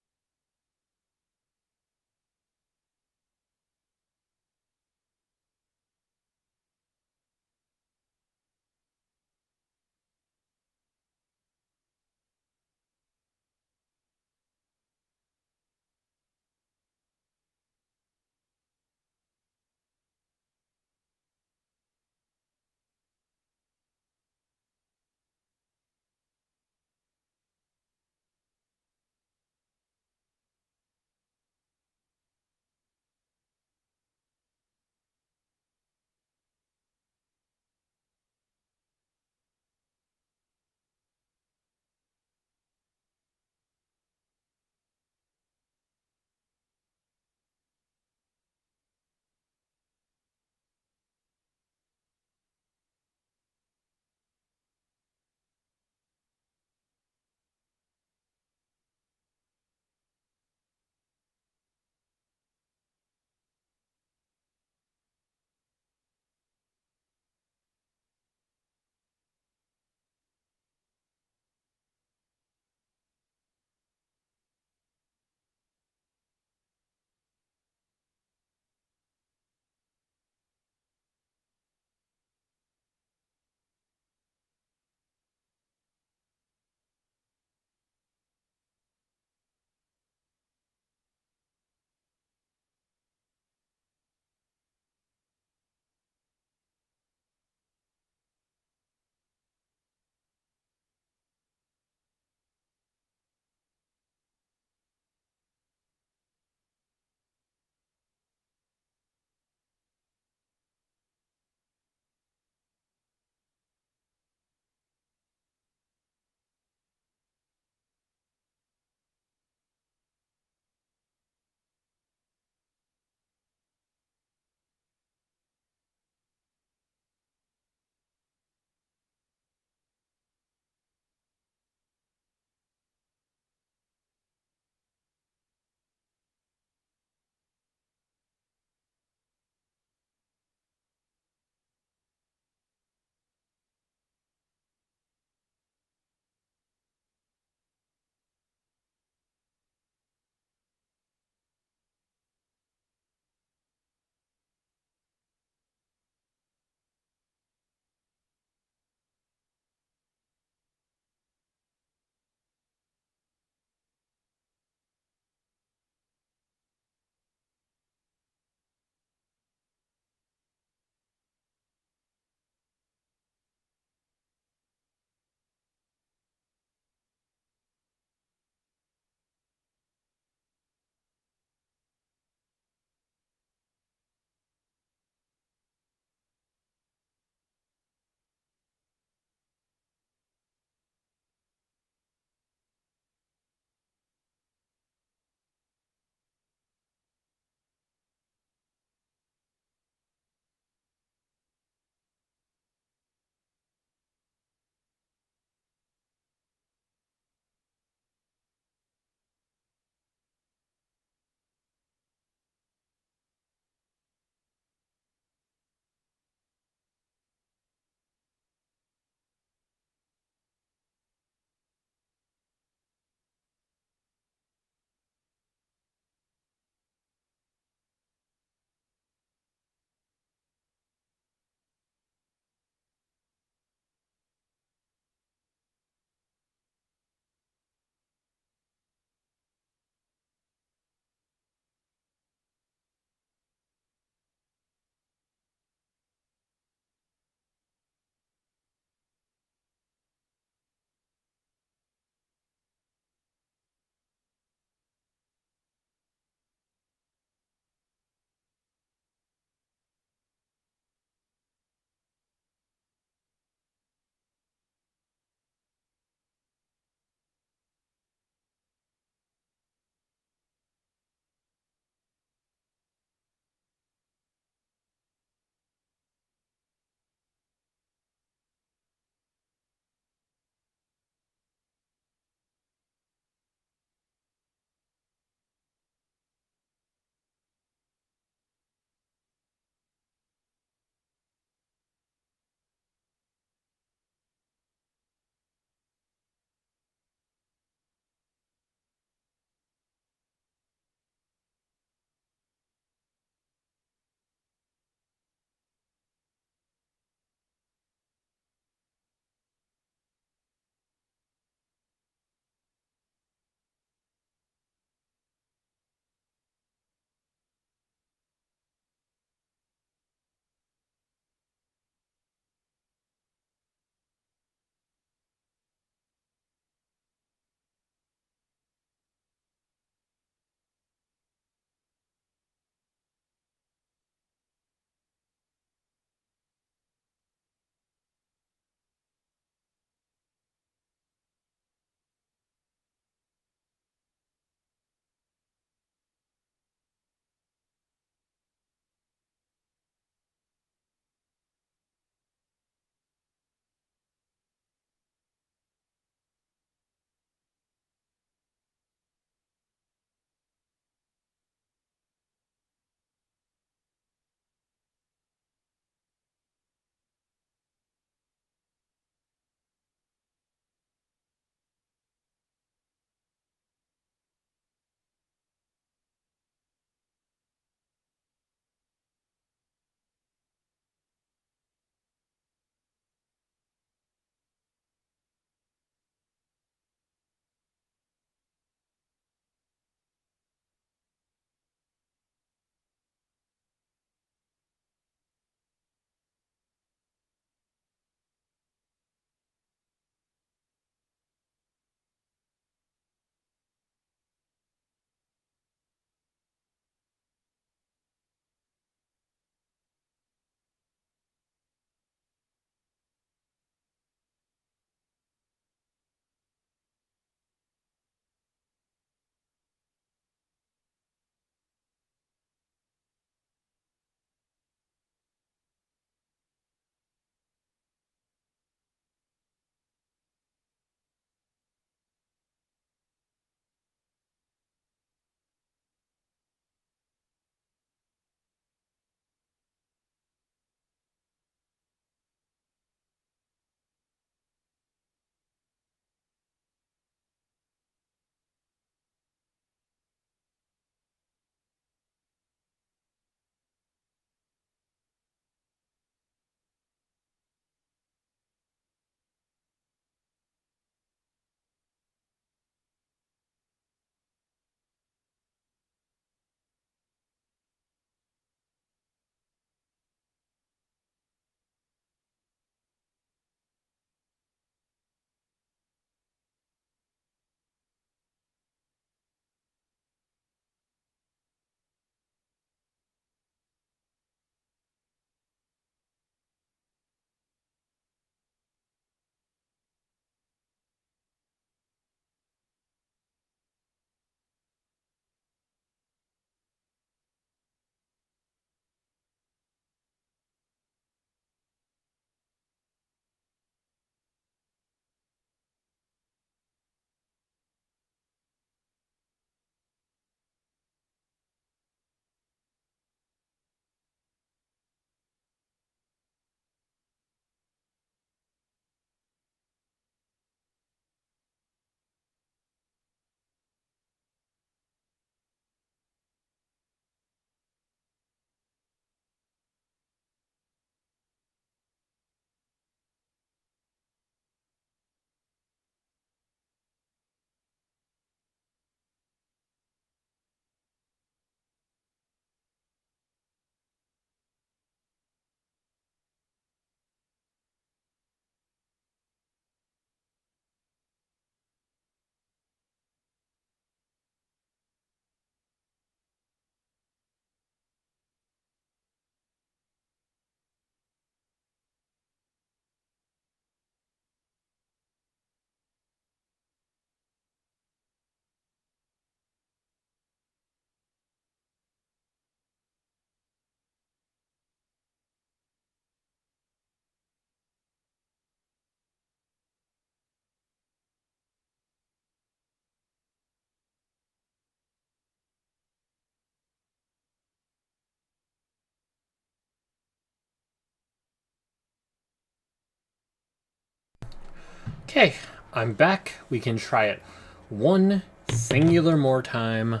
Okay, I'm back. We can try it one singular more time.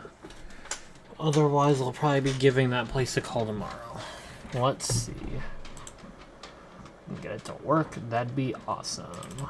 Otherwise, I'll probably be giving that place a call tomorrow. Let's see. Get it to work. That'd be awesome.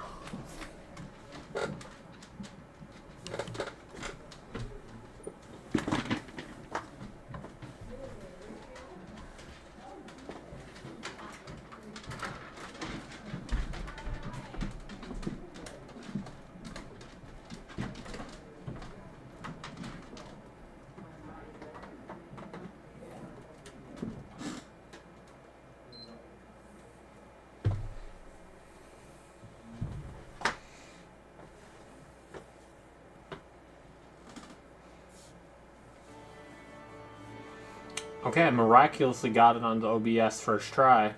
Okay, I miraculously got it onto OBS first try.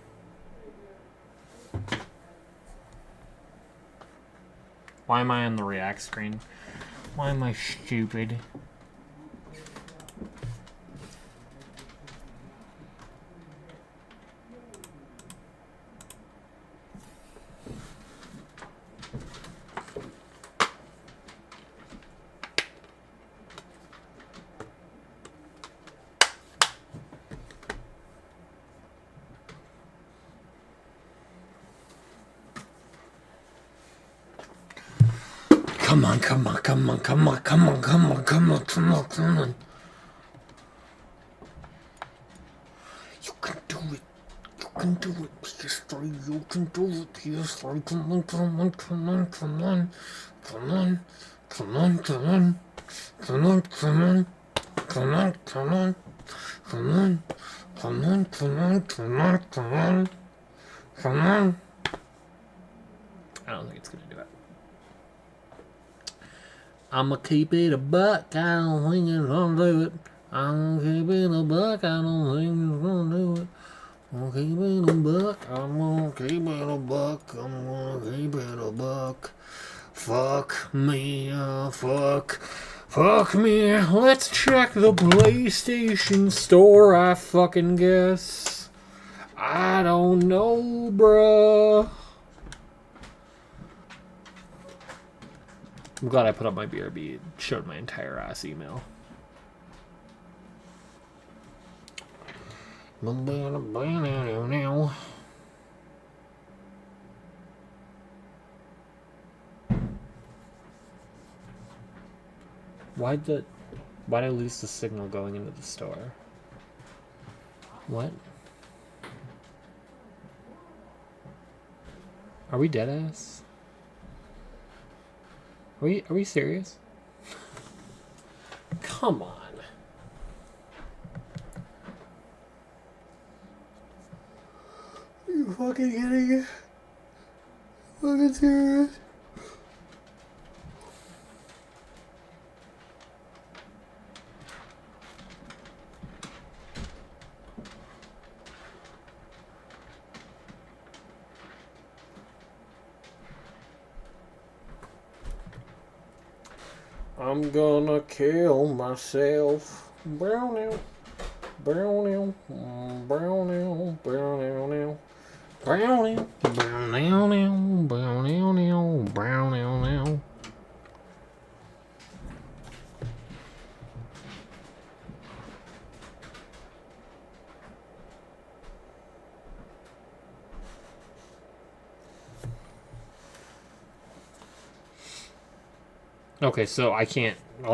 Why am I on the React screen? Why am I stupid? Come on, come on, come on, come on, come on, come on, come on, come on, come on. You can do it. You can do it, PS3. You can do it, PS3. Come on, come on, come on, come on. Come on, come on, come on. Come on, come on. Come on, come on. Come on. Come on, come on, come on, come on. Come on. I don't think it's gonna do it. I'ma keep it a buck, I don't think it's gonna do it. I'm gonna keep it a buck, I don't think it's gonna do it. I'm gonna keep it a buck, I'm gonna keep it a buck, I'm gonna keep it a buck. Fuck me, fuck me. Let's check the PlayStation Store, I fucking guess. I don't know, bruh. I'm glad I put up my BRB. It showed my entire ass email. Why'd I lose the signal going into the store? What? Are we dead ass? Are we serious? Come on. Are you fucking kidding me? Fucking serious? I'm gonna kill myself. Brown out. Brown out. Brown out. Brown out. Brown out. Brown out. Brown out. Brown out. Okay, so I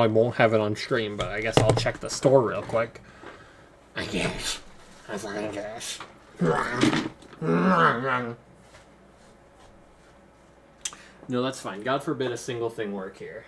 won't have it on stream, but I guess I'll check the store real quick. I guess. I fucking guess. No, that's fine. God forbid a single thing work here.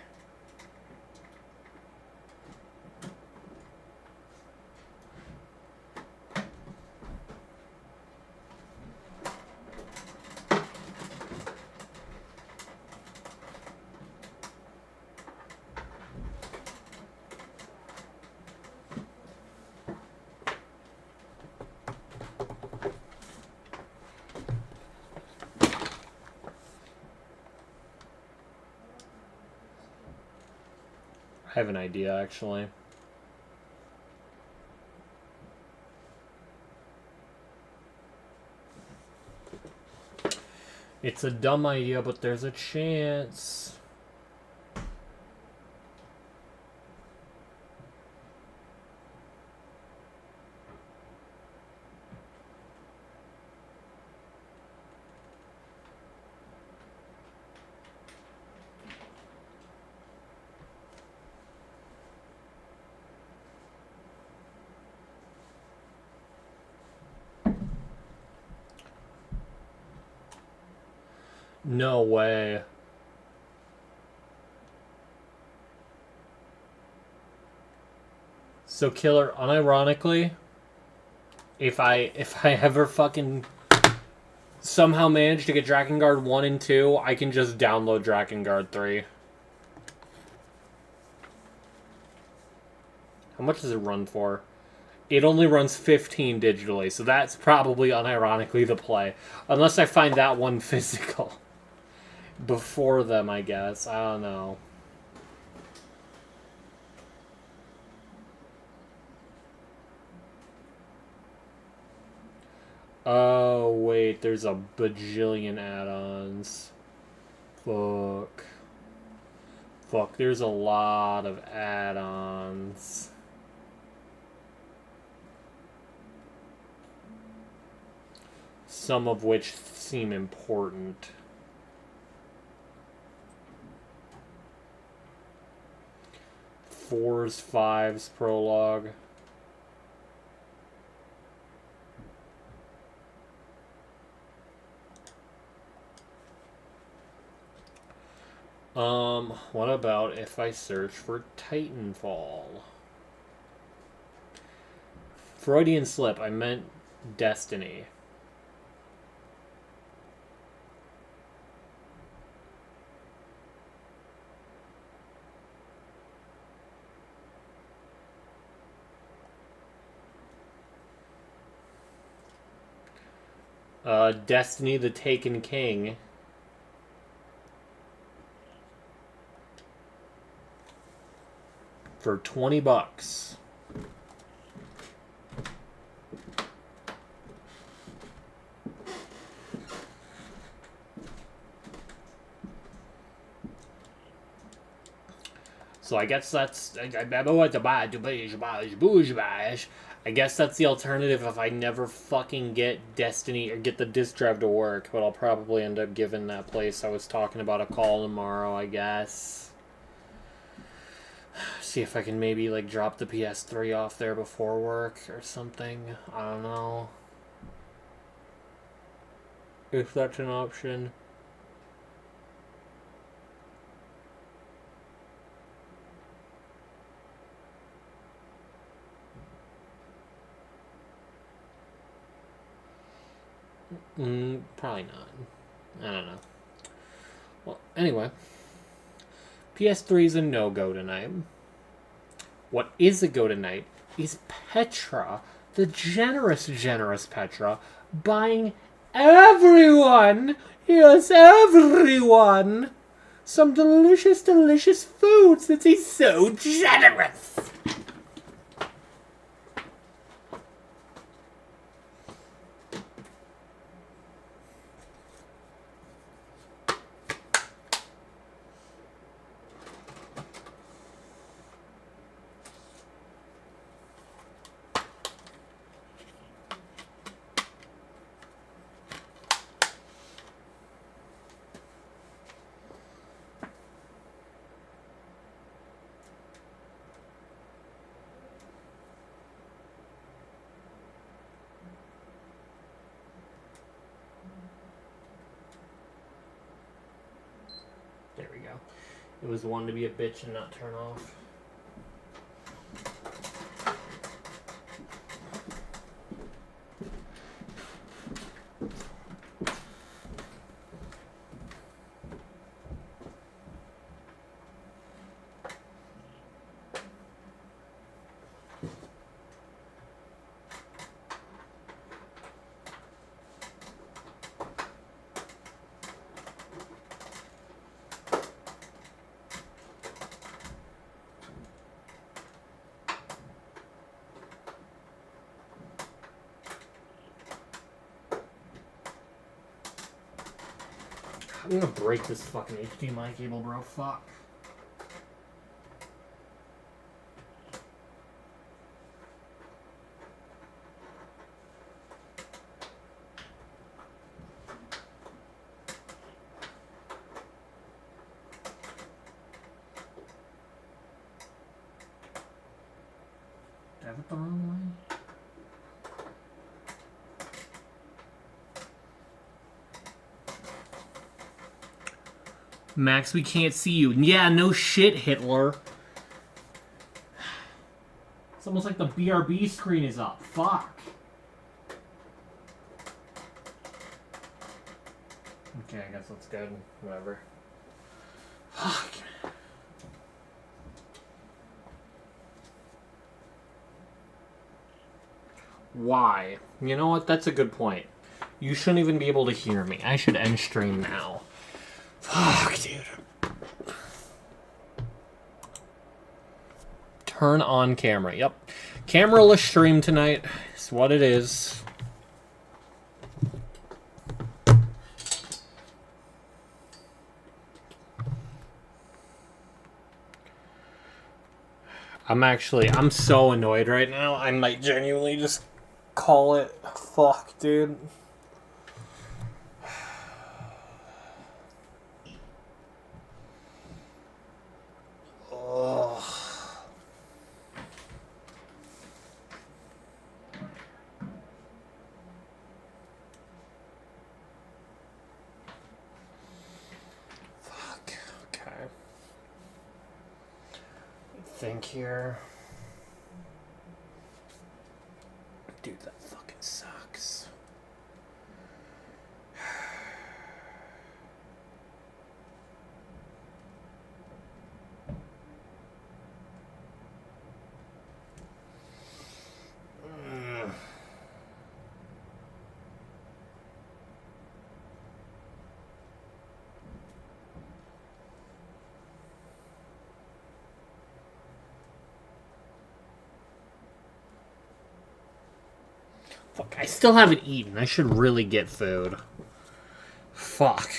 I have an idea, actually. It's a dumb idea, but there's a chance. No way. So Killer, unironically, if I ever fucking somehow manage to get Drakengard 1 and 2, I can just download Drakengard 3. How much does it run for? It only runs 15 digitally, so that's probably unironically the play. Unless I find that one physical before them, I guess. I don't know. Oh, wait, there's a bajillion add-ons. Fuck. Fuck, there's a lot of add-ons. Some of which seem important. Fours, fives, prologue. What about if I search for Titanfall? Freudian slip, I meant Destiny. Destiny the Taken King. For $20. So I guess that's... I guess that's the alternative if I never fucking get Destiny or get the disc drive to work, but I'll probably end up giving that place I was talking about a call tomorrow, I guess. See if I can maybe like drop the PS3 off there before work or something. I don't know. If that's an option. Probably not. I don't know. Well, anyway. PS3 is a no-go tonight. What is a go tonight is Petra, the generous Petra, buying everyone, yes, everyone, some delicious food since he's so generous. There we go. It was one to be a bitch and not turn off. I'm gonna break this fucking HDMI cable, bro. Fuck. Did I have it the wrong way? Max, we can't see you. Yeah, no shit, Hitler. It's almost like the BRB screen is up. Fuck. Okay, I guess that's good. Whatever. Fuck. Why? You know what? That's a good point. You shouldn't even be able to hear me. I should end stream now. Fuck, dude. Turn on camera. Yep. Cameraless stream tonight is what it is. I'm so annoyed right now. I might genuinely just call it. Fuck, dude. Ugh. Fuck. Okay. Think here. Dude, that fucking sucks. Fuck, I still haven't eaten. I should really get food. Fuck.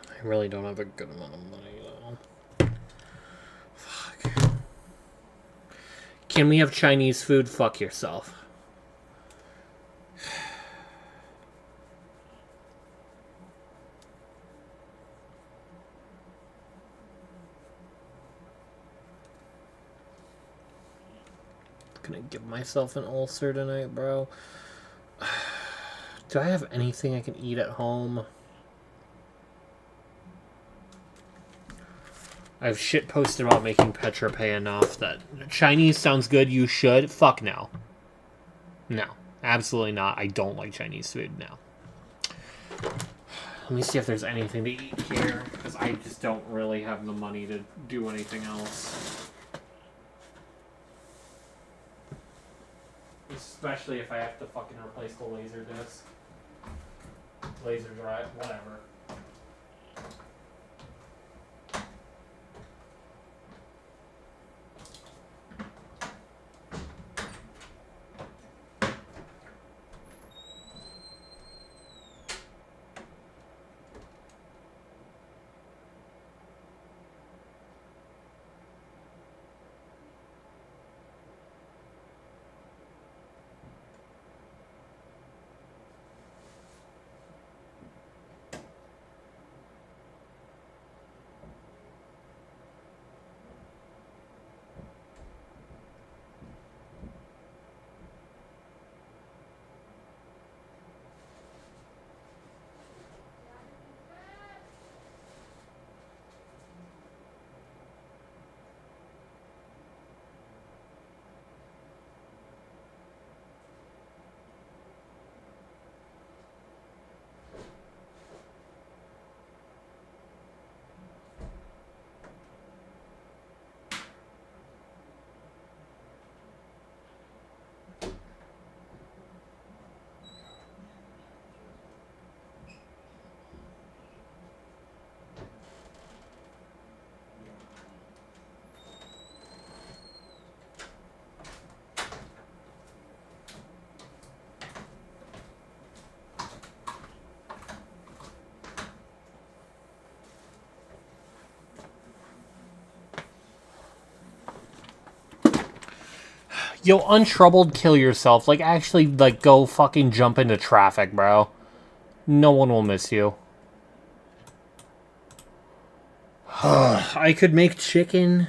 I really don't have a good amount of money, though. Fuck. Can we have Chinese food? Fuck yourself. Gonna give myself an ulcer tonight, bro. Do I have anything I can eat at home? I've shit posted about making Petra pay enough that Chinese sounds good, you should. Fuck no. No. Absolutely not. I don't like Chinese food now. Let me see if there's anything to eat here, because I just don't really have the money to do anything else. Especially if I have to fucking replace the laser disc. Laser drive, whatever. Yo, untroubled, kill yourself. Like, actually, like, go fucking jump into traffic, bro. No one will miss you. I could make chicken.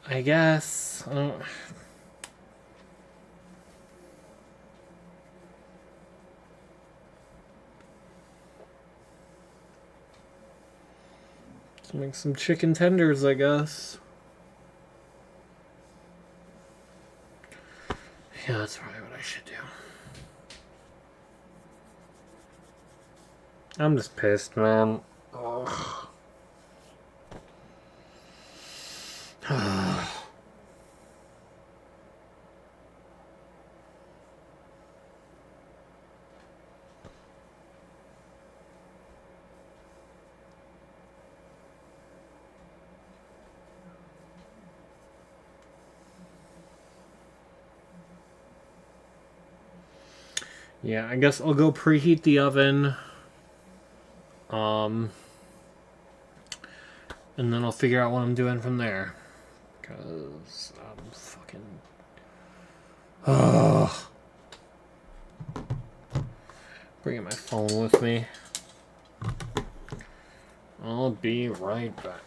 I guess. Let's make some chicken tenders, I guess. Yeah, that's probably what I should do. I'm just pissed, man. Ugh. Yeah, I guess I'll go preheat the oven. And then I'll figure out what I'm doing from there. Because I'm fucking... Bringing my phone with me. I'll be right back.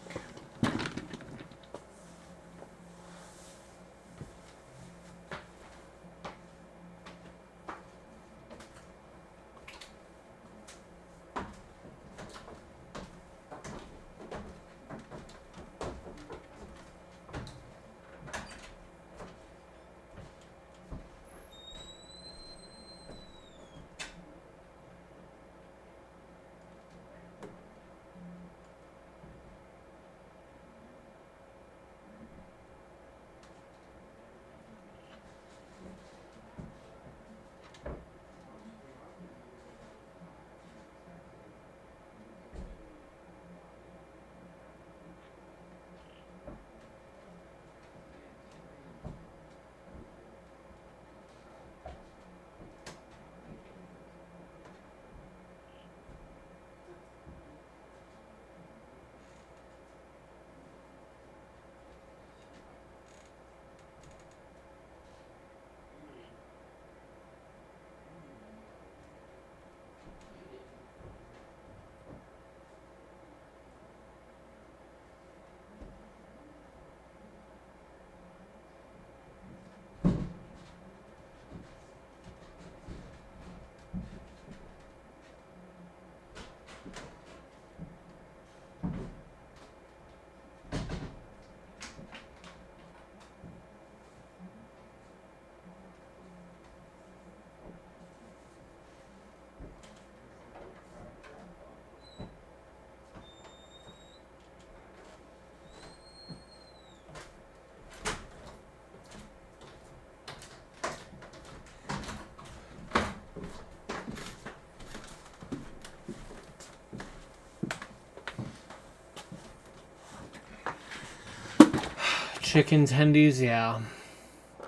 Chicken tendies, yeah.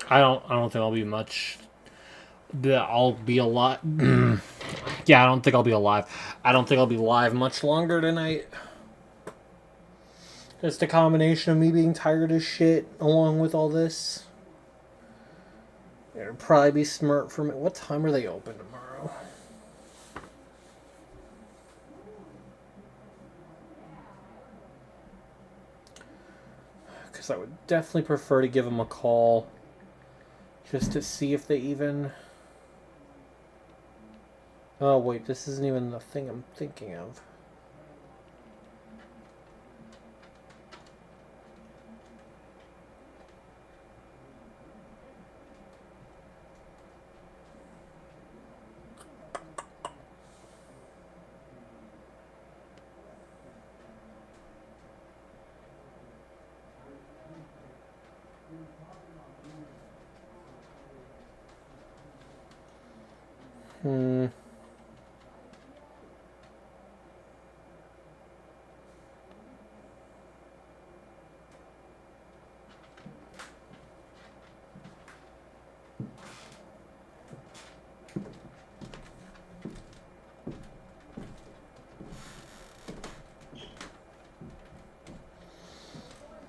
I don't think I'll be much. I'll be a lot. Yeah, I don't think I'll be alive. I don't think I'll be live much longer tonight. Just a combination of me being tired as shit, along with all this. It'd probably be smart for me. What time are they open tomorrow? Because I would definitely prefer to give them a call. Just to see if they even... Oh, wait, this isn't even the thing I'm thinking of.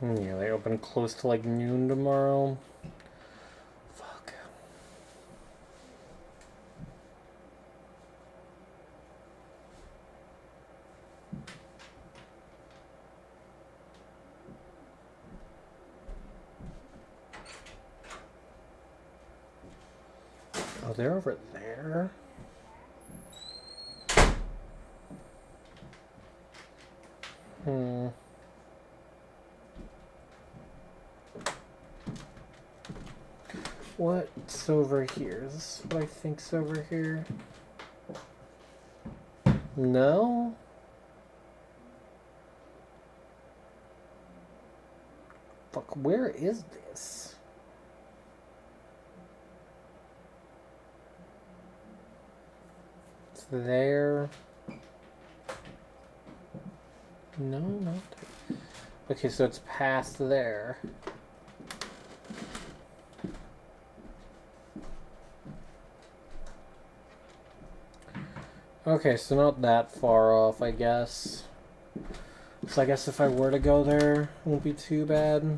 Yeah, they open close to like noon tomorrow. they're over there. Hmm. What's over here? Is this what I think's over here? No? Fuck, where is this? It's there. No, not there. Okay, so it's past there. Okay, so not that far off, I guess. So I guess if I were to go there, it won't be too bad.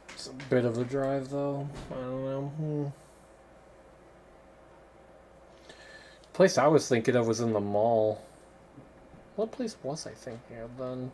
It's a bit of a drive, though. I don't know. The place I was thinking of was in the mall. What place was I thinking of then?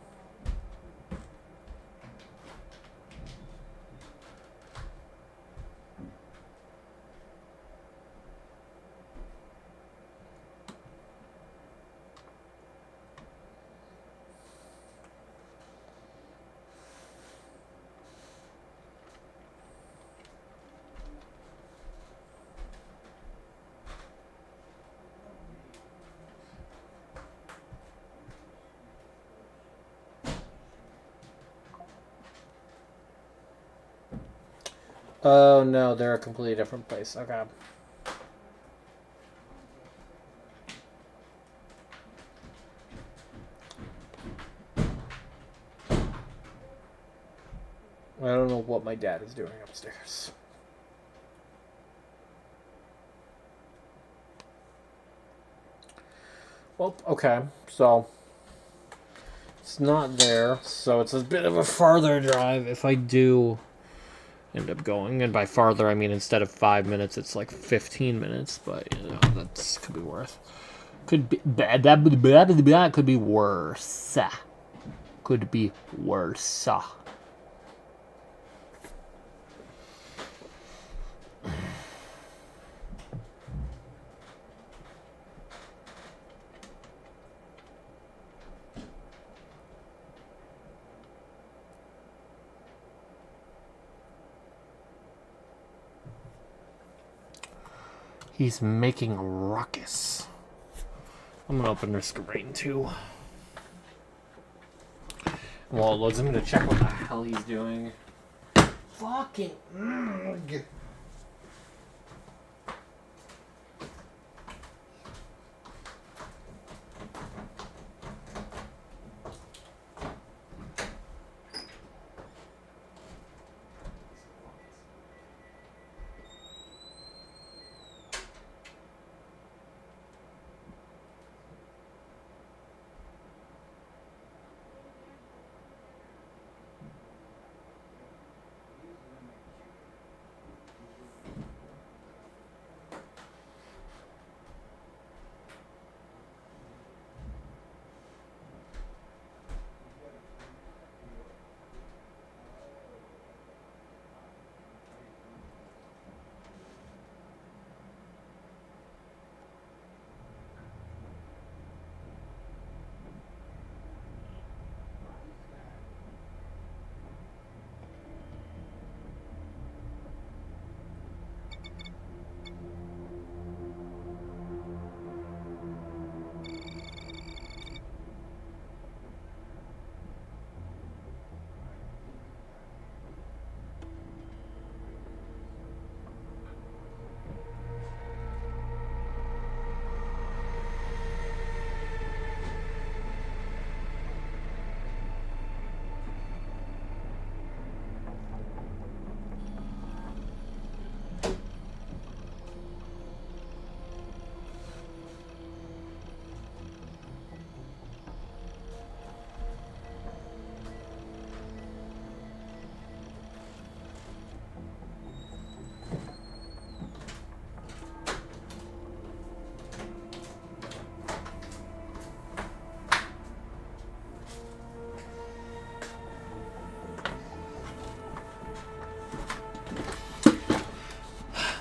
Oh no, they're a completely different place. Okay. I don't know what my dad is doing upstairs. Well, okay, so it's not there, so it's a bit of a farther drive if I do end up going, and by farther I mean instead of 5 minutes it's like 15 minutes, but you know, that's could be worse. Could be bad. That could be worse. Could be worse. He's making a ruckus. I'm gonna open their screen too. While it loads, I'm gonna check what the hell he's doing. Fucking.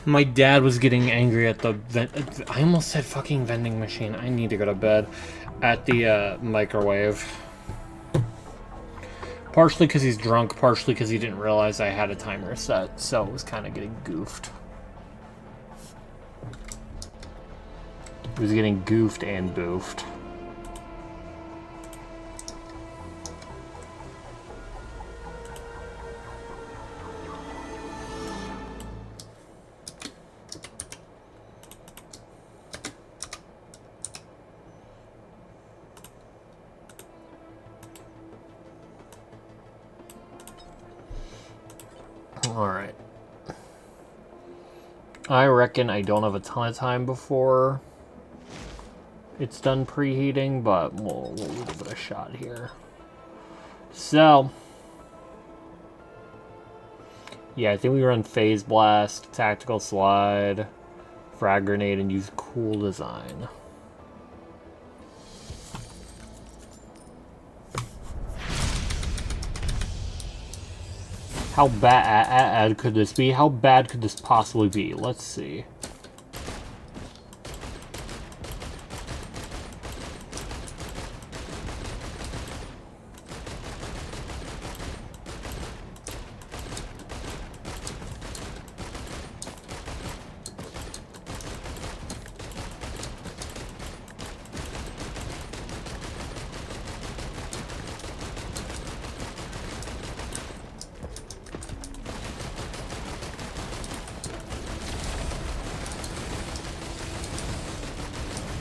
My dad was getting angry at the I almost said fucking vending machine. I need to go to bed. At the microwave. Partially because he's drunk, partially because he didn't realize I had a timer set, so it was kind of getting goofed. He was getting goofed and boofed. Alright. I reckon I don't have a ton of time before it's done preheating, but we'll give it a shot here. So, yeah, I think we run Phase Blast, Tactical Slide, Frag Grenade, and use Cool Design. How bad could this be? How bad could this possibly be? Let's see.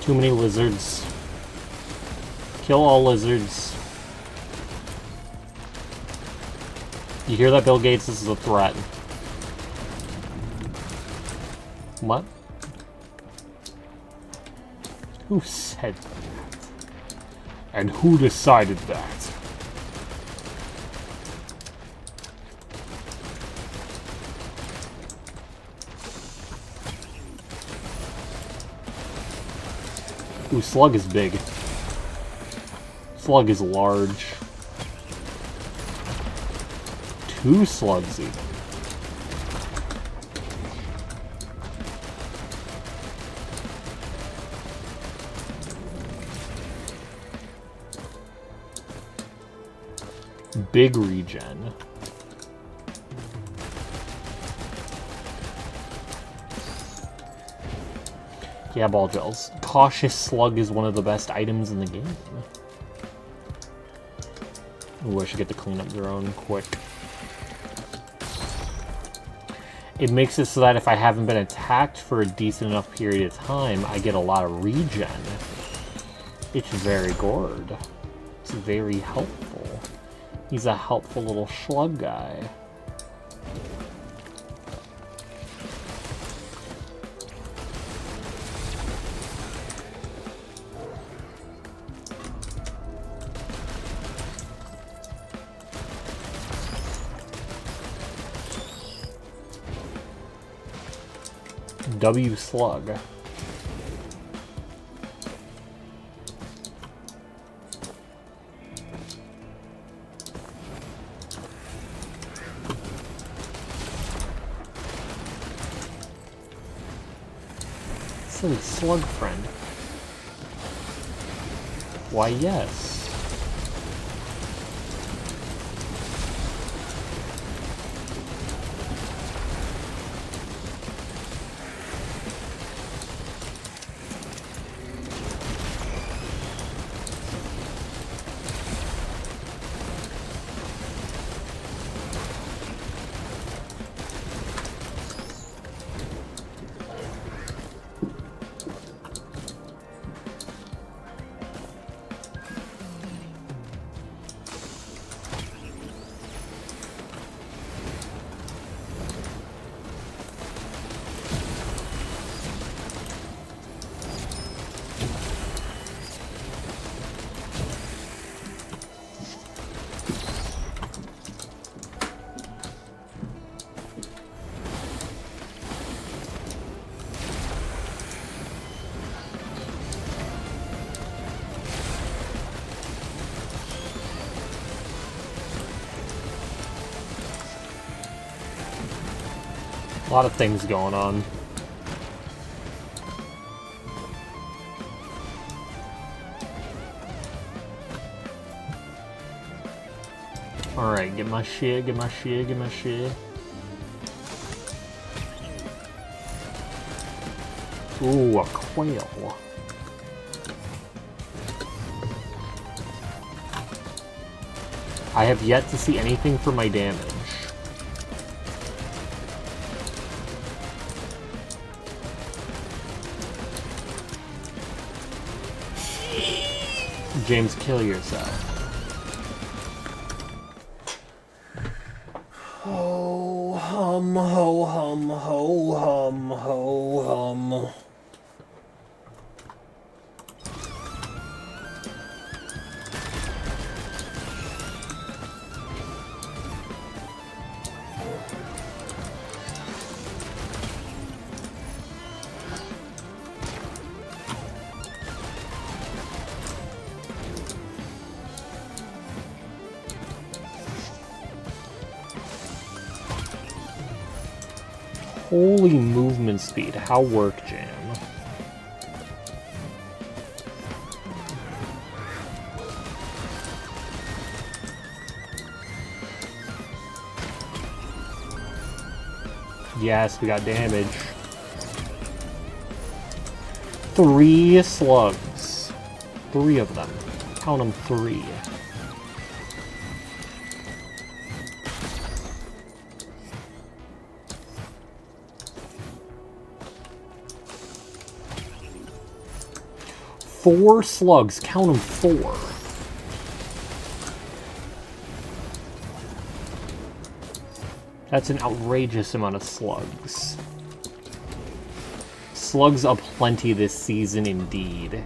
Too many lizards. Kill all lizards. You hear that, Bill Gates? This is a threat. What? Who said that? And who decided that? Ooh, Slug is big. Slug is large. 2 slugs even. Big regen. Yeah, ball gels. Cautious Slug is one of the best items in the game. Ooh, I should get the cleanup drone quick. It makes it so that if I haven't been attacked for a decent enough period of time, I get a lot of regen. It's very good. It's very helpful. He's a helpful little slug guy. W Slug. Silly slug friend. Why, yes. A lot of things going on. Alright, get my shit, get my shit, get my shit. Ooh, a quail. I have yet to see anything for my damage. James, kill yourself. Ho hum, ho hum, ho hum, ho hum. Holy movement speed, how work jam. Yes, we got damage. 3 slugs. 3 of them. Count them 3. Four slugs, count them 4. That's an outrageous amount of slugs. Slugs aplenty this season indeed.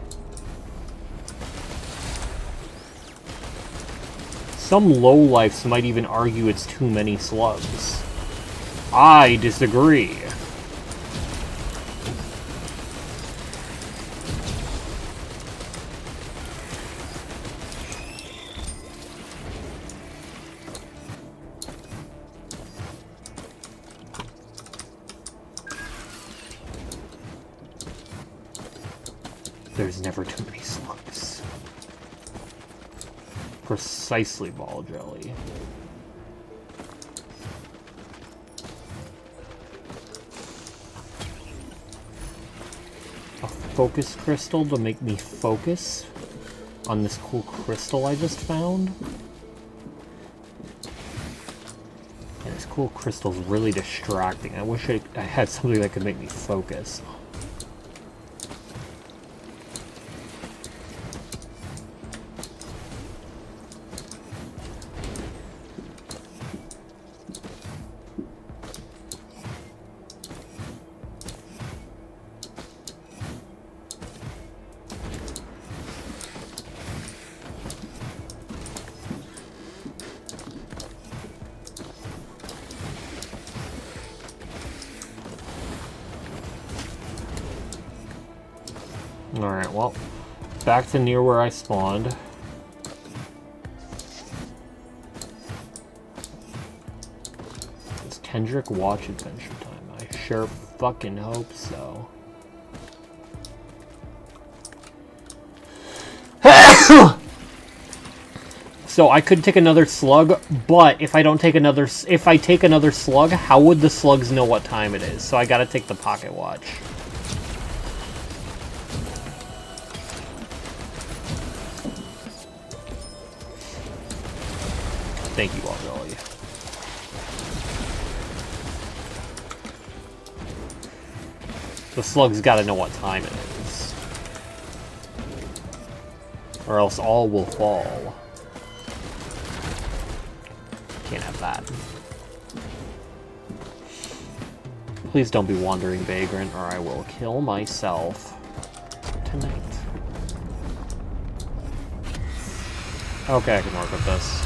Some lowlifes might even argue it's too many slugs. I disagree. There's never too many slugs. Precisely, ball jelly. A focus crystal to make me focus on this cool crystal I just found. And this cool crystal's really distracting. I wish I had something that could make me focus. Alright, well, back to near where I spawned. Does Kendrick watch Adventure Time? I sure fucking hope so. So I could take another slug, but if I take another slug, how would the slugs know what time it is? So I gotta take the pocket watch. Thank you, Walgolly. The slug's gotta know what time it is. Or else all will fall. Can't have that. Please don't be wandering vagrant, or I will kill myself tonight. Okay, I can work with this.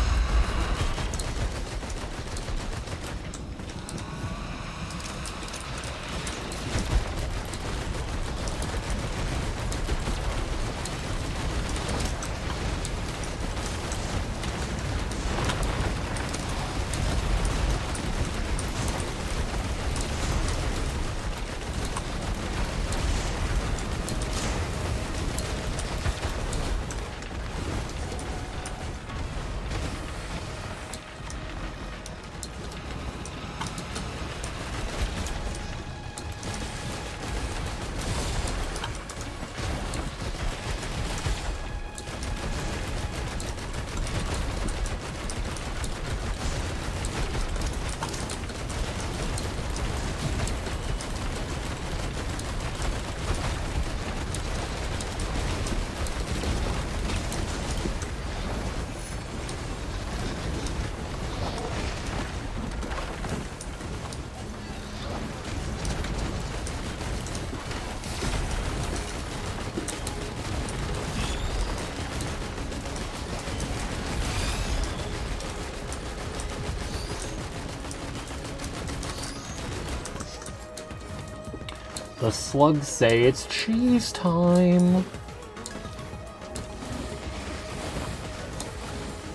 The slugs say it's cheese time.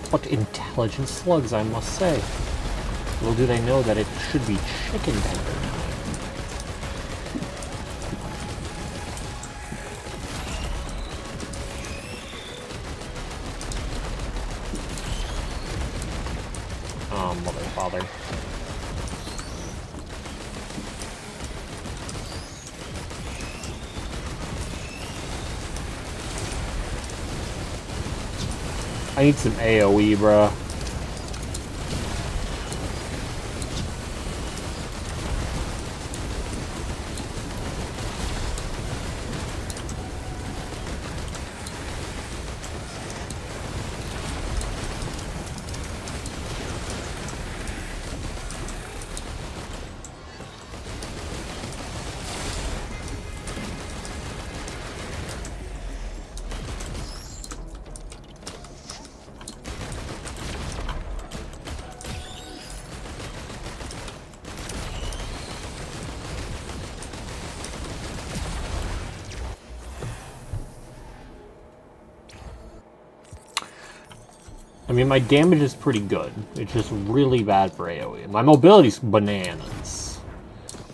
What intelligent slugs, I must say. Little do they know that it should be chicken tender time. Oh, mother and father. I need some AoE, bruh. I mean, my damage is pretty good. It's just really bad for AoE. My mobility's bananas.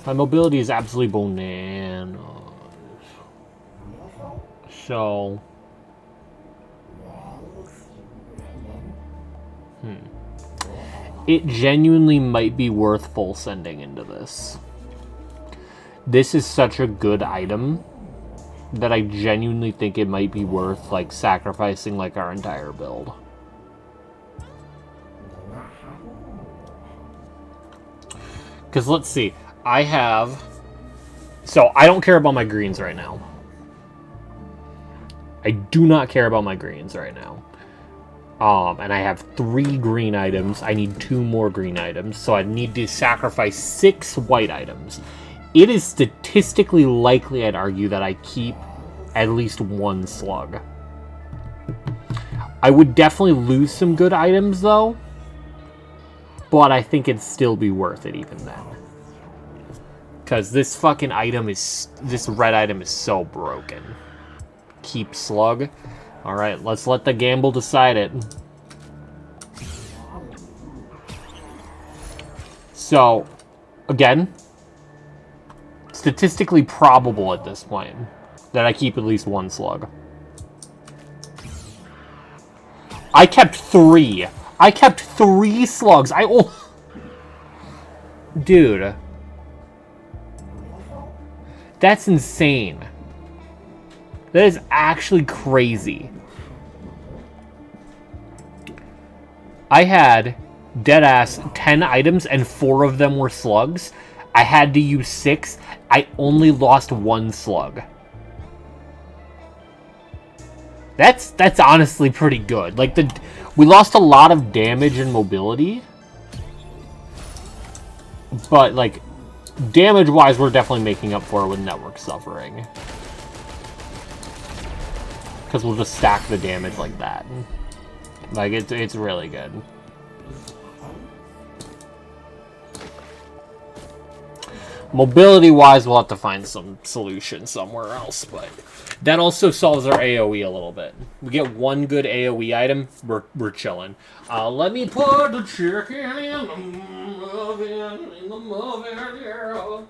My mobility is absolutely bananas. So... It genuinely might be worth full sending into this. This is such a good item that I genuinely think it might be worth, like, sacrificing, like, our entire build. Because let's see, I have... So, I don't care about my greens right now. I do not care about my greens right now. And I have 3 green items. I need 2 more green items. So I need to sacrifice 6 white items. It is statistically likely, I'd argue, that I keep at least 1 slug. I would definitely lose some good items, though. But I think it'd still be worth it even then. Because this fucking item is... This red item is so broken. Keep slug. Alright, let's let the gamble decide it. So, again, statistically probable at this point that I keep at least 1 slug. I kept 3. I kept 3 slugs. Dude. That's insane. That is actually crazy. I had deadass 10 items and 4 of them were slugs. I had to use 6. I only lost 1 slug. That's honestly pretty good. Like, we lost a lot of damage and mobility. But, like, damage-wise, we're definitely making up for it with network suffering. Because we'll just stack the damage like that. Like, it's really good. Mobility-wise, we'll have to find some solution somewhere else, but that also solves our AoE a little bit. We get 1 good AoE item, we're chilling. Let me put the chicken in the oven, yeah.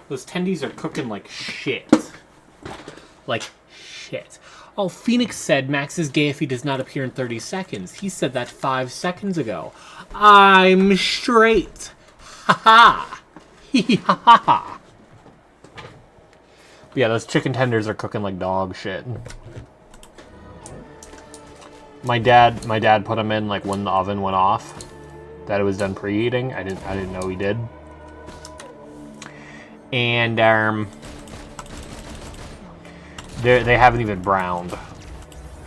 Those tendies are cooking like shit. Like shit. Oh, Phoenix said Max is gay if he does not appear in 30 seconds. He said that 5 seconds ago. I'm straight. Ha ha. Hee ha ha ha. Yeah, those chicken tenders are cooking like dog shit. My dad put them in like when the oven went off. That it was done preheating. I didn't know he did. And they haven't even browned.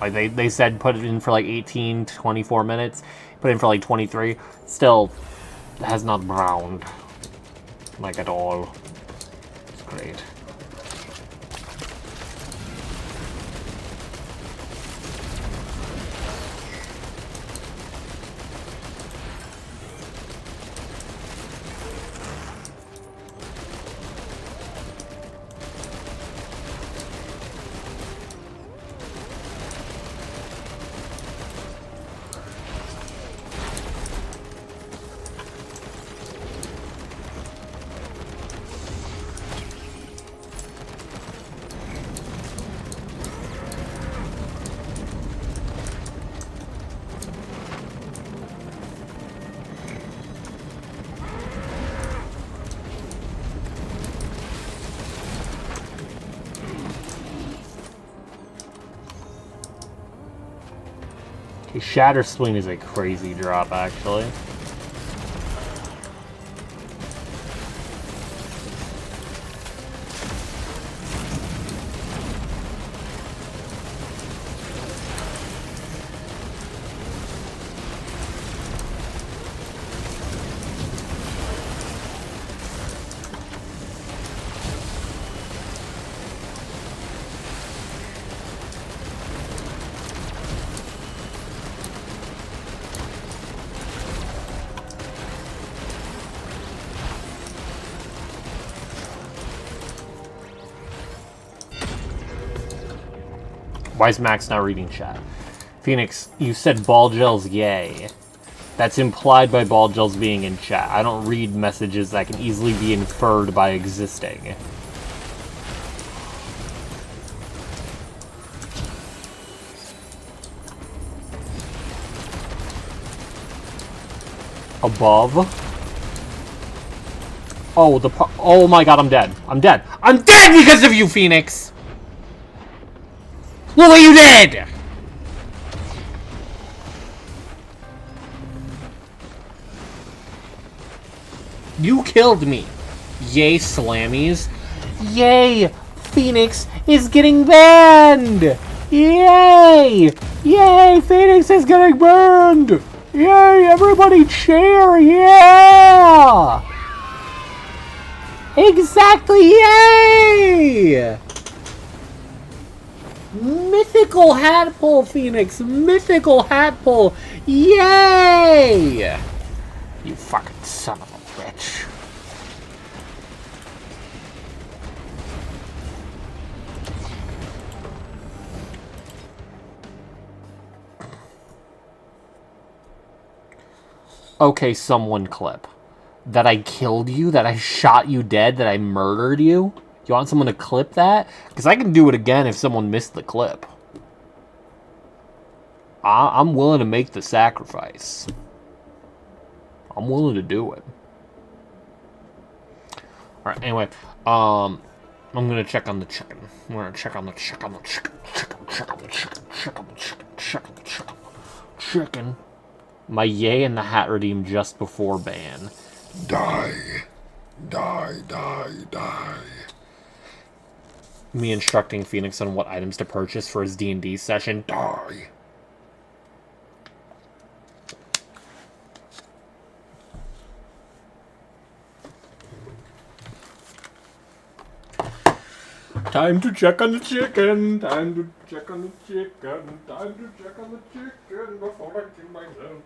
Like they said put it in for like 18 to 24 minutes. Put it in for like 23. Still has not browned. Like at all. It's great. Shatter Swing is a crazy drop, actually. Why is Max not reading chat? Phoenix, you said ball gels yay. That's implied by ball gels being in chat. I don't read messages that can easily be inferred by existing. Above? Oh, oh my god, I'm dead. I'm dead. I'm dead because of you, Phoenix! Look what you did! You killed me. Yay, Slammies. Yay! Phoenix is getting banned! Yay! Yay! Phoenix is getting banned! Yay! Everybody cheer! Yeah! Exactly! Yay! Mythical hat pull, Phoenix! Mythical hat pull! Yay! You fucking son of a bitch. Okay, someone clip. That I killed you? That I shot you dead? That I murdered you? You want someone to clip that? Because I can do it again if someone missed the clip. I'm willing to make the sacrifice. I'm willing to do it. Alright, anyway. I'm gonna check on the chicken. I'm gonna check on the chicken. Chicken. My yay and the hat redeemed just before ban. Die. Die, die, die. Me instructing Phoenix on what items to purchase for his D&D session. Die. Time to check on the chicken. Time to check on the chicken. Time to check on the chicken before I kill myself.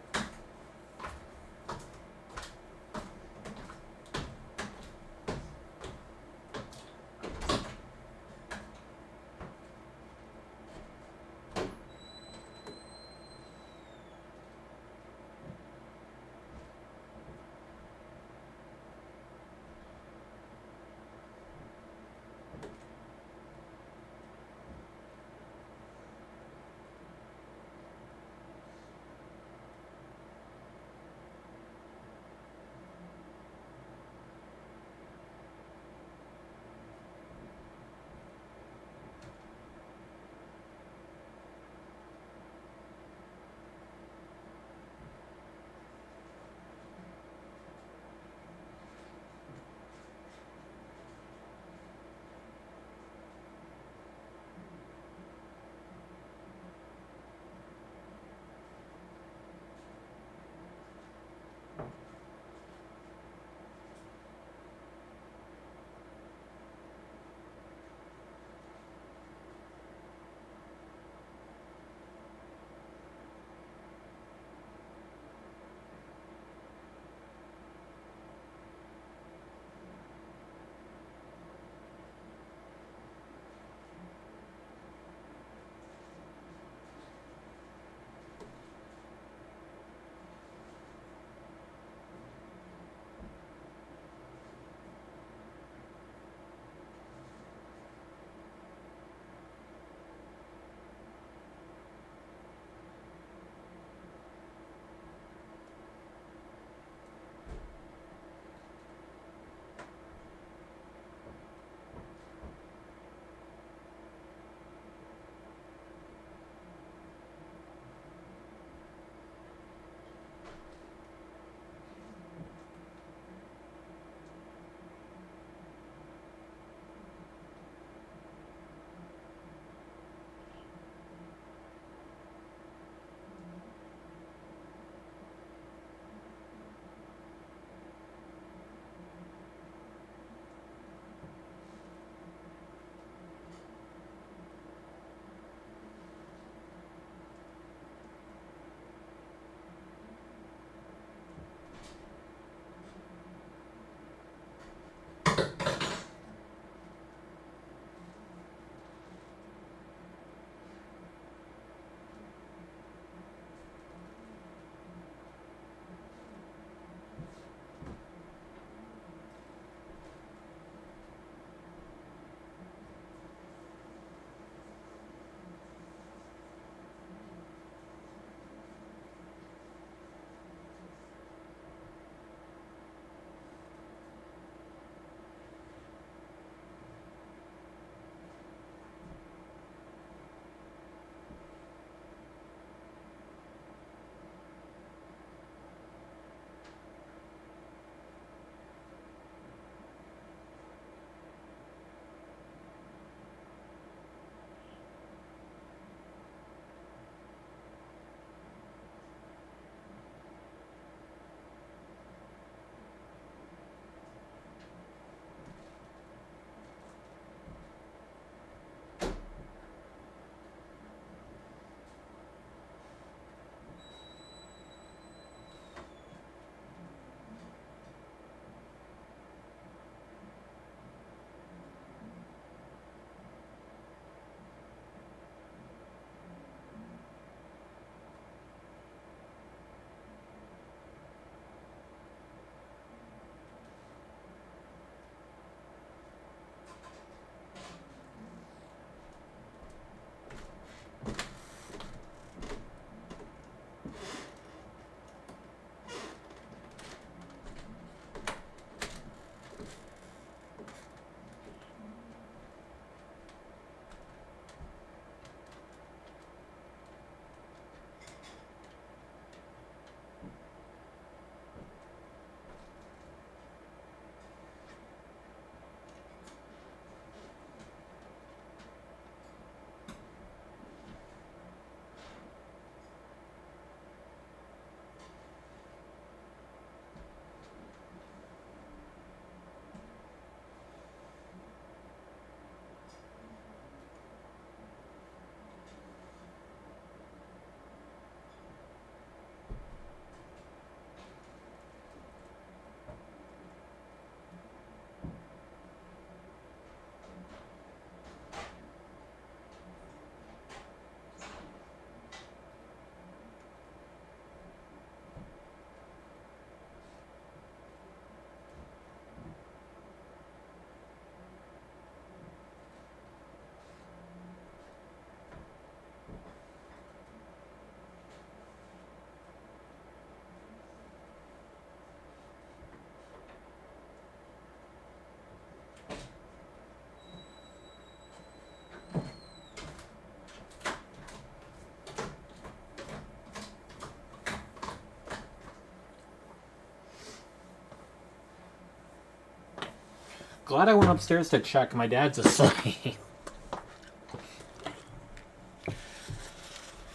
Glad I went upstairs to check. My dad's asleep.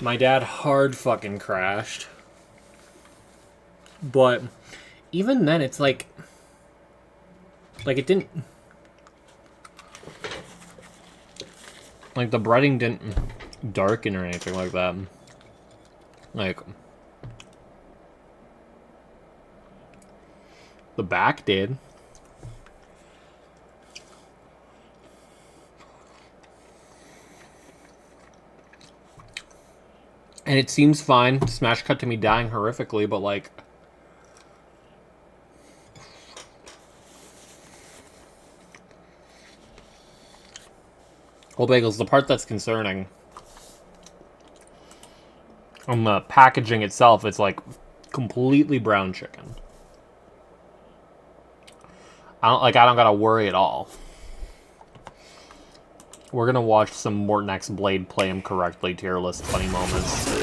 My dad hard fucking crashed. But even then, it's like it didn't... Like, the breading didn't darken or anything like that. Like, the back did. And it seems fine. Smash cut to me dying horrifically, but like... Well, Bagels, the part that's concerning... On the packaging itself, it's like completely brown chicken. I don't gotta worry at all. We're gonna watch some Mortnex Blade play him correctly tier list funny moments.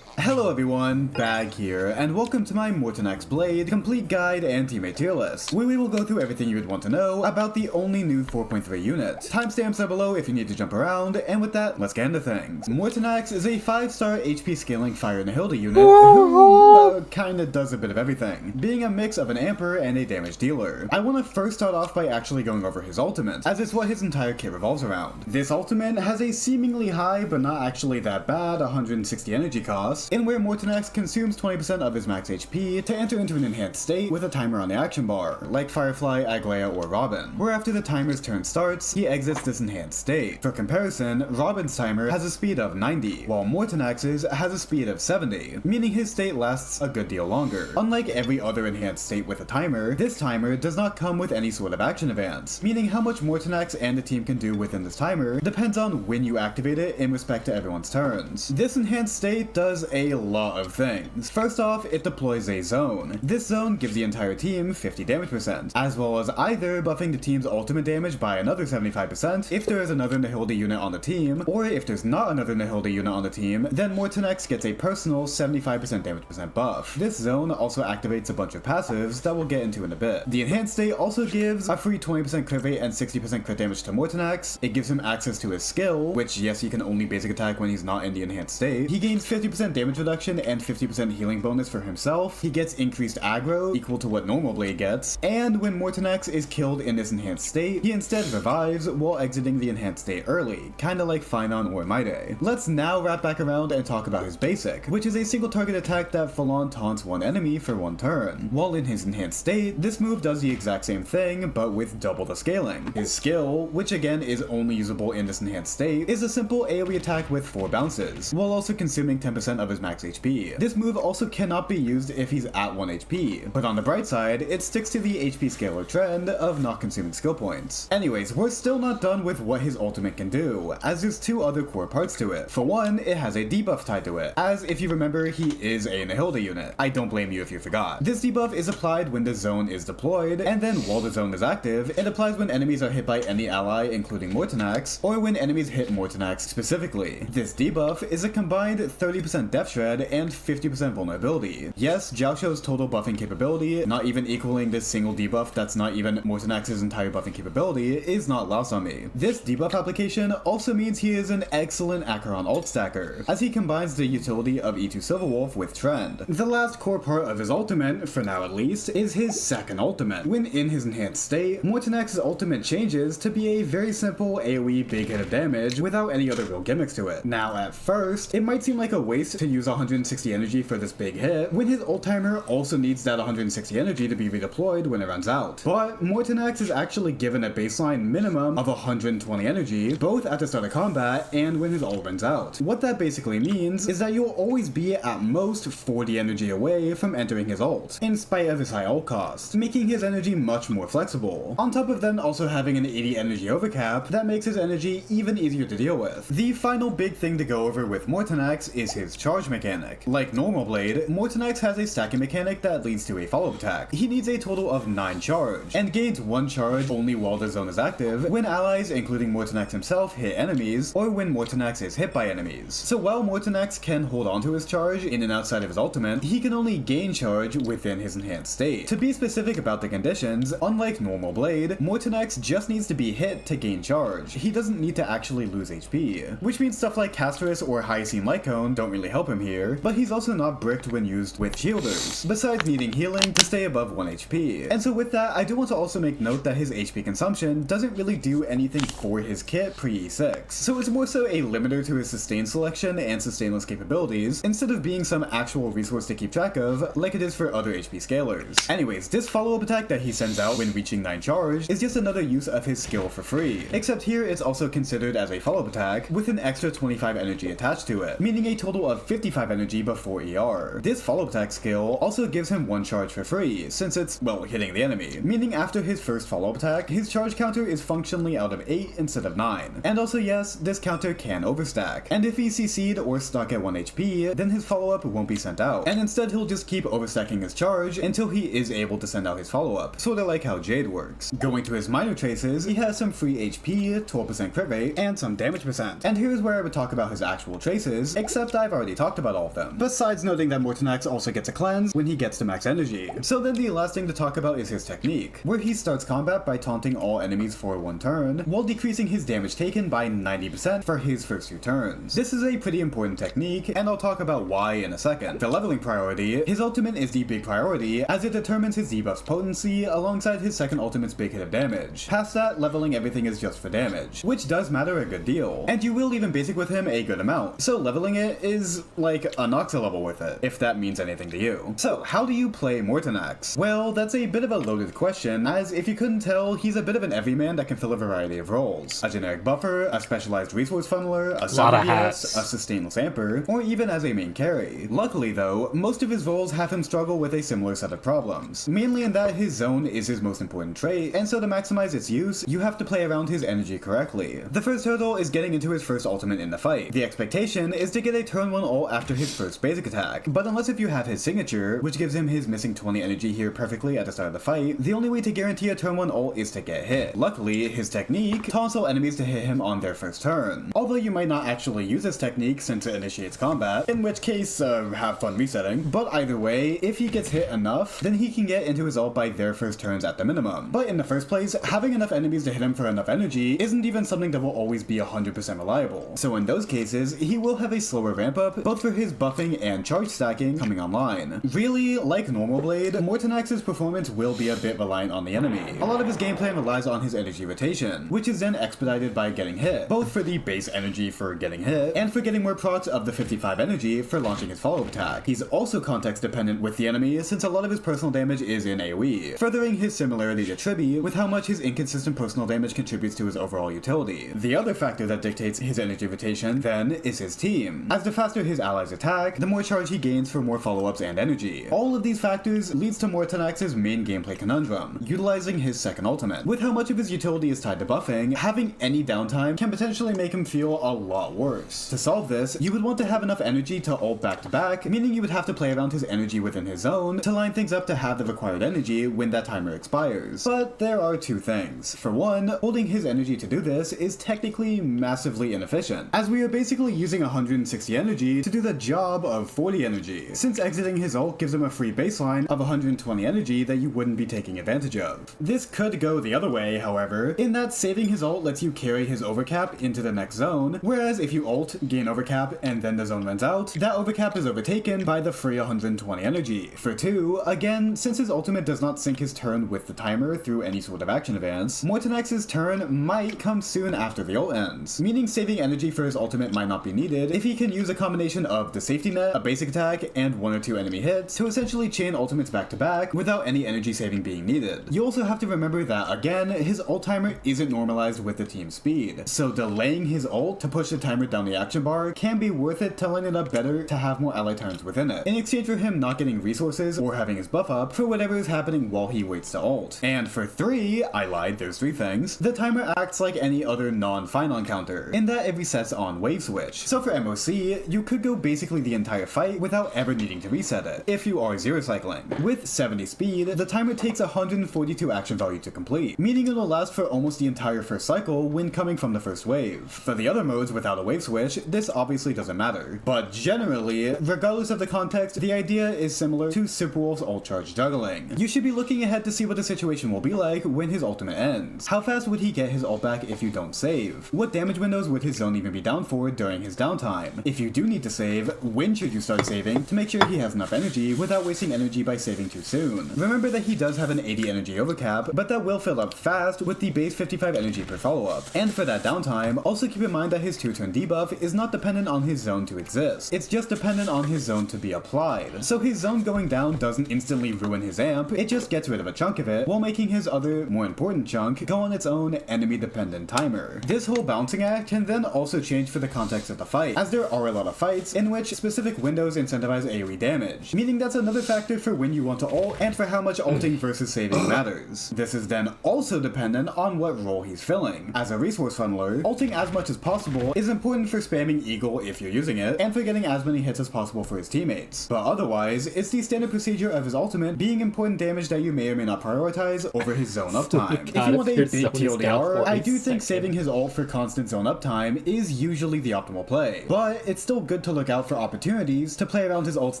Hello everyone, Bag here, and welcome to my Mortnex Blade Complete Guide and Teammate Tier List, where we will go through everything you would want to know about the only new 4.3 unit. Timestamps are below if you need to jump around, and with that, let's get into things. Mortnex is a 5-star HP scaling Fire Nihilde unit who kinda does a bit of everything, being a mix of an Amper and a damage dealer. I want to first start off by actually going over his ultimate, as it's what his entire kit revolves around. This ultimate has a seemingly high, but not actually that bad, 160 energy cost, in where Mortnex consumes 20% of his max HP to enter into an enhanced state with a timer on the action bar, like Firefly, Aglaia, or Robin, where after the timer's turn starts, he exits this enhanced state. For comparison, Robin's timer has a speed of 90, while Mortnex's has a speed of 70, meaning his state lasts a good deal longer. Unlike every other enhanced state with a timer, this timer does not come with any sort of action advance, meaning how much Mortnex and the team can do within this timer depends on when you activate it in respect to everyone's turns. This enhanced state does a lot of things. First off, it deploys a zone. This zone gives the entire team 50 damage %, as well as either buffing the team's ultimate damage by another 75% if there is another Nihilde unit on the team, or if there's not another Nihilde unit on the team, then Mortnex gets a personal 75% damage % buff. This zone also activates a bunch of passives that we'll get into in a bit. The enhanced state also gives a free 20% crit rate and 60% crit damage to Mortnex. It gives him access to his skill, which yes, he can only basic attack when he's not in the enhanced state. He gains 50% damage reduction and 50% healing bonus for himself. He gets increased aggro, equal to what normal Blade gets, and when Mortnex is killed in this enhanced state, he instead revives while exiting the enhanced state early, kinda like Finon or Maide. Let's now wrap back around and talk about his basic, which is a single target attack that full-on taunts one enemy for one turn. While in his enhanced state, this move does the exact same thing, but with double the scaling. His skill, which again is only usable in this enhanced state, is a simple AoE attack with 4 bounces, while also consuming 10% of his max HP. This move also cannot be used if he's at 1 HP, but on the bright side, it sticks to the HP scaler trend of not consuming skill points. Anyways, we're still not done with what his ultimate can do, as there's 2 other core parts to it. For one, it has a debuff tied to it, as if you remember, he is a Nihilde unit. I don't blame you if you forgot. This debuff is applied when the zone is deployed, and then while the zone is active, it applies when enemies are hit by any ally, including Mortnex, or when enemies hit Mortnex specifically. This debuff is a combined 30% Death Shred and 50% vulnerability. Yes, Jiaoshuo's total buffing capability, not even equaling this single debuff that's not even Mortnex's entire buffing capability, is not lost on me. This debuff application also means he is an excellent Acheron ult stacker, as he combines the utility of E2 Silverwolf with Trend. The last core part of his ultimate, for now at least, is his second ultimate. When in his enhanced state, Mortnex's ultimate changes to be a very simple AoE big hit of damage without any other real gimmicks to it. Now at first, it might seem like a waste to use 160 energy for this big hit, when his ult timer also needs that 160 energy to be redeployed when it runs out. But Mortnex is actually given a baseline minimum of 120 energy, both at the start of combat and when his ult runs out. What that basically means is that you'll always be at most 40 energy away from entering his ult, in spite of his high ult cost, making his energy much more flexible. On top of then also having an 80 energy overcap, that makes his energy even easier to deal with. The final big thing to go over with Mortnex is his charge mechanic. mechanic. Like normal Blade, Mortonex has a stacking mechanic that leads to a follow-up attack. He needs a total of 9 charge, and gains 1 charge only while the zone is active, when allies, including Mortonex himself, hit enemies, or when Mortonex is hit by enemies. So while Mortonex can hold onto his charge in and outside of his ultimate, he can only gain charge within his enhanced state. To be specific about the conditions, unlike normal Blade, Mortonex just needs to be hit to gain charge. He doesn't need to actually lose HP, which means stuff like Castris or Hyoscene Light Cone don't really help him here, but he's also not bricked when used with shielders, besides needing healing to stay above 1 HP. And so with that, I do want to also make note that his HP consumption doesn't really do anything for his kit pre-E6, so it's more so a limiter to his sustain selection and sustainless capabilities, instead of being some actual resource to keep track of, like it is for other HP scalers. Anyways, this follow-up attack that he sends out when reaching 9 charge is just another use of his skill for free, except here it's also considered as a follow-up attack with an extra 25 energy attached to it, meaning a total of 55 energy before ER. This follow-up attack skill also gives him 1 charge for free, since it's, well, hitting the enemy, meaning after his first follow-up attack, his charge counter is functionally out of 8 instead of 9. And also yes, this counter can overstack, and if he's CC'd or stuck at 1 HP, then his follow-up won't be sent out, and instead he'll just keep overstacking his charge until he is able to send out his follow-up, sorta like how Jade works. Going to his minor traces, he has some free HP, 12% crit rate, and some damage percent. And here's where I would talk about his actual traces, except I've already talked about all of them, besides noting that Mortonex also gets a cleanse when he gets to max energy. So then the last thing to talk about is his technique, where he starts combat by taunting all enemies for 1 turn, while decreasing his damage taken by 90% for his first 2 turns. This is a pretty important technique, and I'll talk about why in a second. The leveling priority, his ultimate is the big priority, as it determines his debuff's potency alongside his second ultimate's big hit of damage. Past that, leveling everything is just for damage, which does matter a good deal, and you will even basic with him a good amount, so leveling it is like a Noxa level with it, if that means anything to you. So how do you play Mortonex? Well, that's a bit of a loaded question, as if you couldn't tell, he's a bit of an everyman that can fill a variety of roles. A generic buffer, a specialized resource funneler, a sub DS, a sustainless amper, or even as a main carry. Luckily though, most of his roles have him struggle with a similar set of problems, mainly in that his zone is his most important trait, and so to maximize its use, you have to play around his energy correctly. The first hurdle is getting into his first ultimate in the fight. The expectation is to get a turn 1 ult after his first basic attack, but unless if you have his signature, which gives him his missing 20 energy here perfectly at the start of the fight, the only way to guarantee a turn 1 ult is to get hit. Luckily, his technique taunts all enemies to hit him on their first turn, although you might not actually use this technique since it initiates combat, in which case, have fun resetting. But either way, if he gets hit enough, then he can get into his ult by their first turns at the minimum. But in the first place, having enough enemies to hit him for enough energy isn't even something that will always be 100% reliable. So in those cases, he will have a slower ramp up, both for his buffing and charge stacking coming online. Really, like normal Blade, Mortonex's performance will be a bit reliant on the enemy. A lot of his game plan relies on his energy rotation, which is then expedited by getting hit, both for the base energy for getting hit, and for getting more procs of the 55 energy for launching his follow-up attack. He's also context dependent with the enemy, since a lot of his personal damage is in AoE, furthering his similarity to Tribi with how much his inconsistent personal damage contributes to his overall utility. The other factor that dictates his energy rotation, then, is his team, as the faster his allies attack, the more charge he gains for more follow-ups and energy. All of these factors leads to Mortonex's main gameplay conundrum, utilizing his second ultimate. With how much of his utility is tied to buffing, having any downtime can potentially make him feel a lot worse. To solve this, you would want to have enough energy to ult back to back, meaning you would have to play around his energy within his zone to line things up to have the required energy when that timer expires. But there are 2 things. For one, holding his energy to do this is technically massively inefficient, as we are basically using 160 energy to do the job of 40 energy, since exiting his ult gives him a free baseline of 120 energy that you wouldn't be taking advantage of. This could go the other way, however, in that saving his ult lets you carry his overcap into the next zone, whereas if you ult, gain overcap, and then the zone runs out, that overcap is overtaken by the free 120 energy. For 2, again, since his ultimate does not sync his turn with the timer through any sort of action advance, Mortonex's turn might come soon after the ult ends, meaning saving energy for his ultimate might not be needed if he can use a combination of the safety net, a basic attack, and 1 or 2 enemy hits to essentially chain ultimates back to back without any energy saving being needed. You also have to remember that, again, his ult timer isn't normalized with the team speed, so delaying his ult to push the timer down the action bar can be worth it to line it up better to have more ally turns within it, in exchange for him not getting resources or having his buff up for whatever is happening while he waits to ult. And for 3, I lied, there's 3 things, the timer acts like any other non-final counter, in that it resets on wave switch. So for MOC, you could go basically the entire fight without ever needing to reset it, if you are zero cycling. With 70 speed, the timer takes 142 action value to complete, meaning it'll last for almost the entire first cycle when coming from the first wave. For the other modes without a wave switch, this obviously doesn't matter, but generally, regardless of the context, the idea is similar to Superwolf's ult charge juggling. You should be looking ahead to see what the situation will be like when his ultimate ends. How fast would he get his ult back if you don't save? What damage windows would his zone even be down for during his downtime? If you do need to save, when should you start saving to make sure he has enough energy without wasting energy by saving too soon? Remember that he does have an 80 energy overcap, but that will fill up fast with the base 55 energy per follow-up. And for that downtime, also keep in mind that his 2-turn debuff is not dependent on his zone to exist. It's just dependent on his zone to be applied. So his zone going down doesn't instantly ruin his amp, it just gets rid of a chunk of it, while making his other, more important chunk go on its own enemy-dependent timer. This whole balancing act can then also change for the context of the fight, as there are a lot of fights in which specific windows incentivize AoE damage, meaning that's another factor for when you want to ult and for how much ulting versus saving matters. This is then also dependent on what role he's filling. As a resource funneler, ulting as much as possible is important for spamming Eagle if you're using it, and for getting as many hits as possible for his teammates. But otherwise, it's the standard procedure of his ultimate being important damage that you may or may not prioritize over his zone uptime. If you want a big TLDR, I do think saving his ult for constant zone uptime is usually the optimal play, but it's still good to look out for opportunities to play around his ult's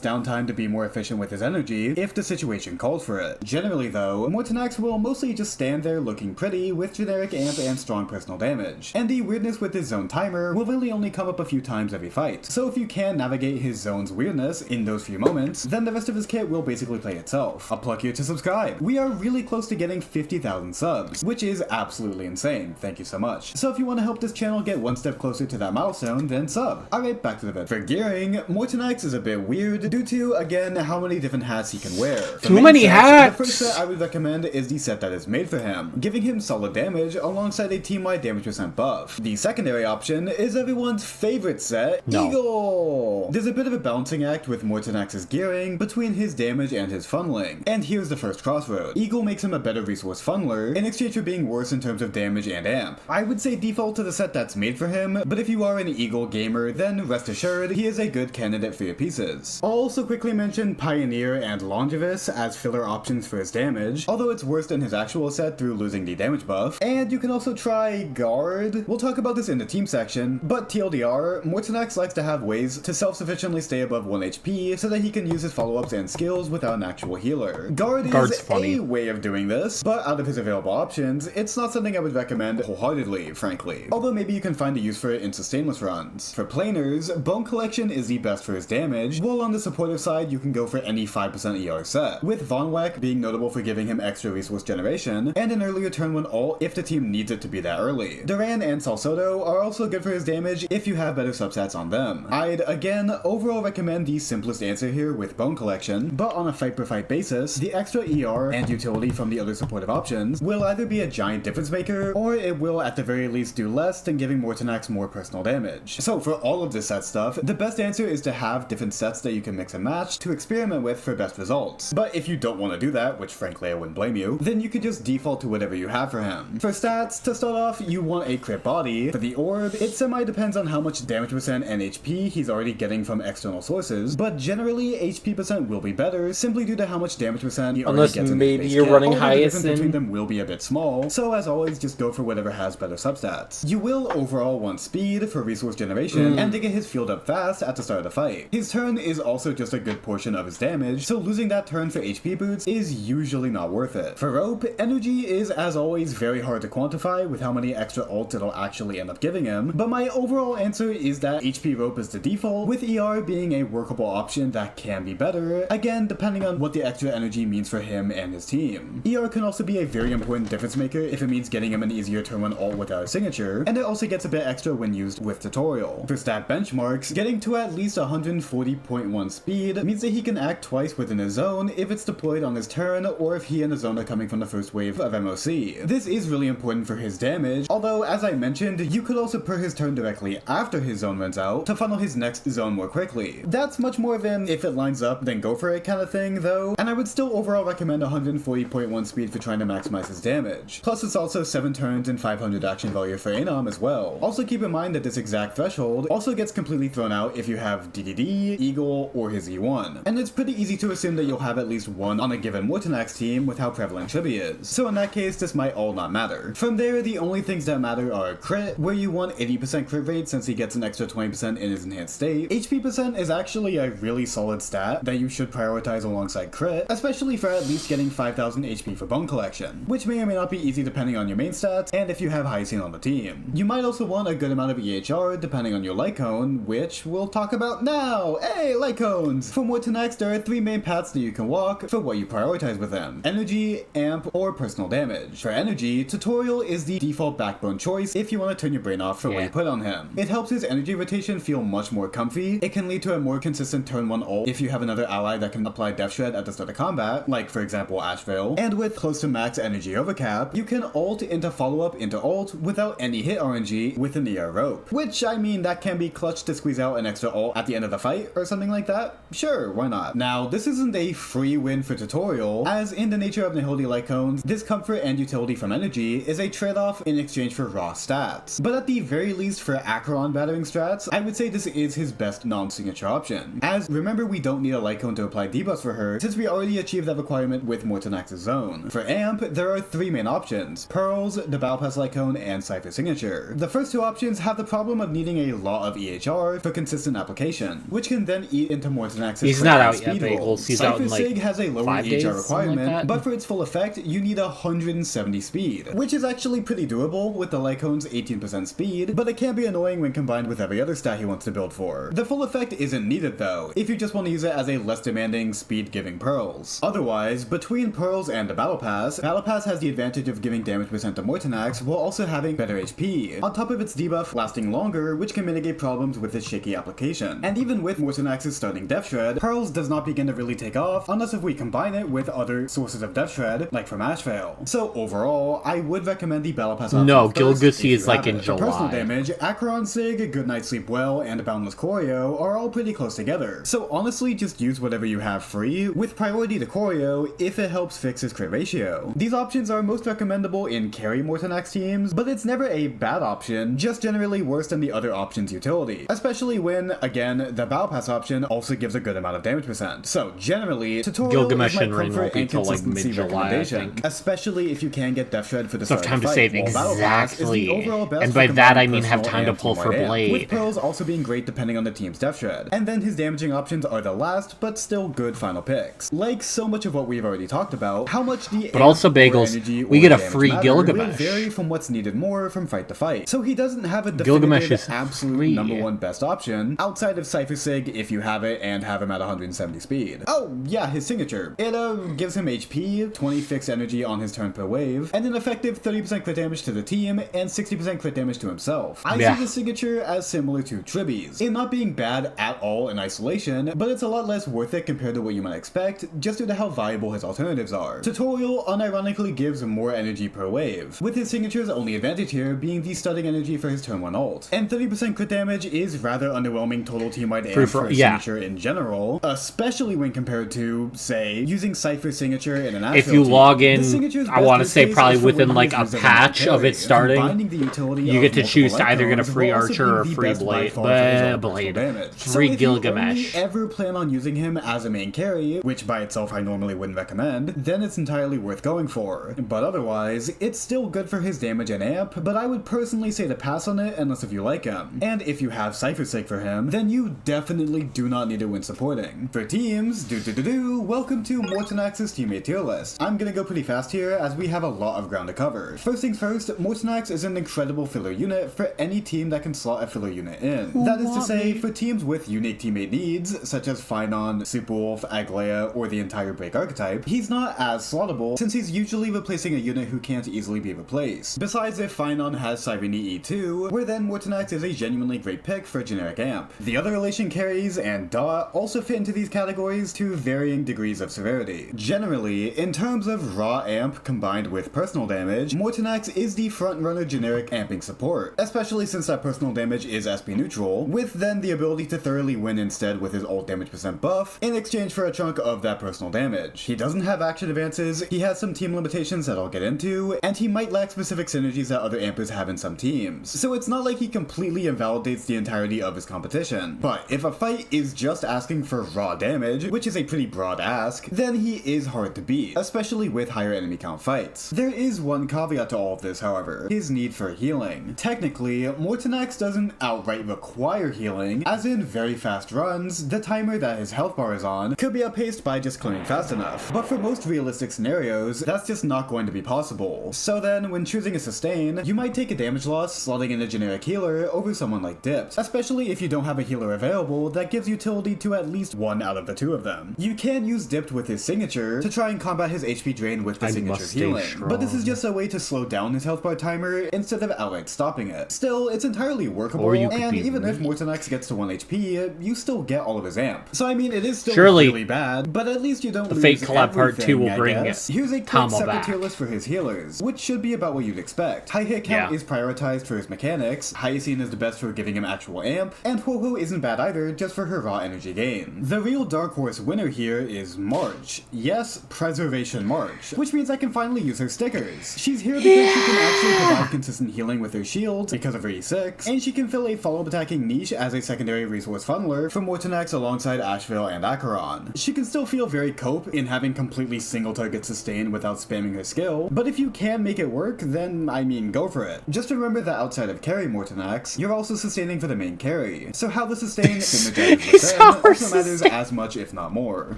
downtime to be more efficient with his energy if the situation calls for it. Generally though, Mortonax will mostly just stand there looking pretty with generic amp and strong personal damage, and the weirdness with his zone timer will really only come up a few times every fight. So if you can navigate his zone's weirdness in those few moments, then the rest of his kit will basically play itself. I'll plug you to subscribe. We are really close to getting 50,000 subs, which is absolutely insane. Thank you so much. So if you want to help this channel get one step closer to that milestone, then sub. Alright, back to the vid. For gearing, Mortonax is a bit weird due to, again, how many different hats he can wear. Too many hats! The first set I would recommend is the set that is made for him, giving him solid damage alongside a team-wide damage percent buff. The secondary option is everyone's favorite set, Eagle! There's a bit of a balancing act with Mortonax's gearing between his damage and his funneling, and here's the first crossroad. Eagle makes him a better resource funneler in exchange for being worse in terms of damage and amp. I would say default to the set that's made for him, but if you are an Eagle gamer, then rest assured he is a good candidate for your pieces. I'll also quickly mention Pioneer and Longevous as filler options for his damage, although it's worse than his actual set through losing the damage buff, and you can also try Guard. We'll talk about this in the team section, but TLDR, Mortonax likes to have ways to self-sufficiently stay above 1 HP so that he can use his follow-ups and skills without an actual healer. Guard's is funny. A way of doing this, but out of his available options, it's not something I would recommend wholeheartedly, frankly. Although maybe you can find a use for it in sustainless runs. For planers, Bone Collection is the best for his damage, while on the supportive side you can go for any 5% ER set, with Von Wack being notable for giving him extra resource generation, and an earlier turn 1 ult if the team needs it to be that early. Duran and Salsodo are also good for his damage if you have better substats on them. I'd, again, overall recommend the simplest answer here with Bone Collection, but on a fight-per-fight basis, the extra ER and utility from the other supportive options will either be a giant difference maker, or it will at the very least do less than giving Mortonax more personal damage. So for all of this set stuff, the best answer is to have different sets that you can mix and match to experiment with for best results. But if you don't want to do that, which frankly I wouldn't blame you, then you could just default to whatever you have for him. For stats, to start off, you want a crit body. For the orb, it semi-depends on how much damage percent and HP he's already getting from external sources, but generally HP percent will be better simply due to how much damage percent he already gets in his base kit. running Although the difference Hyacinth between them will be a bit small, so as always just go for whatever has better substats. You will overall want speed for resource generation and to get his field up fast at the start of the fight. His turn is also just a good portion of his damage, so losing that turn for HP boots is usually not worth it. For rope, energy is as always very hard to quantify with how many extra ults it'll actually end up giving him, but my overall answer is that HP rope is the default, with ER being a workable option that can be better, again depending on what the extra energy means for him and his team. ER can also be a very important difference maker if it means getting him an easier turn 1 ult without a signature, and it also gets a bit extra when used with tutorial. For stat benchmarks, getting to at least 140.1 speed means that he can act twice within his zone if it's deployed on his turn or if he and his zone are coming from the first wave of MOC. This is really important for his damage, although as I mentioned, you could also per his turn directly after his zone runs out to funnel his next zone more quickly. That's much more of an if it lines up then go for it kind of thing though, and I would still overall recommend 140.1 speed for trying to maximize his damage. Plus it's also 7 turns and 500 action value for Anom as well. Also keep in mind that this exact threshold also gets completely thrown out if you have DDD, Eagle, or his E1. And it's pretty easy to assume that you'll have at least one on a given Mortanax team with how prevalent Chibi is. So in that case, this might all not matter. From there, the only things that matter are crit, where you want 80% crit rate since he gets an extra 20% in his enhanced state. HP percent is actually a really solid stat that you should prioritize alongside crit, especially for at least getting 5000 HP for Bone Collection, which may or may not be easy depending on your main stats and if you have Hyacinth on the team. You might also want a good amount of EHR depending on your Lycone, which we'll talk about now. Hey, Lycones! For Mortanax, there are 3 main paths that you can walk for what you prioritize with them: energy, amp, or personal damage. For energy, Tutorial is the default backbone choice if you want to turn your brain off for what you put on him. It helps his energy rotation feel much more comfy. It can lead to a more consistent turn 1 ult if you have another ally that can apply Death Shred at the start of combat, like for example Ashvale. And with close to max energy overcap, you can ult into follow-up into ult without any hit RNG with an ER rope. Which, I mean, that can be clutch to squeeze out an extra ult at the end of the fight or something like that. Sure, why not? Now, this isn't a free win for Tutorial, as in the nature of Nihility Lycones, this comfort and utility from energy is a trade-off in exchange for raw stats. But at the very least for Acheron battering strats, I would say this is his best non-signature option. As, remember, we don't need a Lycone to apply debuffs for her, since we already achieved that requirement with Mortanax's Zone. For Amp, there are 3 main options: Pearls, the Battle Pass Lycone, and Cypher Signature. The first 2 options have the problem of needing a lot of EHR for consistent application, which can then eat into Mortanax's He's not out speed yet, roll. Bagels. He's Cypher out in like Sig has a lower 5 EHR days, requirement, like but for its full effect, you need 170 speed, which is actually pretty doable with the Lycone's 18% speed, but it can be annoying when combined with every other stat he wants to build for. The full effect isn't needed though, if you just want to use it as a less demanding speed-giving Pearls. Otherwise, between Pearls and the Battle Pass has the advantage of giving damage percent to Mortanax while also having better HP, on top of its debuff lasting longer, which can mitigate problems with its shaky application. And even with Mortanax's starting Death Shred, Pearls does not begin to really take off unless if we combine it with other sources of Death Shred, like from Ashvale. So overall, I would recommend the Battle Pass option No, first Gilgusy if is you like have in it. For personal July. damage, Acheron Sig, Good Night Sleep Well, and Boundless Choreo are all pretty close together. So honestly, just use whatever you have free, with priority to Choreo if it helps fix his crit ratio. These options are most recommendable in carry Mortanax teams, but it's never a bad option, just generally worse than the other option's utility. Especially when, again, the Battle Pass option also gives a good amount of damage percent. So generally, Tutorial Gilgamesh is my and Ring comfort won't be and till, like, consistency mid-July, I recommendation, think. especially if you can get Death Shred for the So start time of to the save fight, while Battle Pass is the exactly. overall best And for by that, combining I mean have personal time to and pull for team-wide amp, Blade. with Pearls also being great depending on the team's Death Shred. And then his damaging options are the last, but still good final picks. Like so much of what we've already talked about, how much the But also, amp or Bagels, energy we or get a damage free matter Gilgamesh. will vary from what's needed more from fight to fight. So he doesn't have a Gilgamesh definitive is absolute free. number 1 best option, outside of Cypher Sig if you have it and have him at 170 speed. Oh yeah, his signature. It gives him HP, 20 fixed energy on his turn per wave, and an effective 30% crit damage to the team and 60% crit damage to himself. I Yeah. see the signature as similar to Triby's, in not being bad at all in isolation, but it's a lot less worth it compared to what you might expect, just due to how viable his alternatives are. Tutorial unironically gives more energy per wave, with his signature's only advantage here being the stunning energy for his turn 1 ult. And 30% crit damage is rather underwhelming total team-wide amp for his signature in general, especially when compared to, say, using Cypher signature in an If Ashvale you team. log in, The signature's I best want to use say case probably is for within when like he a is using patch of carry. it starting, Combining the utility you of get to multiple choose to either get a Lycones free will also Archer or be a the free best by Blade. far for his own Blade. personal damage. Free So if you Gilgamesh. only ever plan on using him as a main carry, which by itself I normally wouldn't recommend, then it's entirely worth going for. But otherwise, it's still good for his damage and amp, but I would personally say to pass on it unless if you like him. And if you have Cypher Sig for him, then you definitely do not need it when supporting. For teams, welcome to Mortanax's teammate tier list. I'm gonna go pretty fast here as we have a lot of ground to cover. First things first, Mortanax is an incredible filler unit for any team that can slot a filler unit in. That is to say, for teams with unique teammate needs, such as Phynon, Superwolf, Aglaya, or the entire Break archetype, he's not as slottable since he's usually replacing a unit who can't easily be replaced. Besides, if Phynon has Cyrene E2, where then Mortanax is a genuinely great pick for generic amp. The other relation carries and Dot also fit into these categories to varying degrees of severity. Generally, in terms of raw amp combined with personal damage, Mortanax is the frontrunner generic amping support, especially since that personal damage is SP neutral, with then the ability to thoroughly win instead with his ult damage percent buff in exchange for a chunk of that personal damage. He doesn't have action advances, he has some team limitations that I'll get into, and he might lack specific synergies that other ampers have in some teams. So it's not like he completely invalidates the entirety of his composition competition. But if a fight is just asking for raw damage, which is a pretty broad ask, then he is hard to beat, especially with higher enemy count fights. There is one caveat to all of this, however, his need for healing. Technically, Mortonax doesn't outright require healing, as in very fast runs, the timer that his health bar is on could be outpaced by just clearing fast enough. But for most realistic scenarios, that's just not going to be possible. So then, when choosing a sustain, you might take a damage loss slotting in a generic healer over someone like Dipped, especially if you don't have a healer available that gives utility to at least one out of the two of them. You can use Dipped with his signature to try and combat his HP drain with the signature healing, but this is just a way to slow down his health bar timer instead of outright stopping it. Still, it's entirely workable, and even if Mortonax gets to 1 HP, you still get all of his amp. So I mean, it is still really bad, but at least you don't lose Fate Collab Part 2 will I bring guess. Here's a quick separate back. tier list for his healers, which should be about what you'd expect. High hit count is prioritized for his mechanics, Hyacine is the best for giving him actual amp, and Ho-Ho isn't bad either, just for her raw energy gain. The real dark horse winner here is March. Yes, Preservation March, which means I can finally use her stickers. She's here because she can actually provide consistent healing with her shield because of her E6, and she can fill a follow-up attacking niche as a secondary resource funneler for Mortonax alongside Asheville and Acheron. She can still feel very cope in having completely single target sustain without spamming her skill, but if you can make it work, then I mean go for it. Just remember that outside of carry Mortonax, you're also sustaining for the main carry, so how the sustain synergizes with them also matters as much if not more.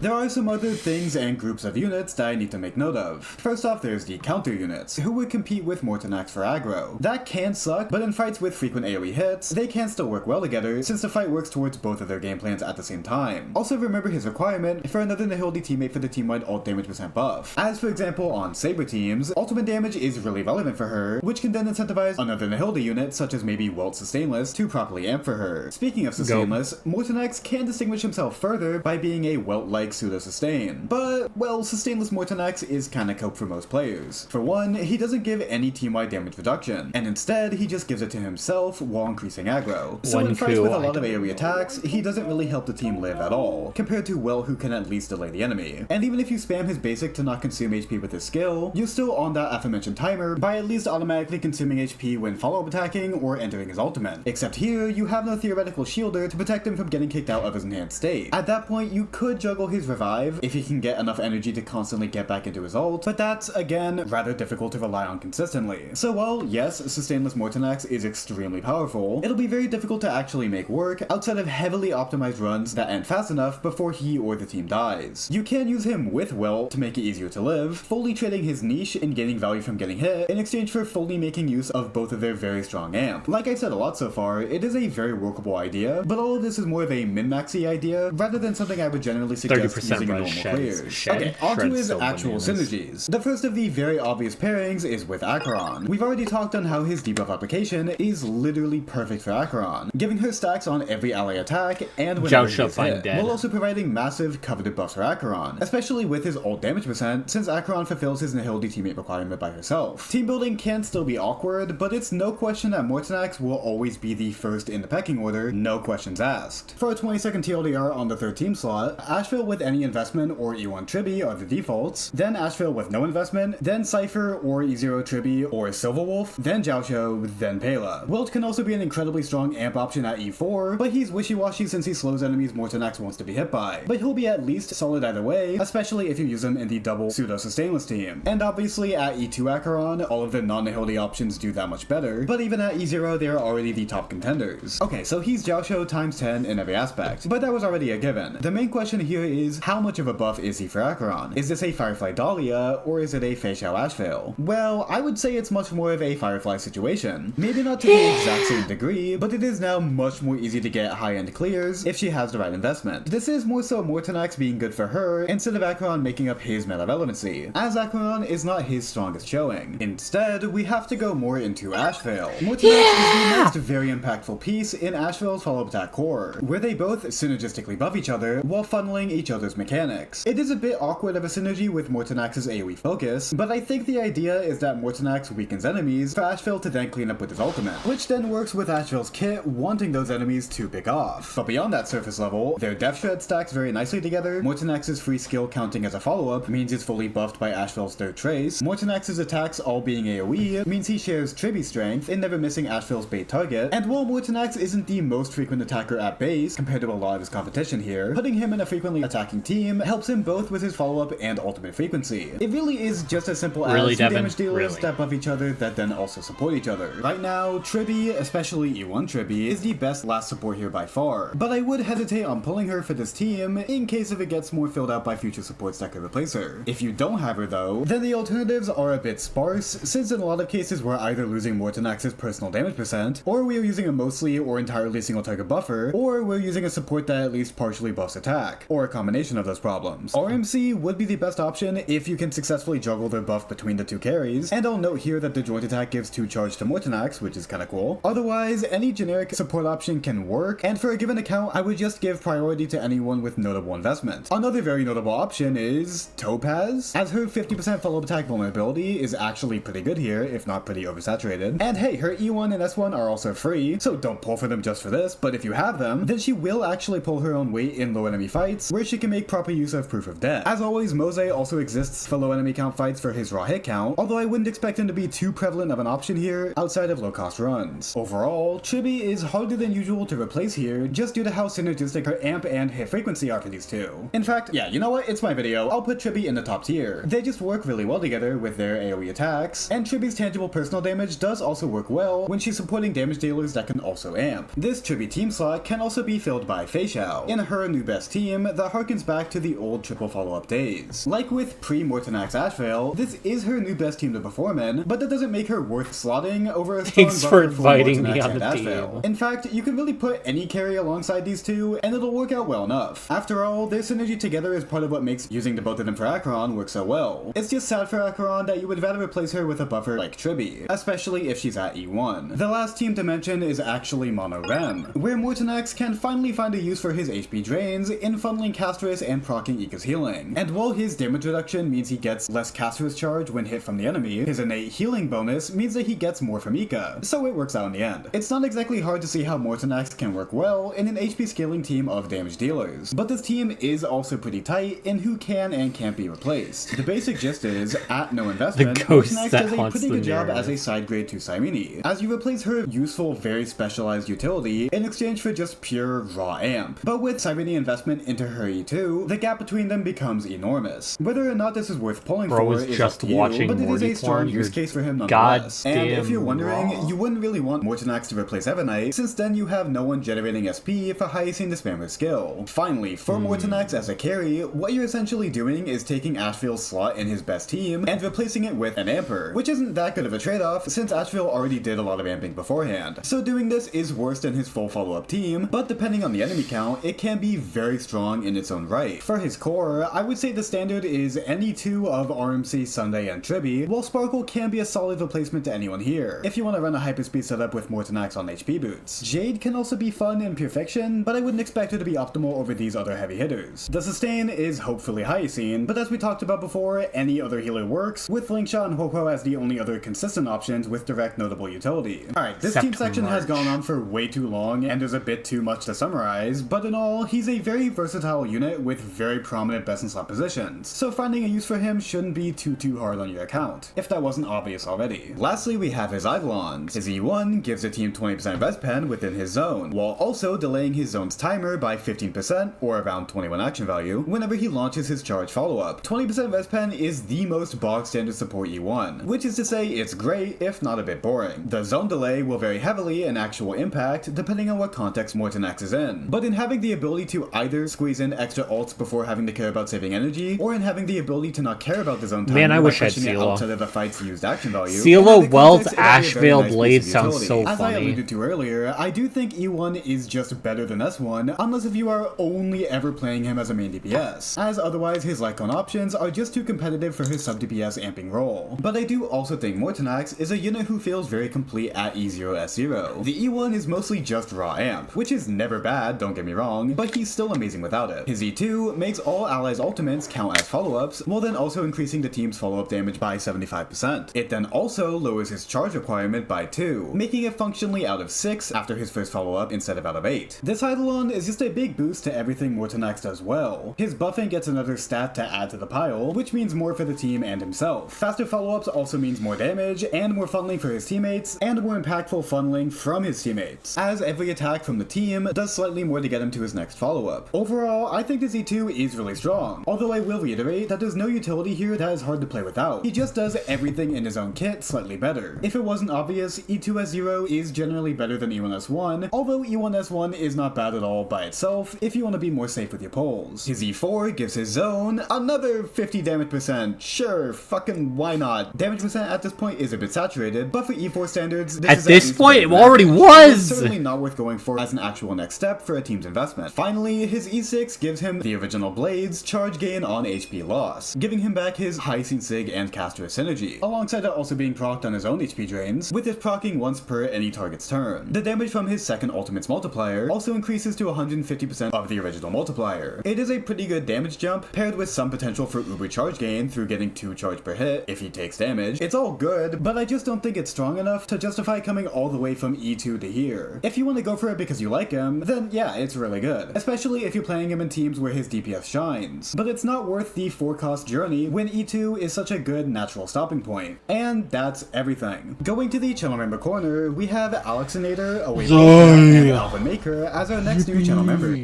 There are some other things and groups of units that I need to make note of. First off, there's the counter units, who would compete with Mortonax for aggro. That can suck, but in fights with frequent AoE hits, they can still work well together since the fight works towards both of their game plans at the same time. Also remember his requirement for another Nihildi teammate for the team-wide ult damage % buff. As for example on Saber teams, ultimate damage is really relevant for her, which can then incentivize another Nihildi unit such as maybe Welt Sustainless to properly amp for her. Speaking of Sustainless, Mortonax can distinguish himself further by being a Welt-like pseudo-sustain. But, well, Sustainless Mortonax is kinda cope for most players. For one, he doesn't give any team-wide damage reduction, and instead he just gives it to himself while increasing aggro. So in fights with a lot of AoE attacks, he doesn't really help the team live at all, compared to Will who can at least delay the enemy. And even if you spam his basic to not consume HP with his skill, you're still on that aforementioned timer by at least automatically consuming HP when follow-up attacking or entering his ultimate. Except here, you have no theoretical shielder to protect him from getting kicked out of his enhanced state. At that point, you could juggle his revive if he can get enough energy to constantly get back into his ult, but that's, again, rather difficult to rely on consistently. So while, yes, Sustainless Mortonax is extremely powerful, it'll be very difficult to actually make work outside of heavily optimized runs that end fast enough before he or the team dies. You can use him with Will to make it easier to live, fully trading his niche and gaining value from getting hit in exchange for fully making use of both of their very strong amp. Like I said a lot so far, it is a very workable idea, but all of this is more of a min-maxy idea rather than something I would generally suggest using in normal players. Okay, onto his actual synergies. The first of the very obvious pairings is with Acheron. We've already talked on how his debuff application is literally perfect for Acheron, giving her stacks on every ally attack and whenever he gets hit, while also providing massive coveted buffs for Acheron, especially with his ult damage % since Acheron fulfills his Nihildi teammate requirement by herself. Team building can still be awkward, but it's no question that Mortonax will always be the first in the pecking order, no questions asked. For a 20-second TLDR on the third team slot, Asheville with any investment or E1 Tribby are the defaults, then Asheville with no investment, then Cypher or E0 Tribby or Silverwolf, then Jiaosho, then Pela. Wilt can also be an incredibly strong amp option at E4, but he's wishy-washy since he slows enemies Mortonax wants to be hit by. But he'll be at least solid either way, especially if you use him in the double pseudo-sustainless team. And obviously at E2 Acheron, all of the non-Nihildi options do that much better, but even at E0 they are already the top contenders. Okay, so he's Jiaosho times 10 in every aspect, but that was already a given. The main question here is, how much of a buff is he for Acheron? Is this a Firefly Dahlia, or is it a Fei Xiao Asheville? Well, I would say it's much more of a Firefly situation. Maybe not to the exact same degree, but it is now much more easy to get high-end clears if she has the right investment. This is more so Mortonax being good for her, instead of Acheron making up his meta relevancy, as Acheron is not his strongest showing. Instead, we have to go more into Asheville. Mortonax is the next very impactful piece in Asheville's follow-up attack core, where they both synergistically buff each other while funneling each other's mechanics. It is a bit awkward of a synergy with Mortonax's AoE focus, but I think the idea is that Mortonax weakens enemies for Asheville to then clean up with his ultimate, which then works with Asheville's kit wanting those enemies to pick off. But beyond that surface level, their Death Shred stacks very nicely together. Mortonax's free skill counting as a follow-up means it's fully buffed by Asheville's third trace. Mortonax's attacks all being AoE means he shares Tribby strength in never missing Asheville's bait target, and while Mortonax isn't the most frequent attacker at base compared to a lot of his competition here, putting him in a frequently attacking team helps him both with his follow-up and ultimate frequency. It really is just as simple as two damage dealers that buff each other that then also support each other. Right now, Tribby, especially E1 Tribby, is the best last support here by far, but I would hesitate on pulling her for this team in case if it gets more filled out by future supports that could replace her. If you don't have her though, then the alternatives are a bit sparse, since in a lot of cases we're either losing Mortonax's personal damage percent, or we're using a mostly or entirely single target buffer, or we're using a support that at least partially buffs attack, or a combination of those problems. RMC would be the best option if you can successfully juggle their buff between the two carries, and I'll note here that the joint attack gives 2 charge to Mortonax, which is kinda cool. Otherwise, any generic support option can work, and for a given account, I would just give priority to anyone with notable investment. Another very notable option is Topaz, as her 50% follow-up attack vulnerability is actually pretty good here, if not pretty oversaturated. And hey, her E1 and S1 are also free, so don't pull for them just for this, but if you have them, then she will actually pull her own weight in low enemy fights, where she can make proper use of Proof of Death. As always, Mose also exists for low enemy count fights for his raw hit count, although I wouldn't expect him to be too prevalent of an option here outside of low cost runs. Overall, Tribby is harder than usual to replace here, just due to how synergistic her amp and hit frequency are for these two. In fact, yeah, you know what, it's my video, I'll put Tribby in the top tier. They just work really well together with their AoE attacks, and Tribby's tangible personal damage does also work well when she's supporting damage dealers that can also amp. This Tribby team slot can also be filled by Fei Xiao, in her new best team that harkens back to the old triple follow-up days. Like with pre-Mortonax Ashvale, this is her new best team to perform in, but that doesn't make her worth slotting over a strong Thanks for buffer inviting Mortonax me on and the Ashvale. team. In fact, you can really put any carry alongside these two, and it'll work out well enough. After all, their synergy together is part of what makes using the both of them for Acheron work so well. It's just sad for Acheron that you would rather replace her with a buffer like Tribby, especially if she's at E1. The last team to mention is actually Mono Ren, where Mortonax can finally find a use for his HP drains in funneling Castris and proccing Ika's healing. And while his damage reduction means he gets less Castris charge when hit from the enemy, his innate healing bonus means that he gets more from Ika, so it works out in the end. It's not exactly hard to see how Mortonax can work well in an HP scaling team of damage dealers, but this team is also pretty tight in who can and can't be replaced. The basic gist is, at no investment, Mortonax does a pretty good job as a side grade to Cyrene, as you replace her useful, very specialized utility in exchange for just pure raw amp. But with Cyrene investment into her E2, the gap between them becomes enormous. Whether or not this is worth pulling for is just up to watching you, but it is a strong porn, use you're case for him nonetheless. And if you're goddamn wondering, wrong. you wouldn't really want Mortonax to replace Evernight, since then you have no one generating SP for Hyacinth to spam her skill. Finally, for Mortonax as a carry, what you're essentially doing is taking Ashvale's slot in his best team and replacing it with an Amper, which isn't that good of a trade-off since Ashvale already did a lot of amping beforehand. So doing this is worse than his full follow-up team, but depending on the enemy count, it can be very strong in its own right. For his core, I would say the standard is any two of RMC, Sunday, and Tribby, while Sparkle can be a solid replacement to anyone here, if you want to run a hyperspeed setup with Mortonax on HP boots. Jade can also be fun in pure fiction, but I wouldn't expect her to be optimal over these other heavy hitters. The sustain is hopefully Hyacinth, but as we talked about before, any other healer works, with Linkshot and Huohuo as the only other consistent options with direct notable utility. Alright, this team section has gone on for way too long, and there's a bit too much to summarize, but in all, he's a very versatile unit with very prominent best in slot positions, so finding a use for him shouldn't be too hard on your account, if that wasn't obvious already. Lastly, we have his Eidolons. His E1 gives the team 20% res pen within his zone, while also delaying his zone's timer by 15%, or around 21 action value, whenever he launches his charge follow-up. 20% res pen is the most bog standard support E1, which is to say it's great, if not a bit boring. The zone delay will vary heavily in actual impact, depending on what context Mortonax is in, but in having the ability to either squeeze in extra ults before having to care about saving energy, or in having the ability to not care about the zone time, Man, I by wish I had pushing it Seela. outside of the fight's used action value. Seela In that Wealth context, it is a very Ashvale nice Blade piece of sounds utility. so As I funny. alluded to earlier, I do think E1 is just better than S1, unless if you are only ever playing him as a main DPS, as otherwise his Lycon options are just too competitive for his sub DPS amping role. But I do also think Mortonax is a unit who feels very complete at E0 S0. The E1 is mostly just raw amp, which is never bad, don't get me wrong, but he's still amazing without it. His E2 makes all allies' ultimates count as follow-ups, while then also increasing the team's follow-up damage by 75%. It then also lowers his charge requirement by 2, making it functionally out of 6 after his first follow-up instead of out of 8. This Eidolon is just a big boost to everything Mortonax does well. His buffing gets another stat to add to the pile, which means more for the team and himself. Faster follow-ups also means more damage, and more funneling for his teammates, and more impactful funneling from his teammates, as as every attack from the team does slightly more to get him to his next follow-up. Overall, I think the Z2 is really strong, although I will reiterate that there's no utility here that is hard to play without. He just does everything in his own kit slightly better. If it wasn't obvious, E2S0 is generally better than E1S1, although E1S1 is not bad at all by itself if you want to be more safe with your pulls. His E4 gives his zone another 50 damage percent. Sure, fucking why not? Damage percent at this point is a bit saturated, but for E4 standards, at this point it already was! It's certainly not worth going for as an actual next step for a team's investment. Finally, his E6 gives him the original Blade's charge gain on HP loss, giving him back his Hyacinth Sig and Caster synergy, alongside it also being procced on his own HP drains, with it proccing once per any target's turn. The damage from his second ultimate's multiplier also increases to 150% of the original multiplier. It is a pretty good damage jump, paired with some potential for uber charge gain through getting 2 charge per hit if he takes damage. It's all good, but I just don't think it's strong enough to justify coming all the way from E2 to here. If you want to go for it because you like him, then yeah, it's really good, especially if you're playing him in teams where his DPS shines. But it's not worth the 4-cost journey when E2 is such a good natural stopping point. And that's everything. Going to the channel member corner, we have Alexinator, Away and Alvin Maker as our next new channel member.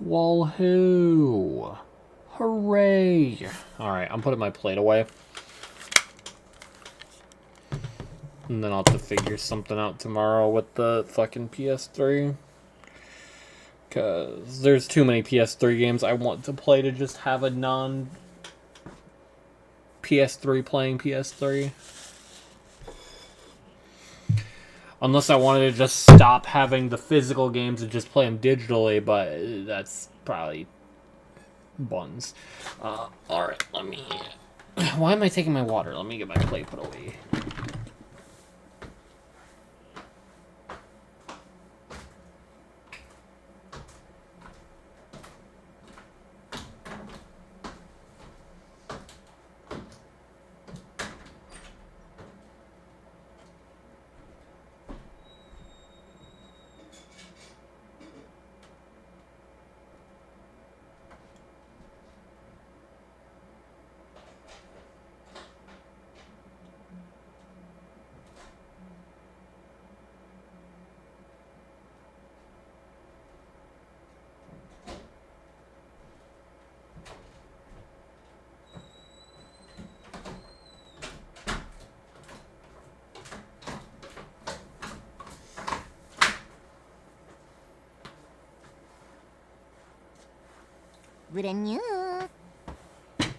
Wallhoo! Hooray! Alright, I'm putting my plate away. And then I'll have to figure something out tomorrow with the fucking PS3. Because there's too many PS3 games I want to play to just have a non-PS3 playing PS3. Unless I wanted to just stop having the physical games and just play them digitally, but that's probably buns. Alright, let me... Why am I taking my water? Let me get my plate put away.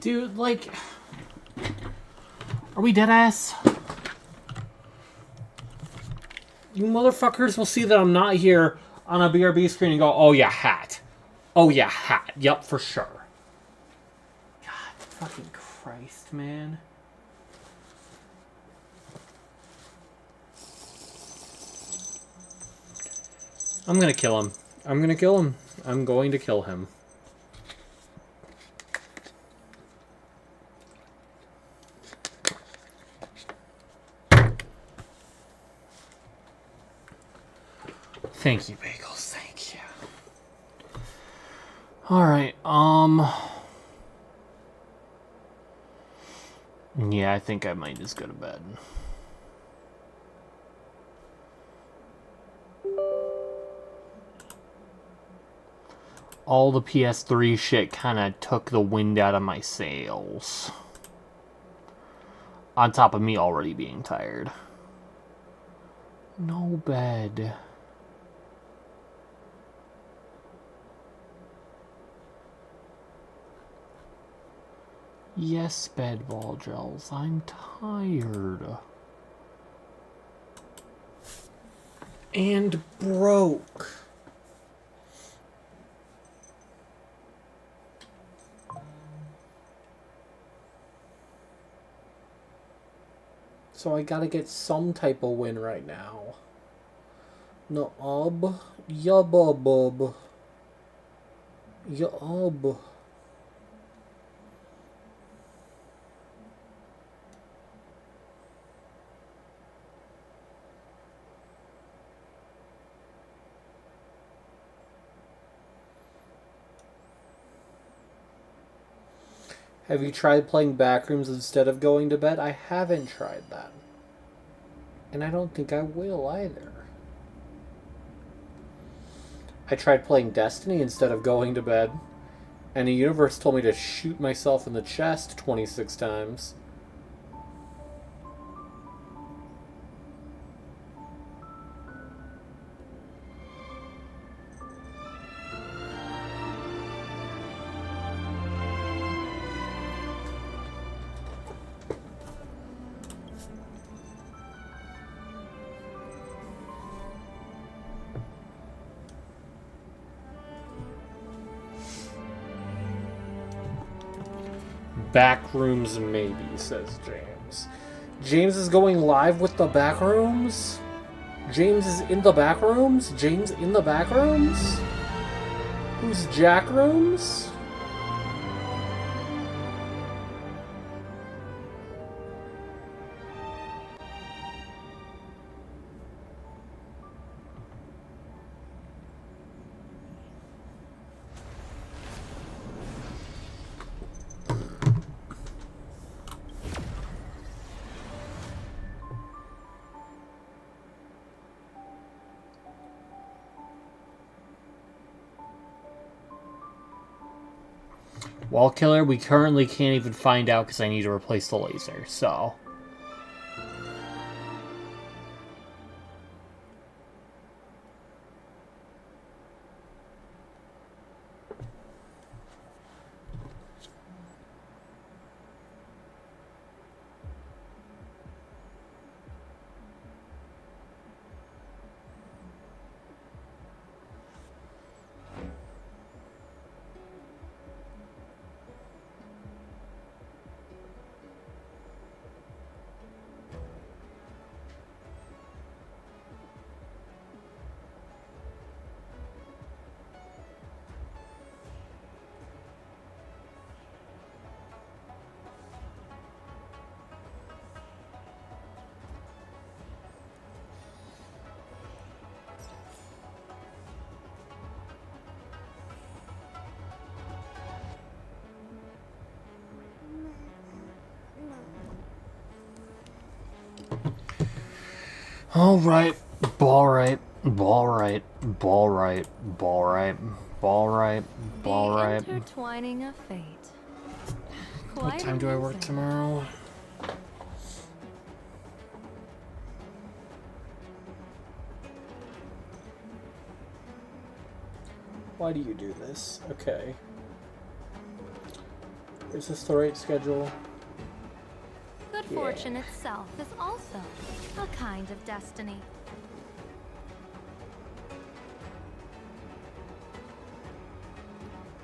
Dude, like... Are we deadass? You motherfuckers will see that I'm not here on a BRB screen and go, oh yeah, hat. Oh yeah, hat. Yup, for sure. God fucking Christ, man. I'm gonna kill him. I'm gonna kill him. I'm going to kill him. Thank you, Bagels. Thank you. Alright, yeah, I think I might just go to bed. All the PS3 shit kinda took the wind out of my sails. On top of me already being tired. No bed. Yes, bed ball gels. I'm tired. And broke. So I gotta get some type of win right now. No ob. Yububub. Yub. Have you tried playing Backrooms instead of going to bed? I haven't tried that. And I don't think I will either. I tried playing Destiny instead of going to bed, and the universe told me to shoot myself in the chest 26 times. Backrooms maybe, says James. James is going live with the backrooms? James is in the backrooms? James in the backrooms? Who's Jackrooms? Wall Killer, we currently can't even find out because I need to replace the laser, so... All right, ball right, ball right, ball right, ball right, ball right, ball right. The intertwining of fate. What time do I work tomorrow? Why do you do this? Okay. Is this the right schedule? Good fortune itself is also a kind of destiny.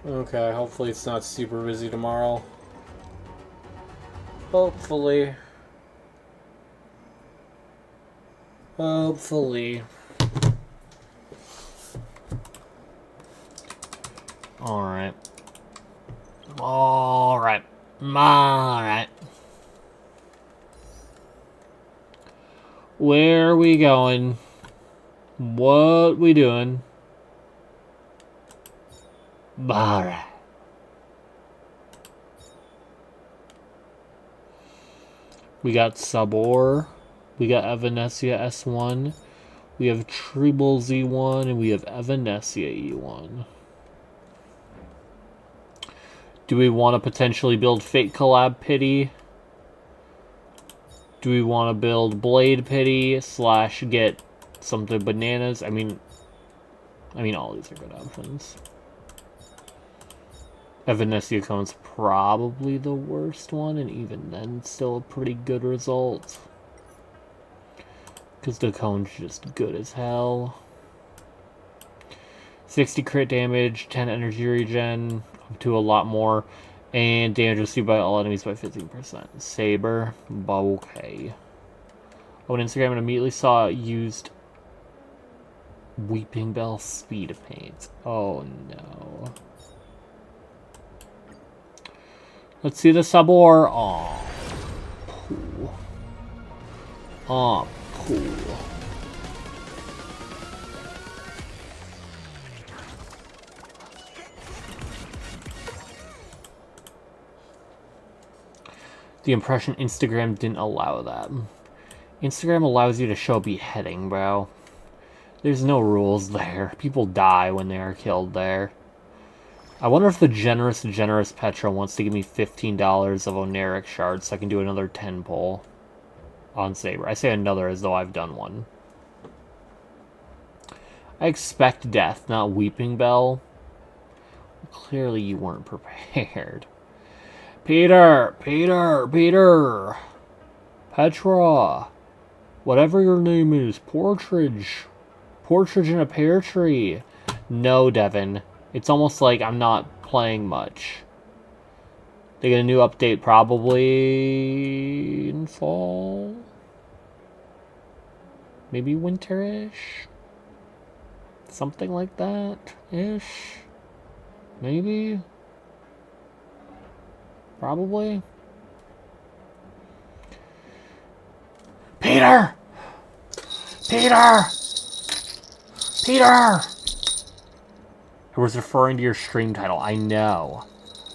Okay, hopefully it's not super busy tomorrow. Hopefully. Hopefully. Alright. Alright. Alright. Where are we going? What we doing? Alright. We got Sabor. We got Evanescia S1. We have Treble Z1. And we have Evanescia E1. Do we want to potentially build Fate Collab Pity? Do we want to build Blade Pity / get something bananas? I mean all these are good options. Evanescia Cone's probably the worst one, and even then, still a pretty good result. Because the Cone's just good as hell. 60 crit damage, 10 energy regen, up to a lot more, and damage received by all enemies by 15%. Saber, okay. On Instagram, and immediately saw it used Weeping Bell Speed Paint. Oh no. Let's see the Sabor. Aw. Poo. Aw, poo. The impression Instagram didn't allow that. Instagram allows you to show a beheading, bro. There's no rules there. People die when they are killed there. I wonder if the generous Petra wants to give me $15 of Oneric shards so I can do another 10 pull on Saber. I say another as though I've done one. I expect death, not Weeping Bell. Clearly you weren't prepared. Peter! Petra! Whatever your name is, Partridge in a pear tree. No, Devin. It's almost like I'm not playing much. They get a new update probably in fall? Maybe winterish? Something like that-ish? Maybe? Probably? Peter! I was referring to your stream title. I know.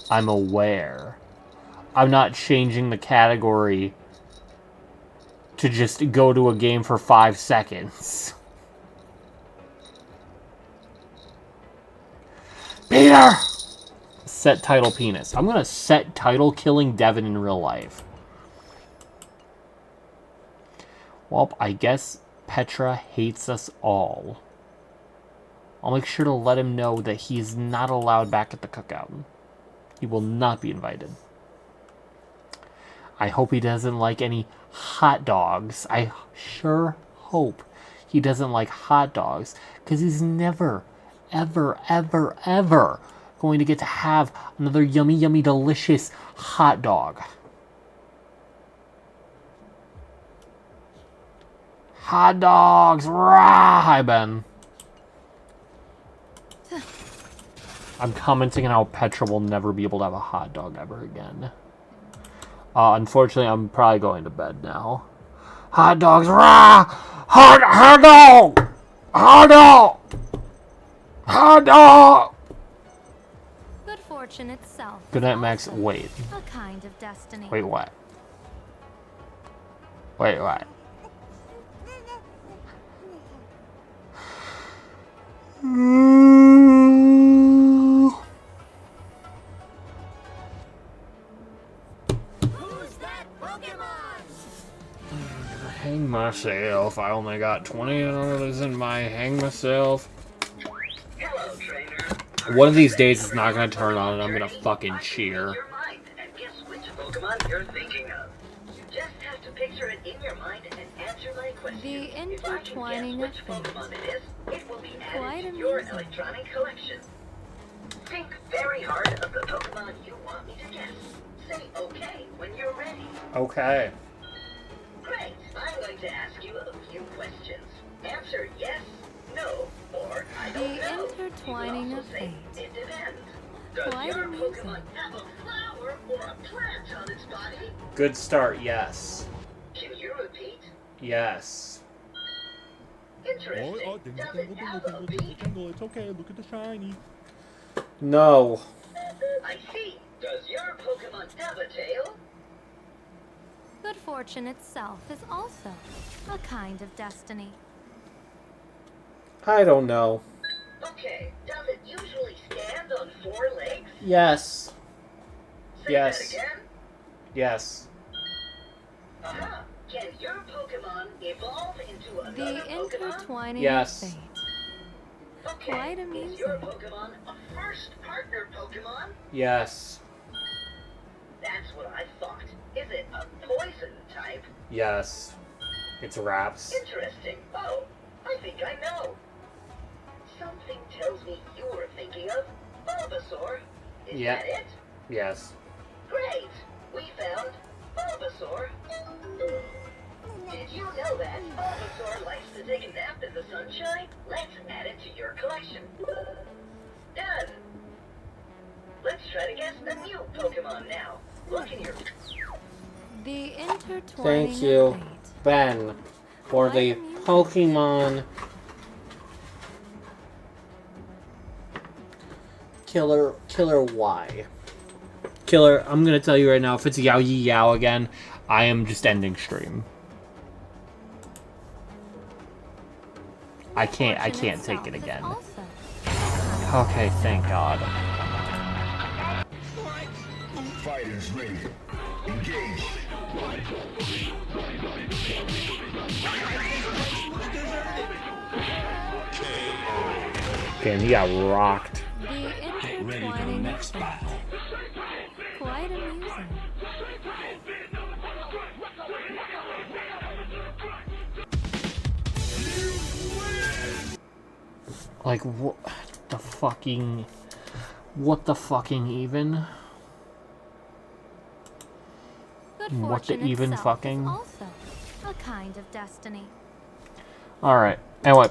I'm aware. I'm not changing the category to just go to a game for 5 seconds. Peter! Set title penis. I'm gonna set title killing Devin in real life. Well, I guess Petra hates us all. I'll make sure to let him know that he's not allowed back at the cookout. He will not be invited. I hope he doesn't like any hot dogs. I sure hope he doesn't like hot dogs, because he's never, ever, ever, ever going to get to have another yummy, yummy, delicious hot dog. Hot dogs! Rah! Hi, Ben. I'm commenting on how Petra will never be able to have a hot dog ever again. Unfortunately, I'm probably going to bed now. Hot dogs! Rah! Hot dog! Hot dog! Hot dog! Good fortune itself. Good night, Max. Wait. A kind of destiny. Wait, what? Wait, what? Hang myself. I only got $20 in my hang myself. One of these days it's not gonna turn on and I'm gonna fucking cheer. You're thinking of. You just have to picture it in your mind and answer my question. The intertwining of fate. It will be added to your electronic collection. Think very hard of the Pokemon you want me to guess. Say okay when you're ready. Okay. Great. I'm going to ask you a few questions. Answer yes, no, or I don't know. The intertwining of fate. It depends. Does your Pokemon have a flower or a plant on its body? Good start, yes. Can you repeat? Yes. Interesting. Does it have a beak? It's okay, look at the shiny. No. I see. Does your Pokemon have a tail? Good fortune itself is also a kind of destiny. I don't know. Okay. Does it usually stand on 4 legs? Yes. Say Yes. that again. Yes. Uh-huh. Can your Pokemon evolve into another The Pokemon? intertwining Yes. of fate. Okay. Quite Is amusing. your Pokemon a first partner Pokemon? Yes. That's what I thought. Is it a poison type? Yes. It's Raps. Interesting. Oh, I think I know. Something tells me you were thinking of Bulbasaur. Is Yeah. that it? Yes. Great. We found Bulbasaur. Did you know that Bulbasaur likes to take a nap in the sunshine? Let's add it to your collection. Done. Let's try to guess a new Pokemon now. Look in your... The intertwining Thank you, of fate. Ben, for the Pokemon Killer Y. Killer, I'm gonna tell you right now, if it's Yao Yi Yao again, I am just ending stream. I can't take it again. Okay, thank God. Fighters ready. Engage. Damn, he got rocked. Get ready for the next battle. Quite amusing. Like, what the fucking even? Good What the fortune even itself fucking? is also a kind of destiny. Alright, anyway.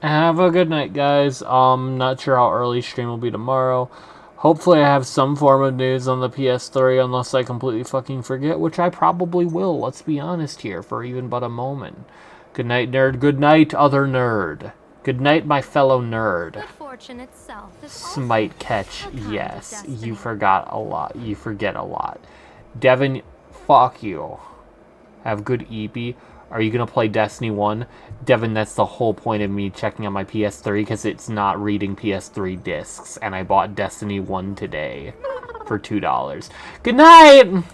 Have a good night, guys. Not sure how early stream will be tomorrow. Hopefully I have some form of news on the PS3 unless I completely fucking forget, which I probably will, let's be honest here, for even but a moment. Good night, nerd. Good night, other nerd. Good night, my fellow nerd. Good fortune itself is Smite catch, yes. You forgot a lot. You forget a lot. Devin, fuck you. Have good EP. Are you gonna play Destiny 1? Devin, that's the whole point of me checking on my PS3, because it's not reading PS3 discs, and I bought Destiny 1 today for $2. Good night!